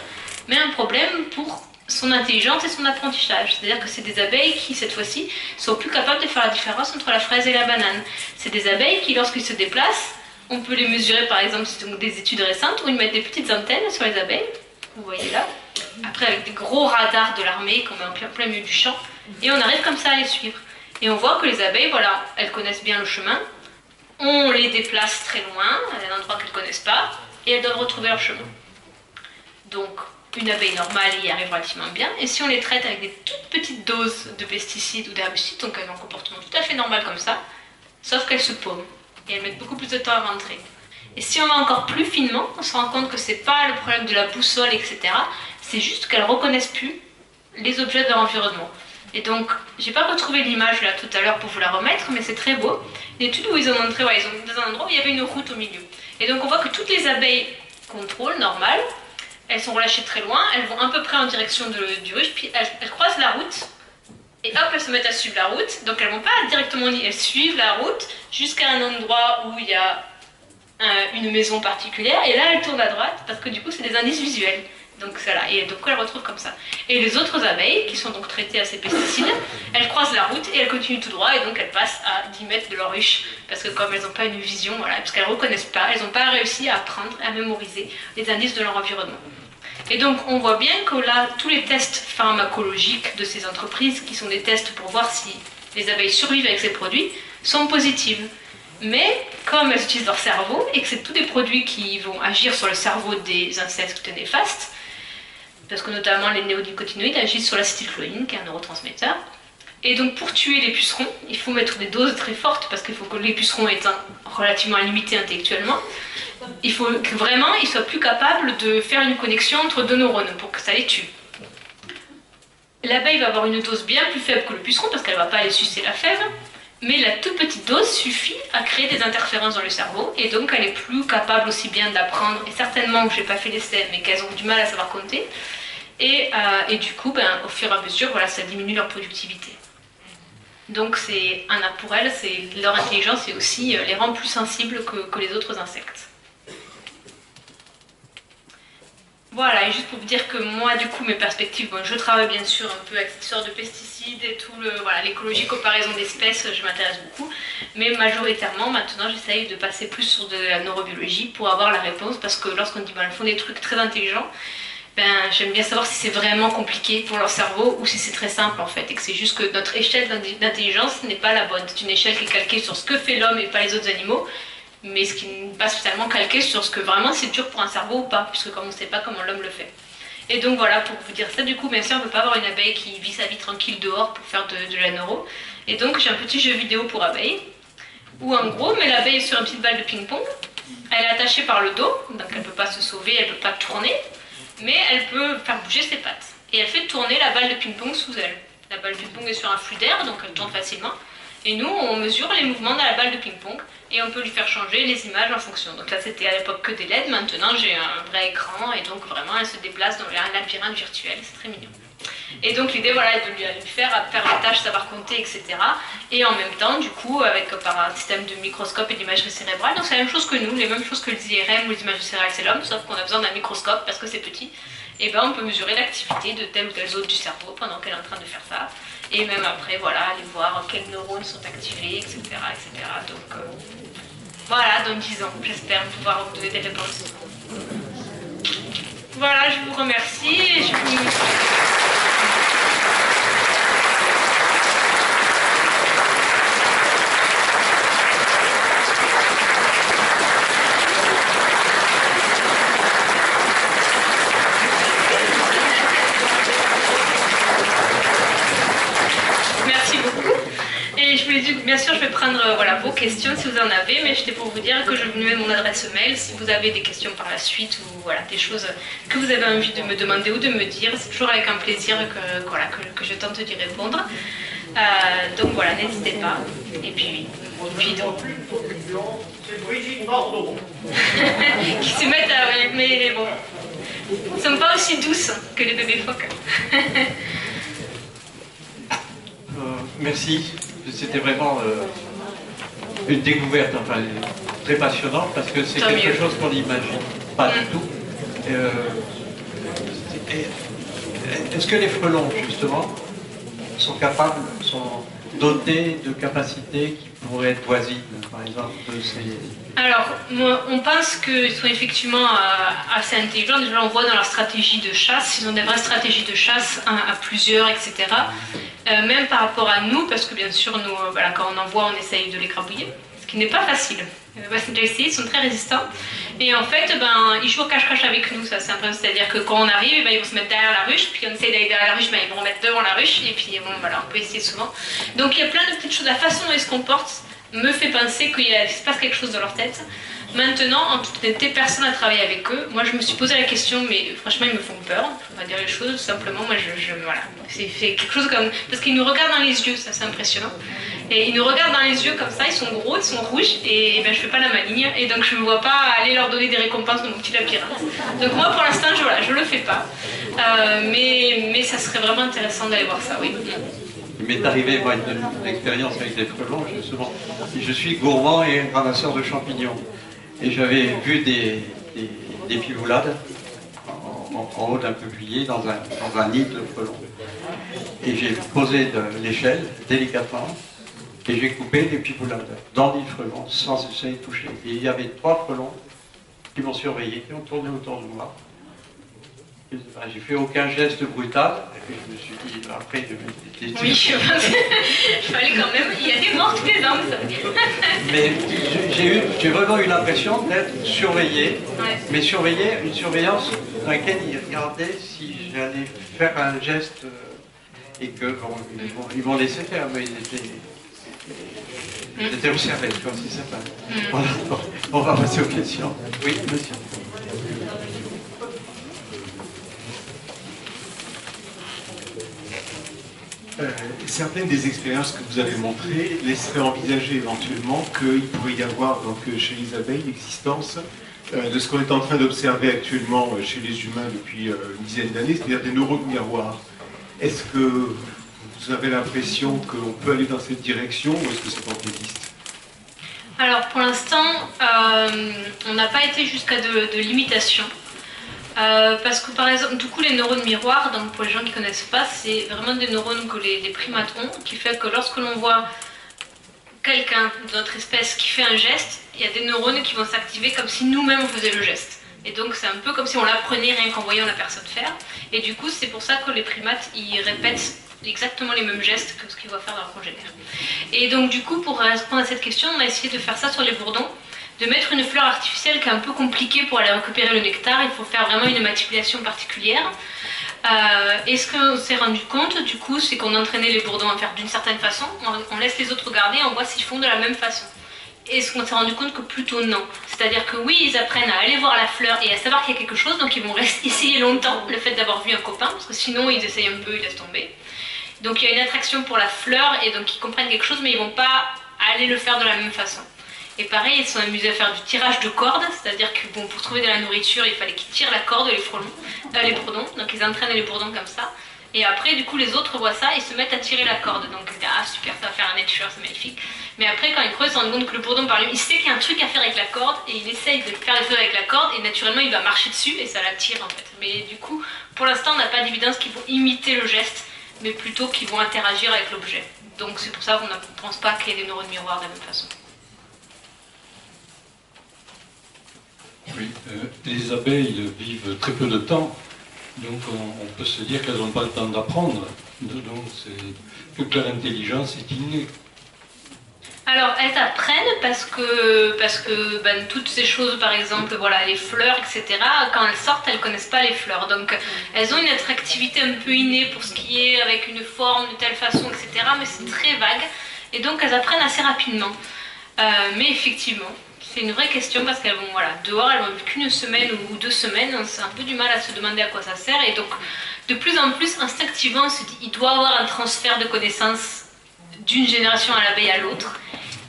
mais un problème pour son intelligence et son apprentissage. C'est-à-dire que c'est des abeilles qui, cette fois-ci, sont plus capables de faire la différence entre la fraise et la banane. C'est des abeilles qui, lorsqu'ils se déplacent, on peut les mesurer, par exemple, c'est donc des études récentes, où ils mettent des petites antennes sur les abeilles, vous voyez là, après avec des gros radars de l'armée qu'on met en plein milieu du champ, et on arrive comme ça à les suivre. Et on voit que les abeilles, voilà, elles connaissent bien le chemin, on les déplace très loin, à un endroit qu'elles ne connaissent pas, et elles doivent retrouver leur chemin. Donc, une abeille normale y arrive relativement bien, et si on les traite avec des toutes petites doses de pesticides ou d'herbicides, donc elles ont un comportement tout à fait normal comme ça, sauf qu'elles se paument, et elles mettent beaucoup plus de temps à rentrer. Et si on va encore plus finement, on se rend compte que c'est pas le problème de la boussole, etc., c'est juste qu'elles reconnaissent plus les objets de leur environnement. Et donc, j'ai pas retrouvé l'image là tout à l'heure pour vous la remettre, mais c'est très beau. Une étude où ils ont montré, ils ont dans un endroit où il y avait une route au milieu. Et donc on voit que toutes les abeilles contrôlent, normales, elles sont relâchées très loin, elles vont à peu près en direction du ruche, puis elles croisent la route, et hop, elles se mettent à suivre la route. Donc elles vont pas directement, elles suivent la route jusqu'à un endroit où il y a une maison particulière, et là elles tournent à droite, parce que du coup c'est des indices visuels. Donc voilà, et donc elles retrouvent comme ça. Et les autres abeilles, qui sont donc traitées à ces pesticides, elles croisent la route et elles continuent tout droit, et donc elles passent à 10 mètres de leur ruche, parce que comme elles n'ont pas une vision, voilà, parce qu'elles ne reconnaissent pas, elles n'ont pas réussi à apprendre, à mémoriser les indices de leur environnement. Et donc on voit bien que là, tous les tests pharmacologiques de ces entreprises, qui sont des tests pour voir si les abeilles survivent avec ces produits, sont positives. Mais comme elles utilisent leur cerveau, et que c'est tous des produits qui vont agir sur le cerveau des insectes néfastes, parce que notamment les néonicotinoïdes agissent sur l'acétylcholine, qui est un neurotransmetteur. Et donc pour tuer les pucerons, il faut mettre des doses très fortes, parce qu'il faut que les pucerons étant relativement limités intellectuellement, il faut que vraiment ils soient plus capables de faire une connexion entre deux neurones pour que ça les tue. L'abeille va avoir une dose bien plus faible que le puceron, parce qu'elle ne va pas aller sucer la fève, Mais la toute petite dose suffit à créer des interférences dans le cerveau, et donc elle est plus capable aussi bien d'apprendre, et certainement que je n'ai pas fait les STEM, mais qu'elles ont du mal à savoir compter, et du coup, au fur et à mesure, voilà, ça diminue leur productivité. Donc c'est un app pour elles, leur intelligence et aussi les rend plus sensibles que les autres insectes. Voilà, et juste pour vous dire que moi, du coup, mes perspectives, bon, je travaille bien sûr un peu avec cette histoire de pesticides et tout, l'écologie, comparaison d'espèces, je m'intéresse beaucoup, mais majoritairement, maintenant, j'essaye de passer plus sur de la neurobiologie pour avoir la réponse, parce que lorsqu'on dit, elles font des trucs très intelligents, j'aime bien savoir si c'est vraiment compliqué pour leur cerveau ou si c'est très simple en fait, et que c'est juste que notre échelle d'intelligence n'est pas la bonne. C'est une échelle qui est calquée sur ce que fait l'homme et pas les autres animaux, mais ce qui n'est pas spécialement calqué sur ce que vraiment c'est dur pour un cerveau ou pas, puisque comme on ne sait pas comment l'homme le fait. Et donc voilà, pour vous dire ça, du coup, bien sûr, on ne peut pas avoir une abeille qui vit sa vie tranquille dehors pour faire de la neuro. Et donc j'ai un petit jeu vidéo pour abeilles, où en gros, on met l'abeille sur une petite balle de ping-pong, elle est attachée par le dos, donc elle ne peut pas se sauver, elle ne peut pas tourner, mais elle peut faire bouger ses pattes. Et elle fait tourner la balle de ping-pong sous elle. La balle de ping-pong est sur un flux d'air, donc elle tourne facilement. Et nous, on mesure les mouvements dans la balle de ping-pong et on peut lui faire changer les images en fonction. Donc là, c'était à l'époque que des LED. Maintenant, j'ai un vrai écran et donc vraiment, elle se déplace dans un labyrinthe virtuel. C'est très mignon. Et donc l'idée, voilà, est de lui faire les tâches, savoir compter, etc. Et en même temps, du coup, par un système de microscope et d'imagerie cérébrale, donc c'est la même chose que nous, les mêmes choses que les IRM ou les images cérébrales, c'est l'homme, sauf qu'on a besoin d'un microscope parce que c'est petit. Et on peut mesurer l'activité de telle ou telle zone du cerveau pendant qu'elle est en train de faire ça. Et même après, voilà, aller voir quels neurones sont activés, etc. etc. Donc voilà, dans 10 ans, j'espère pouvoir vous donner des réponses. Voilà, je vous remercie et je vous... Bien sûr, je vais prendre vos questions si vous en avez, mais j'étais pour vous dire que je vous mets mon adresse mail si vous avez des questions par la suite ou des choses que vous avez envie de me demander ou de me dire. C'est toujours avec un plaisir que je tente d'y répondre. Donc voilà, n'hésitez pas. Et puis donc... C'est Brigitte Bardot. qui se mettent à... Mais bon, ils ne sont pas aussi douces que les bébés phoques. Merci. C'était vraiment une découverte, enfin, très passionnante, parce que c'est quelque chose qu'on n'imagine pas du tout. Est-ce que les frelons, justement, sont capables, sont dotés de capacités qui pourraient être voisines, par exemple, de ces... Alors, on pense qu'ils sont effectivement assez intelligents. Déjà, on voit dans leur stratégie de chasse, ils ont des vraies stratégies de chasse à plusieurs, etc. Même par rapport à nous, parce que bien sûr, nous, quand on en voit, on essaye de les crabouiller, ce qui n'est pas facile. C'est déjà essayé, ils sont très résistants. Et en fait, ils jouent au cache-cache avec nous, ça c'est impressionnant. C'est-à-dire que quand on arrive, ils vont se mettre derrière la ruche, puis on essaye d'aller derrière la ruche, ils vont mettre devant la ruche, et puis on peut essayer souvent. Donc il y a plein de petites choses. La façon dont ils se comportent me fait penser qu'il se passe quelque chose dans leur tête. Maintenant, en toute honnêteté, personne n'a travaillé avec eux. Moi, je me suis posé la question, mais franchement, ils me font peur. On va dire les choses, tout simplement. Moi, voilà. C'est quelque chose comme... Parce qu'ils nous regardent dans les yeux, ça, c'est impressionnant. Et ils nous regardent dans les yeux comme ça, ils sont gros, ils sont rouges, et je fais pas la maligne. Et donc, je ne me vois pas aller leur donner des récompenses dans mon petit labyrinthe. Donc, moi, pour l'instant, je le fais pas. Mais ça serait vraiment intéressant d'aller voir ça, oui. Il m'est arrivé, moi, une expérience avec des frelons, justement. Je suis gourmand et ramasseur de champignons. Et j'avais vu des pivoulades en haut d'un peuplier dans un nid de frelons. Et j'ai posé de l'échelle délicatement et j'ai coupé les pivoulades dans les frelons sans essayer de toucher. Et il y avait 3 frelons qui m'ont surveillé, qui ont tourné autour de moi. J'ai fait aucun geste brutal, et je me suis dit, après, je vais... Oui, je fallait quand même, il y a des morts tous les ans, ça. Mais j'ai vraiment eu l'impression d'être surveillé, mais surveillé, une surveillance dans laquelle ils regardaient si j'allais faire un geste, et que, bon, ils m'ont laissé faire, mais ils étaient observés, comme si ça passe. Voilà, on va passer aux questions. Oui, monsieur. Certaines des expériences que vous avez montrées laisseraient envisager éventuellement qu'il pourrait y avoir donc, chez les abeilles l'existence de ce qu'on est en train d'observer actuellement chez les humains depuis une dizaine d'années, c'est-à-dire des neurones miroirs. Est-ce que vous avez l'impression qu'on peut aller dans cette direction ou est-ce que c'est fantaisiste? Alors pour l'instant, on n'a pas été jusqu'à de l'imitation. Parce que par exemple, du coup les neurones miroirs, donc pour les gens qui ne connaissent pas, c'est vraiment des neurones que les primates ont, qui fait que lorsque l'on voit quelqu'un de notre espèce qui fait un geste, il y a des neurones qui vont s'activer comme si nous-mêmes on faisait le geste. Et donc c'est un peu comme si on l'apprenait rien qu'en voyant la personne faire. Et du coup c'est pour ça que les primates, ils répètent exactement les mêmes gestes que ce qu'ils voient faire leurs congénères. Et donc du coup pour répondre à cette question, on a essayé de faire ça sur les bourdons, de mettre une fleur artificielle qui est un peu compliquée pour aller récupérer le nectar. Il faut faire vraiment une manipulation particulière. Et ce qu'on s'est rendu compte, du coup, c'est qu'on entraînait les bourdons à faire d'une certaine façon. On laisse les autres regarder et on voit s'ils font de la même façon. Et ce qu'on s'est rendu compte que plutôt non. C'est-à-dire que oui, ils apprennent à aller voir la fleur et à savoir qu'il y a quelque chose, donc ils vont essayer longtemps le fait d'avoir vu un copain, parce que sinon ils essayent un peu, ils laissent tomber. Donc il y a une attraction pour la fleur et donc ils comprennent quelque chose, mais ils vont pas aller le faire de la même façon. Et pareil, ils se sont amusés à faire du tirage de cordes, c'est-à-dire que bon, pour trouver de la nourriture, il fallait qu'ils tirent la corde, les bourdons, donc ils entraînent les bourdons comme ça. Et après, du coup, les autres voient ça et se mettent à tirer la corde. Donc, ah super, ça va faire un nature, c'est magnifique. Mais après, quand ils creusent, ils se rendent compte que le bourdon, par lui, il sait qu'il y a un truc à faire avec la corde et il essaye de faire les choses avec la corde et naturellement, il va marcher dessus et ça l'attire en fait. Mais du coup, pour l'instant, on n'a pas d'évidence qu'ils vont imiter le geste, mais plutôt qu'ils vont interagir avec l'objet. Donc, c'est pour ça qu'on ne pense pas qu'il y ait des neurones miroirs de la même façon. Oui, les abeilles vivent très peu de temps, donc on peut se dire qu'elles n'ont pas le temps d'apprendre. Donc toute leur intelligence est innée. Alors elles apprennent parce que ben, toutes ces choses, par exemple, voilà, les fleurs, etc., quand elles sortent, elles ne connaissent pas les fleurs. Donc elles ont une attractivité un peu innée pour ce qui est avec une forme de telle façon, etc., mais c'est très vague. Et donc elles apprennent assez rapidement. Mais effectivement, c'est une vraie question parce qu'elles vont, voilà, dehors, elles vont qu'une semaine ou 2 semaines, c'est un peu du mal à se demander à quoi ça sert. Et donc, de plus en plus, instinctivement, on se dit il doit y avoir un transfert de connaissances d'une génération à l'abeille à l'autre.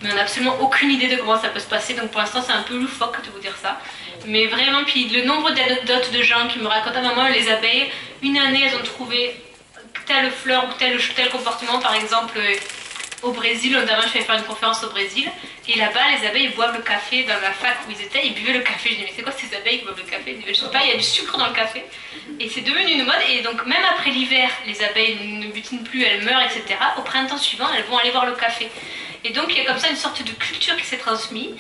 Mais on n'a absolument aucune idée de comment ça peut se passer. Donc pour l'instant, c'est un peu loufoque de vous dire ça. Mais vraiment, puis le nombre d'anecdotes de gens qui me racontent à maman, les abeilles, une année, elles ont trouvé telle fleur ou tel comportement, par exemple. Au Brésil, notamment je suis allée faire une conférence au Brésil, et là-bas les abeilles boivent le café dans la fac où ils étaient, ils buvaient le café. Je dis mais c'est quoi ces abeilles qui boivent le café? Je sais pas, il y a du sucre dans le café. Et c'est devenu une mode, et donc même après l'hiver, les abeilles ne butinent plus, elles meurent, etc. Au printemps suivant, elles vont aller boire le café. Et donc il y a comme ça une sorte de culture qui s'est transmise.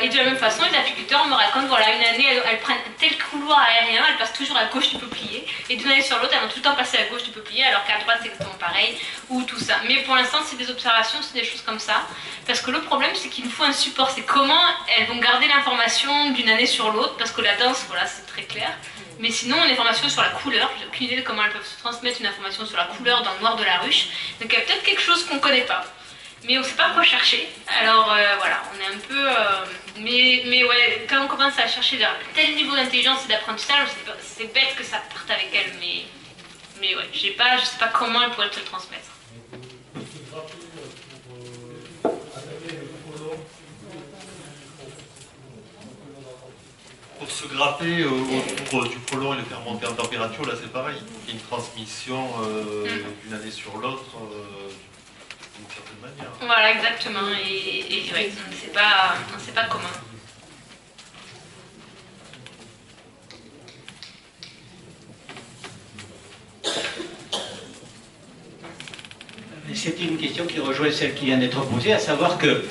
Et de la même façon, les apiculteurs me racontent, voilà, une année, elles prennent tel couloir aérien, elles passent toujours à gauche du peuplier, et d'une année sur l'autre, elles vont tout le temps passer à gauche du peuplier, alors qu'à droite, c'est exactement pareil, ou tout ça. Mais pour l'instant, c'est des observations, c'est des choses comme ça, parce que le problème, c'est qu'il nous faut un support, c'est comment elles vont garder l'information d'une année sur l'autre, parce que la danse, voilà, c'est très clair. Mais sinon, une information sur la couleur, j'ai aucune idée de comment elles peuvent se transmettre une information sur la couleur dans le noir de la ruche, donc il y a peut-être quelque chose qu'on ne connaît pas. Mais on ne sait pas quoi chercher, alors voilà, on est un peu... mais ouais, quand on commence à chercher vers tel niveau d'intelligence et d'apprentissage, c'est bête que ça parte avec elle, mais ouais, je sais pas comment elle pourrait te le transmettre. Pour se grapper autour du frelon et le faire monter en température, là c'est pareil, il y a une transmission d'une année sur l'autre. D'une certaine manière. Voilà, exactement. Et ouais, on ne sait pas comment. C'était une question qui rejoint celle qui vient d'être posée, à savoir que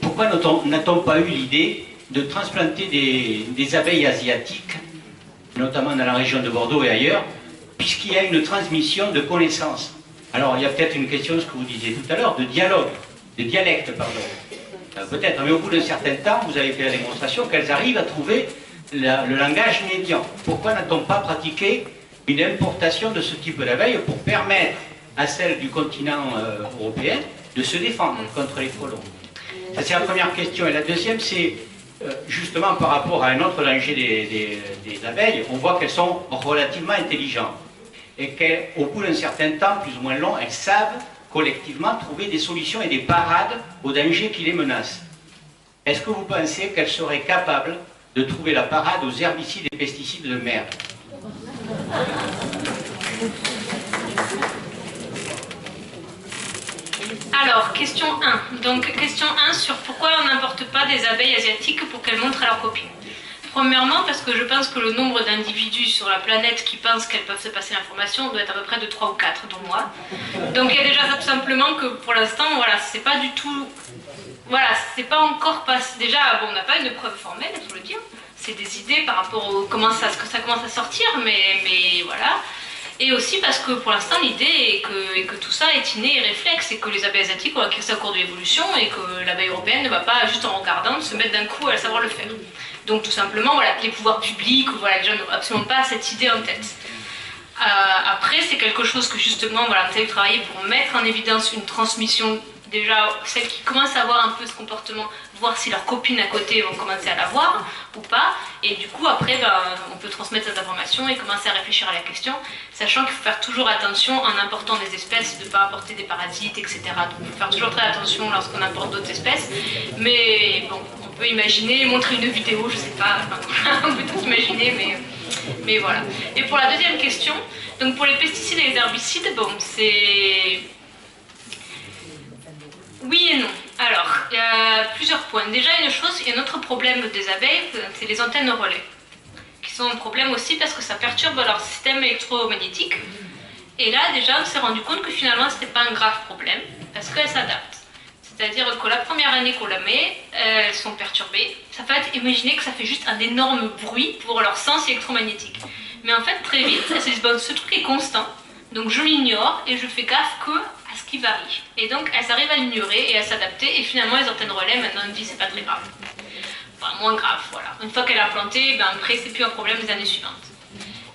pourquoi n'a-t-on pas eu l'idée de transplanter des abeilles asiatiques, notamment dans la région de Bordeaux et ailleurs, puisqu'il y a une transmission de connaissances. Alors, il y a peut-être une question, ce que vous disiez tout à l'heure, de dialogue, de dialecte, pardon. Peut-être, mais au bout d'un certain temps, vous avez fait la démonstration qu'elles arrivent à trouver le langage médian. Pourquoi n'a-t-on pas pratiqué une importation de ce type d'abeilles pour permettre à celles du continent européen de se défendre contre les frelons? Ça, c'est la première question. Et la deuxième, c'est justement par rapport à un autre danger des abeilles, on voit qu'elles sont relativement intelligentes. et qu'au bout d'un certain temps, plus ou moins long, elles savent collectivement trouver des solutions et des parades aux dangers qui les menacent. Est-ce que vous pensez qu'elles seraient capables de trouver la parade aux herbicides et pesticides de merde? Alors, question 1. Donc, question 1 sur pourquoi on n'importe pas des abeilles asiatiques pour qu'elles montrent à leurs copines. Premièrement, parce que je pense que le nombre d'individus sur la planète qui pensent qu'elles peuvent se passer l'information doit être à peu près de 3 ou 4, dont moi. Donc, il y a déjà ça tout simplement que pour l'instant, voilà, c'est pas du tout... Voilà, c'est pas encore passé... Déjà, bon, on n'a pas une preuve formelle, il faut le dire. C'est des idées par rapport au comment ça commence à sortir, mais voilà. Et aussi parce que pour l'instant l'idée est que tout ça est inné et réflexe, et que les abeilles asiatiques ont acquis ça au cours de l'évolution, et que l'abeille européenne ne va pas juste en regardant se mettre d'un coup à savoir le faire. Donc tout simplement, voilà, les pouvoirs publics, voilà, les gens n'ont absolument pas cette idée en tête. Après, c'est quelque chose que justement, voilà, on a travaillé pour mettre en évidence une transmission. Déjà, celles qui commencent à avoir un peu ce comportement, voir si leurs copines à côté vont commencer à l'avoir ou pas. Et du coup, après, on peut transmettre ces informations et commencer à réfléchir à la question, sachant qu'il faut faire toujours attention en important des espèces, de ne pas apporter des parasites, etc. Donc, il faut faire toujours très attention lorsqu'on importe d'autres espèces. Mais bon, on peut imaginer, montrer une vidéo, je sais pas, on peut tout imaginer, mais voilà. Et pour la deuxième question, donc pour les pesticides et les herbicides, bon, c'est... Oui et non. Alors, il y a plusieurs points. Déjà, une chose, il y a un autre problème des abeilles, c'est les antennes relais, qui sont un problème aussi parce que ça perturbe leur système électromagnétique. Et là, déjà, on s'est rendu compte que finalement, ce n'était pas un grave problème, parce qu'elles s'adaptent. C'est-à-dire que la première année qu'on la met, elles sont perturbées. Ça fait imaginer que ça fait juste un énorme bruit pour leur sens électromagnétique. Mais en fait, très vite, elles se disent, bon, ce truc est constant, donc je l'ignore et je fais gaffe que à ce qui varie. Et donc elles arrivent à l'ignorer et à s'adapter, et finalement les antennes relais maintenant on dit c'est pas très grave. Enfin, moins grave, voilà. Une fois qu'elle a planté, après c'est plus un problème les années suivantes.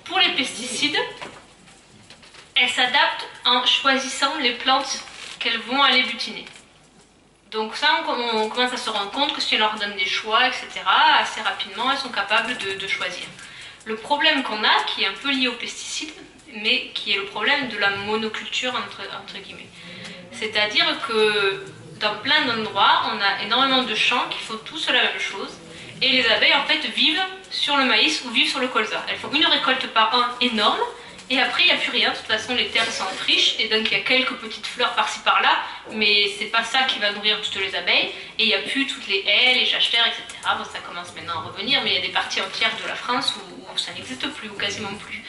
Pour les pesticides, elles s'adaptent en choisissant les plantes qu'elles vont aller butiner. Donc ça, on commence à se rendre compte que si on leur donne des choix, etc., assez rapidement, elles sont capables de choisir. Le problème qu'on a, qui est un peu lié aux pesticides, mais qui est le problème de la monoculture, entre guillemets. C'est-à-dire que dans plein d'endroits, on a énormément de champs qui font tous la même chose, et les abeilles, en fait, vivent sur le maïs ou vivent sur le colza. Elles font une récolte par an énorme, et après, il n'y a plus rien. De toute façon, les terres sont en friche, et donc il y a quelques petites fleurs par-ci par-là, mais c'est pas ça qui va nourrir toutes les abeilles, et il n'y a plus toutes les haies, les jachères, etc. Bon, ça commence maintenant à revenir, mais il y a des parties entières de la France où ça n'existe plus, ou quasiment plus.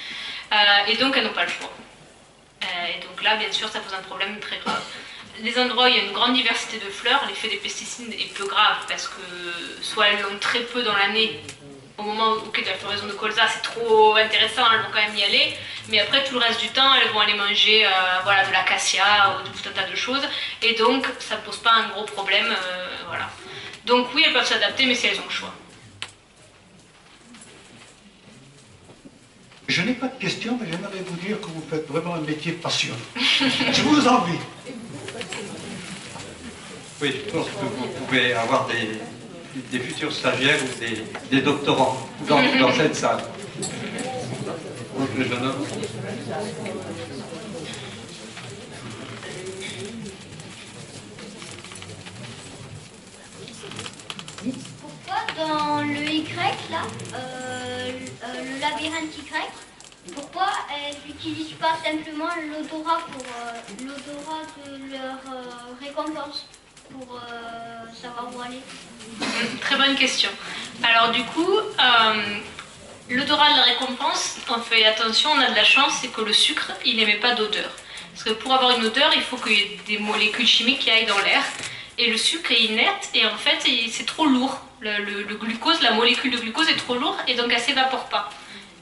Et donc elles n'ont pas le choix. Et donc là, bien sûr, ça pose un problème très grave. Les endroits où il y a une grande diversité de fleurs, l'effet des pesticides est peu grave, parce que soit elles l'ont très peu dans l'année, au moment où il y a la floraison de colza, c'est trop intéressant, elles vont quand même y aller, mais après tout le reste du temps, elles vont aller manger voilà, de l'acacia ou de tout un tas de choses, et donc ça ne pose pas un gros problème. Voilà. Donc oui, elles peuvent s'adapter, mais si elles ont le choix. Je n'ai pas de questions, mais j'aimerais vous dire que vous faites vraiment un métier passionnant. Je vous envie. Oui, je pense que vous pouvez avoir des futurs stagiaires ou des doctorants dans cette salle. Donc le jeune homme. Pourquoi dans le Y, là, le labyrinthe Y, pourquoi elles n'utilisent pas simplement l'odorat pour l'odorat de leur récompense pour savoir où aller? Très bonne question. Alors du coup, l'odorat de la récompense, on fait attention, on a de la chance, c'est que le sucre, il n'émet pas d'odeur. Parce que pour avoir une odeur, il faut qu'il y ait des molécules chimiques qui aillent dans l'air. Et le sucre est inerte, et en fait, c'est trop lourd. Le glucose, la molécule de glucose est trop lourde, et donc elle ne s'évapore pas.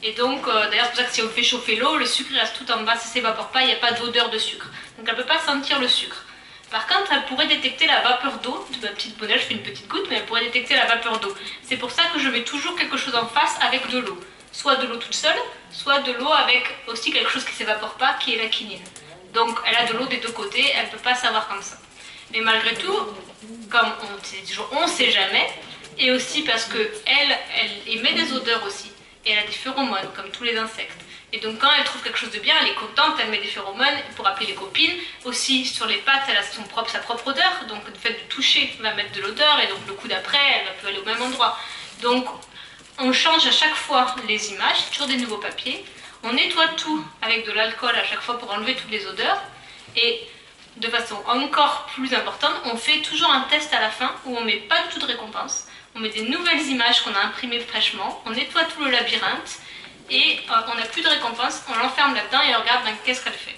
Et donc, d'ailleurs, c'est pour ça que si on fait chauffer l'eau, le sucre il reste tout en bas, ça ne s'évapore pas, il n'y a pas d'odeur de sucre. Donc elle ne peut pas sentir le sucre. Par contre, elle pourrait détecter la vapeur d'eau. De ma petite bonnelle, je fais une petite goutte, mais elle pourrait détecter la vapeur d'eau. C'est pour ça que je mets toujours quelque chose en face avec de l'eau. Soit de l'eau toute seule, soit de l'eau avec aussi quelque chose qui ne s'évapore pas, qui est la quinine. Donc elle a de l'eau des deux côtés, elle ne peut pas savoir comme ça. Mais malgré tout, comme on ne sait jamais, et aussi parce qu'elle émet des odeurs aussi, et elle a des phéromones, comme tous les insectes. Et donc quand elle trouve quelque chose de bien, elle est contente, elle met des phéromones pour appeler les copines. Aussi sur les pattes, elle a sa propre odeur, donc le fait de toucher va mettre de l'odeur, et donc le coup d'après, elle peut aller au même endroit. Donc on change à chaque fois les images, toujours des nouveaux papiers. On nettoie tout avec de l'alcool à chaque fois pour enlever toutes les odeurs. Et de façon encore plus importante, on fait toujours un test à la fin où on ne met pas du tout de récompense. On met des nouvelles images qu'on a imprimées fraîchement, on nettoie tout le labyrinthe et on n'a plus de récompense, on l'enferme là-dedans et on regarde qu'est-ce qu'elle fait.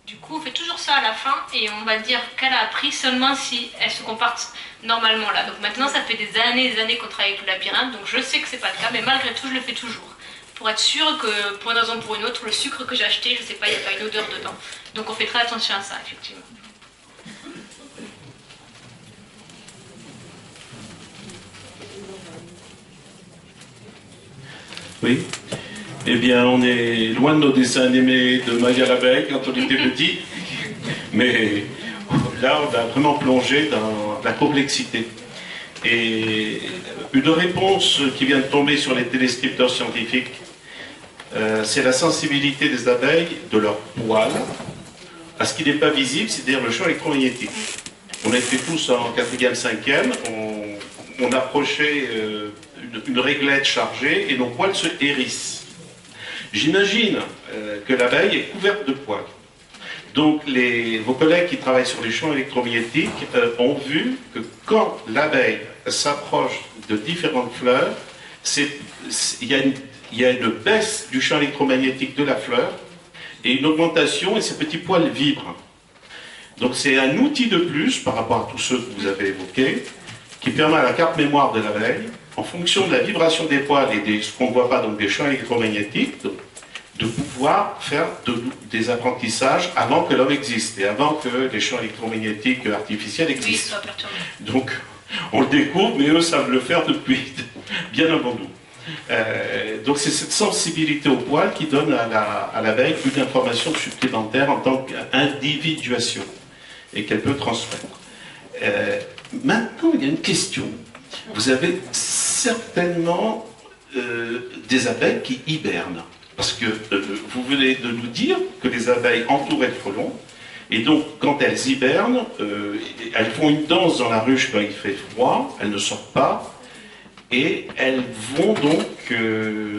Du coup, on fait toujours ça à la fin et on va dire qu'elle a appris seulement si elle se comporte normalement là. Donc maintenant, ça fait des années qu'on travaille avec le labyrinthe, donc je sais que c'est pas le cas, mais malgré tout, je le fais toujours. Pour être sûr que, pour une raison ou pour une autre, le sucre que j'ai acheté, je sais pas, il n'y a pas une odeur dedans. Donc on fait très attention à ça, effectivement. Oui. Eh bien, on est loin de nos dessins animés de Maya l'abeille quand on était petit. Mais là, on a vraiment plongé dans la complexité. Et une réponse qui vient de tomber sur les téléscripteurs scientifiques, c'est la sensibilité des abeilles, de leur poil, à ce qui n'est pas visible, c'est-à-dire le champ électromagnétique. On était tous en 4e, 5e, on approchait une réglette chargée et nos poils se hérissent. J'imagine que l'abeille est couverte de poils. Donc vos collègues qui travaillent sur les champs électromagnétiques ont vu que quand l'abeille s'approche de différentes fleurs, il y a une baisse du champ électromagnétique de la fleur et une augmentation, et ces petits poils vibrent. Donc c'est un outil de plus par rapport à tous ceux que vous avez évoqués, qui permet à la carte mémoire de l'abeille, en fonction de la vibration des poils et de ce qu'on ne voit pas, donc des champs électromagnétiques, de pouvoir faire des apprentissages avant que l'homme existe et avant que les champs électromagnétiques artificiels existent. Donc on le découvre, mais eux savent le faire depuis bien avant nous. Donc c'est cette sensibilité au poil qui donne à l'abeille une information supplémentaire en tant qu'individuation et qu'elle peut transmettre. Maintenant, il y a une question. Vous avez certainement des abeilles qui hibernent. Parce que vous venez de nous dire que les abeilles entouraient le frelon. Et donc, quand elles hibernent, elles font une danse dans la ruche quand il fait froid. Elles ne sortent pas. Et elles vont donc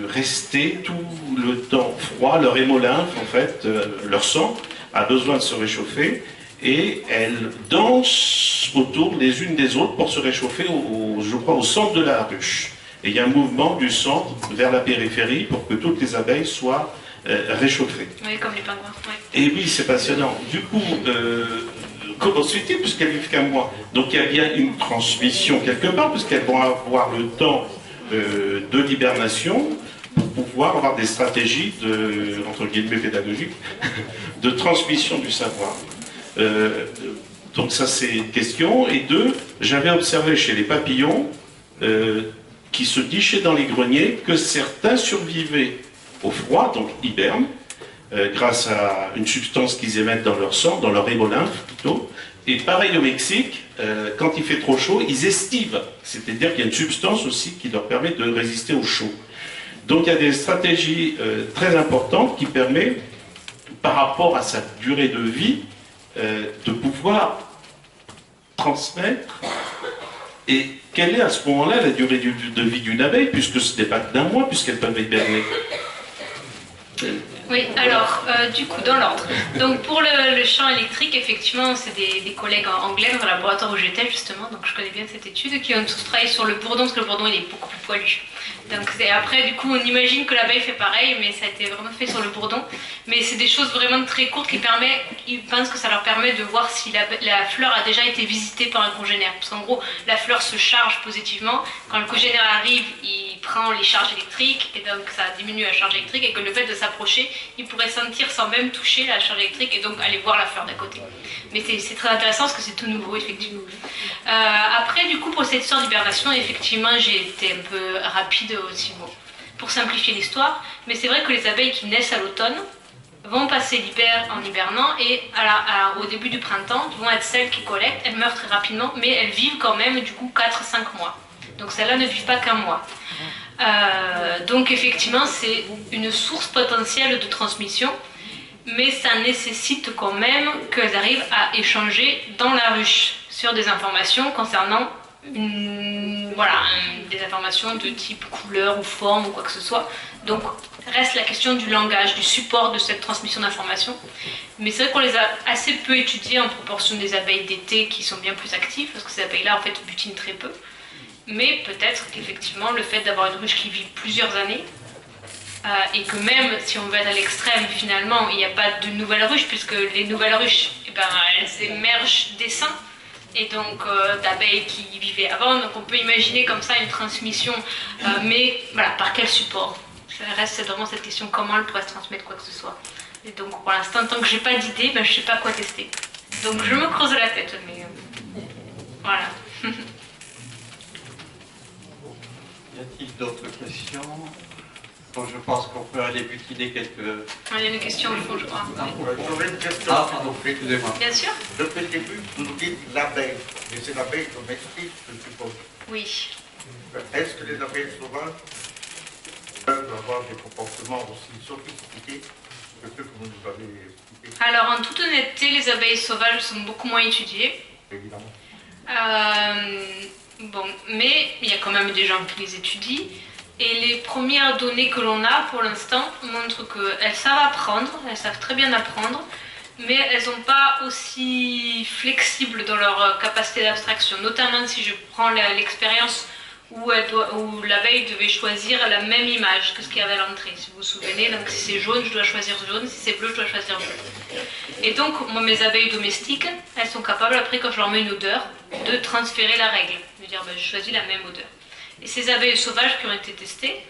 rester tout le temps froid. Leur hémolymphe, en fait, leur sang, a besoin de se réchauffer. Et elles dansent autour les unes des autres pour se réchauffer, je crois, au centre de la ruche. Et il y a un mouvement du centre vers la périphérie pour que toutes les abeilles soient réchauffées. Oui, comme les pingouins. Ouais. Et oui, c'est passionnant. Du coup, comment se fait-il, puisqu'elles vivent qu'un mois? Donc il y a bien une transmission quelque part, puisqu'elles vont avoir le temps de l'hibernation pour pouvoir avoir des stratégies entre guillemets pédagogiques, de transmission du savoir. Donc ça c'est une question. Et deux, j'avais observé chez les papillons qui se nichaient dans les greniers que certains survivaient au froid, donc hibernent, grâce à une substance qu'ils émettent dans leur sang, dans leur hémolymphe plutôt. Et pareil au Mexique, quand il fait trop chaud, ils estivent. C'est-à-dire qu'il y a une substance aussi qui leur permet de résister au chaud. Donc il y a des stratégies très importantes qui permettent, par rapport à sa durée de vie, de pouvoir transmettre. Et quelle est à ce moment-là la durée de vie d'une abeille, puisque ce n'est pas d'un mois, puisqu'elles peuvent hiberner? Oui, alors, du coup, dans l'ordre. Donc, pour le champ électrique, effectivement, c'est des collègues anglais dans le laboratoire où j'étais, justement, donc je connais bien cette étude, qui ont tous travaillé sur le bourdon, parce que le bourdon, il est beaucoup plus poilu. Donc, après, du coup, on imagine que l'abeille fait pareil, mais ça a été vraiment fait sur le bourdon. Mais c'est des choses vraiment très courtes ils pensent que ça leur permet de voir si la fleur a déjà été visitée par un congénère. Parce qu'en gros, la fleur se charge positivement. Quand le congénère arrive, il prend les charges électriques, et donc ça diminue la charge électrique, et que le fait de s'approcher, il pourrait sentir sans même toucher la charge électrique et donc aller voir la fleur d'à côté. Mais c'est très intéressant parce que c'est tout nouveau, effectivement. Après, du coup, pour cette histoire d'hibernation, effectivement, j'ai été un peu rapide aussi pour simplifier l'histoire. Mais c'est vrai que les abeilles qui naissent à l'automne vont passer l'hiver en hibernant et au début du printemps vont être celles qui collectent. Elles meurent très rapidement, mais elles vivent quand même, du coup, 4-5 mois. Donc celles-là ne vivent pas qu'un mois. Donc effectivement, c'est une source potentielle de transmission, mais ça nécessite quand même qu'elles arrivent à échanger dans la ruche sur des informations concernant des informations de type couleur ou forme ou quoi que ce soit. Donc reste la question du langage, du support de cette transmission d'informations. Mais c'est vrai qu'on les a assez peu étudiées en proportion des abeilles d'été qui sont bien plus actives, parce que ces abeilles-là en fait butinent très peu. Mais peut-être qu'effectivement le fait d'avoir une ruche qui vit plusieurs années, et que même si on veut être à l'extrême, finalement il n'y a pas de nouvelles ruches, puisque les nouvelles ruches, elles émergent d'essaims, et donc d'abeilles qui vivaient avant. Donc on peut imaginer comme ça une transmission, mais voilà, par quel support? Ça reste vraiment cette question, comment elle pourrait se transmettre quoi que ce soit. Et donc pour l'instant, tant que j'ai pas d'idée, je sais pas quoi tester. Donc je me creuse la tête, mais voilà. Y a-t-il d'autres questions? Bon, je pense qu'on peut aller butiner quelques... Il y a une question au fond, je crois. J'aurais une question. Ah, pardon, excusez-moi. Bien sûr. Depuis le début, vous nous dites l'abeille, mais c'est l'abeille domestique, je suppose. Oui. Est-ce que les abeilles sauvages peuvent avoir des comportements aussi sophistiqués que ceux que vous nous avez expliqués? Alors en toute honnêteté, les abeilles sauvages sont beaucoup moins étudiées. Évidemment. Bon, mais il y a quand même des gens qui les étudient. Et les premières données que l'on a pour l'instant montrent qu'elles savent apprendre, elles savent très bien apprendre, mais elles ne sont pas aussi flexibles dans leur capacité d'abstraction. Notamment si je prends l'expérience où l'abeille devait choisir la même image que ce qu'il y avait à l'entrée. Si vous vous souvenez, donc si c'est jaune, je dois choisir jaune, si c'est bleu, je dois choisir bleu. Et donc, moi, mes abeilles domestiques, elles sont capables, après, quand je leur mets une odeur, de transférer la règle. De dire, je choisis la même odeur. Et ces abeilles sauvages qui ont été testées,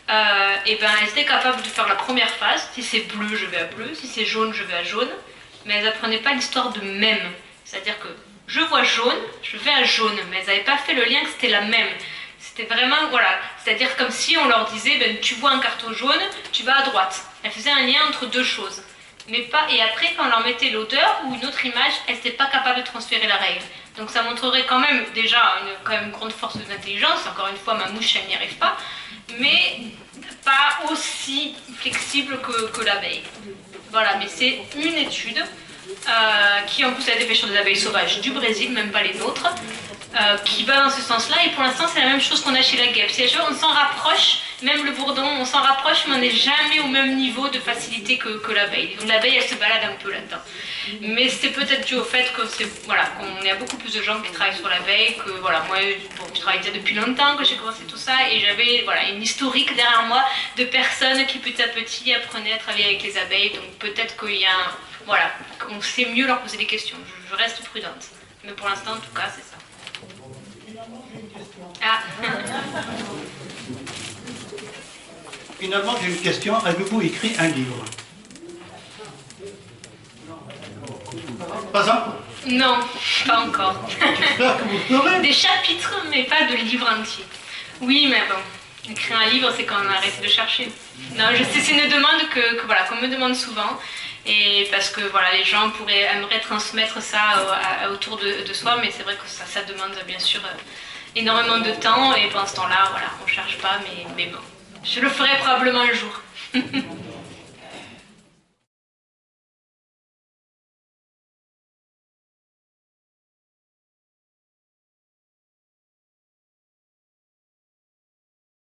elles étaient capables de faire la première phase. Si c'est bleu, je vais à bleu. Si c'est jaune, je vais à jaune. Mais elles n'apprenaient pas l'histoire de même. C'est-à-dire que je vois jaune, je vais à jaune. Mais elles n'avaient pas fait le lien que c'était la même. C'était vraiment, voilà. C'est-à-dire comme si on leur disait, tu vois un carton jaune, tu vas à droite. Elles faisaient un lien entre deux choses. Mais pas, et après, quand on leur mettait l'odeur ou une autre image, elles n'étaient pas capables de transférer la règle. Donc ça montrerait quand même déjà une grande force d'intelligence. Encore une fois, ma mouche, elle n'y arrive pas. Mais pas aussi flexible que l'abeille. Voilà, mais c'est une étude qui en plus a été faite sur des abeilles sauvages du Brésil, même pas les nôtres, qui va dans ce sens-là. Et pour l'instant, c'est la même chose qu'on a chez la guêpe. C'est-à-dire on s'en rapproche, même le bourdon, on s'en rapproche, mais on n'est jamais au même niveau de facilité que l'abeille. Donc l'abeille, elle se balade un peu là-dedans. Mais c'est peut-être dû au fait que qu'on y a beaucoup plus de gens qui travaillent sur l'abeille, que moi je travaille déjà depuis longtemps que j'ai commencé tout ça, et j'avais une historique derrière moi de personnes qui petit à petit apprenaient à travailler avec les abeilles. Donc peut-être qu'il y a on sait mieux leur poser des questions. Je reste prudente. Mais pour l'instant, en tout cas, c'est ça. Ah. Finalement, j'ai une question. Avez-vous écrit un livre? Pas encore? Non, pas encore. J'espère que vous ferez. Des chapitres, mais pas de livre entier. Oui, mais bon, écrire un livre, c'est quand on arrête de chercher. Non, je sais, c'est une demande qu'on me demande souvent. Et parce que les gens aimeraient transmettre ça autour de soi, mais c'est vrai que ça demande bien sûr énormément de temps, et pendant ce temps-là, on ne cherche pas, mais bon, je le ferai probablement un jour.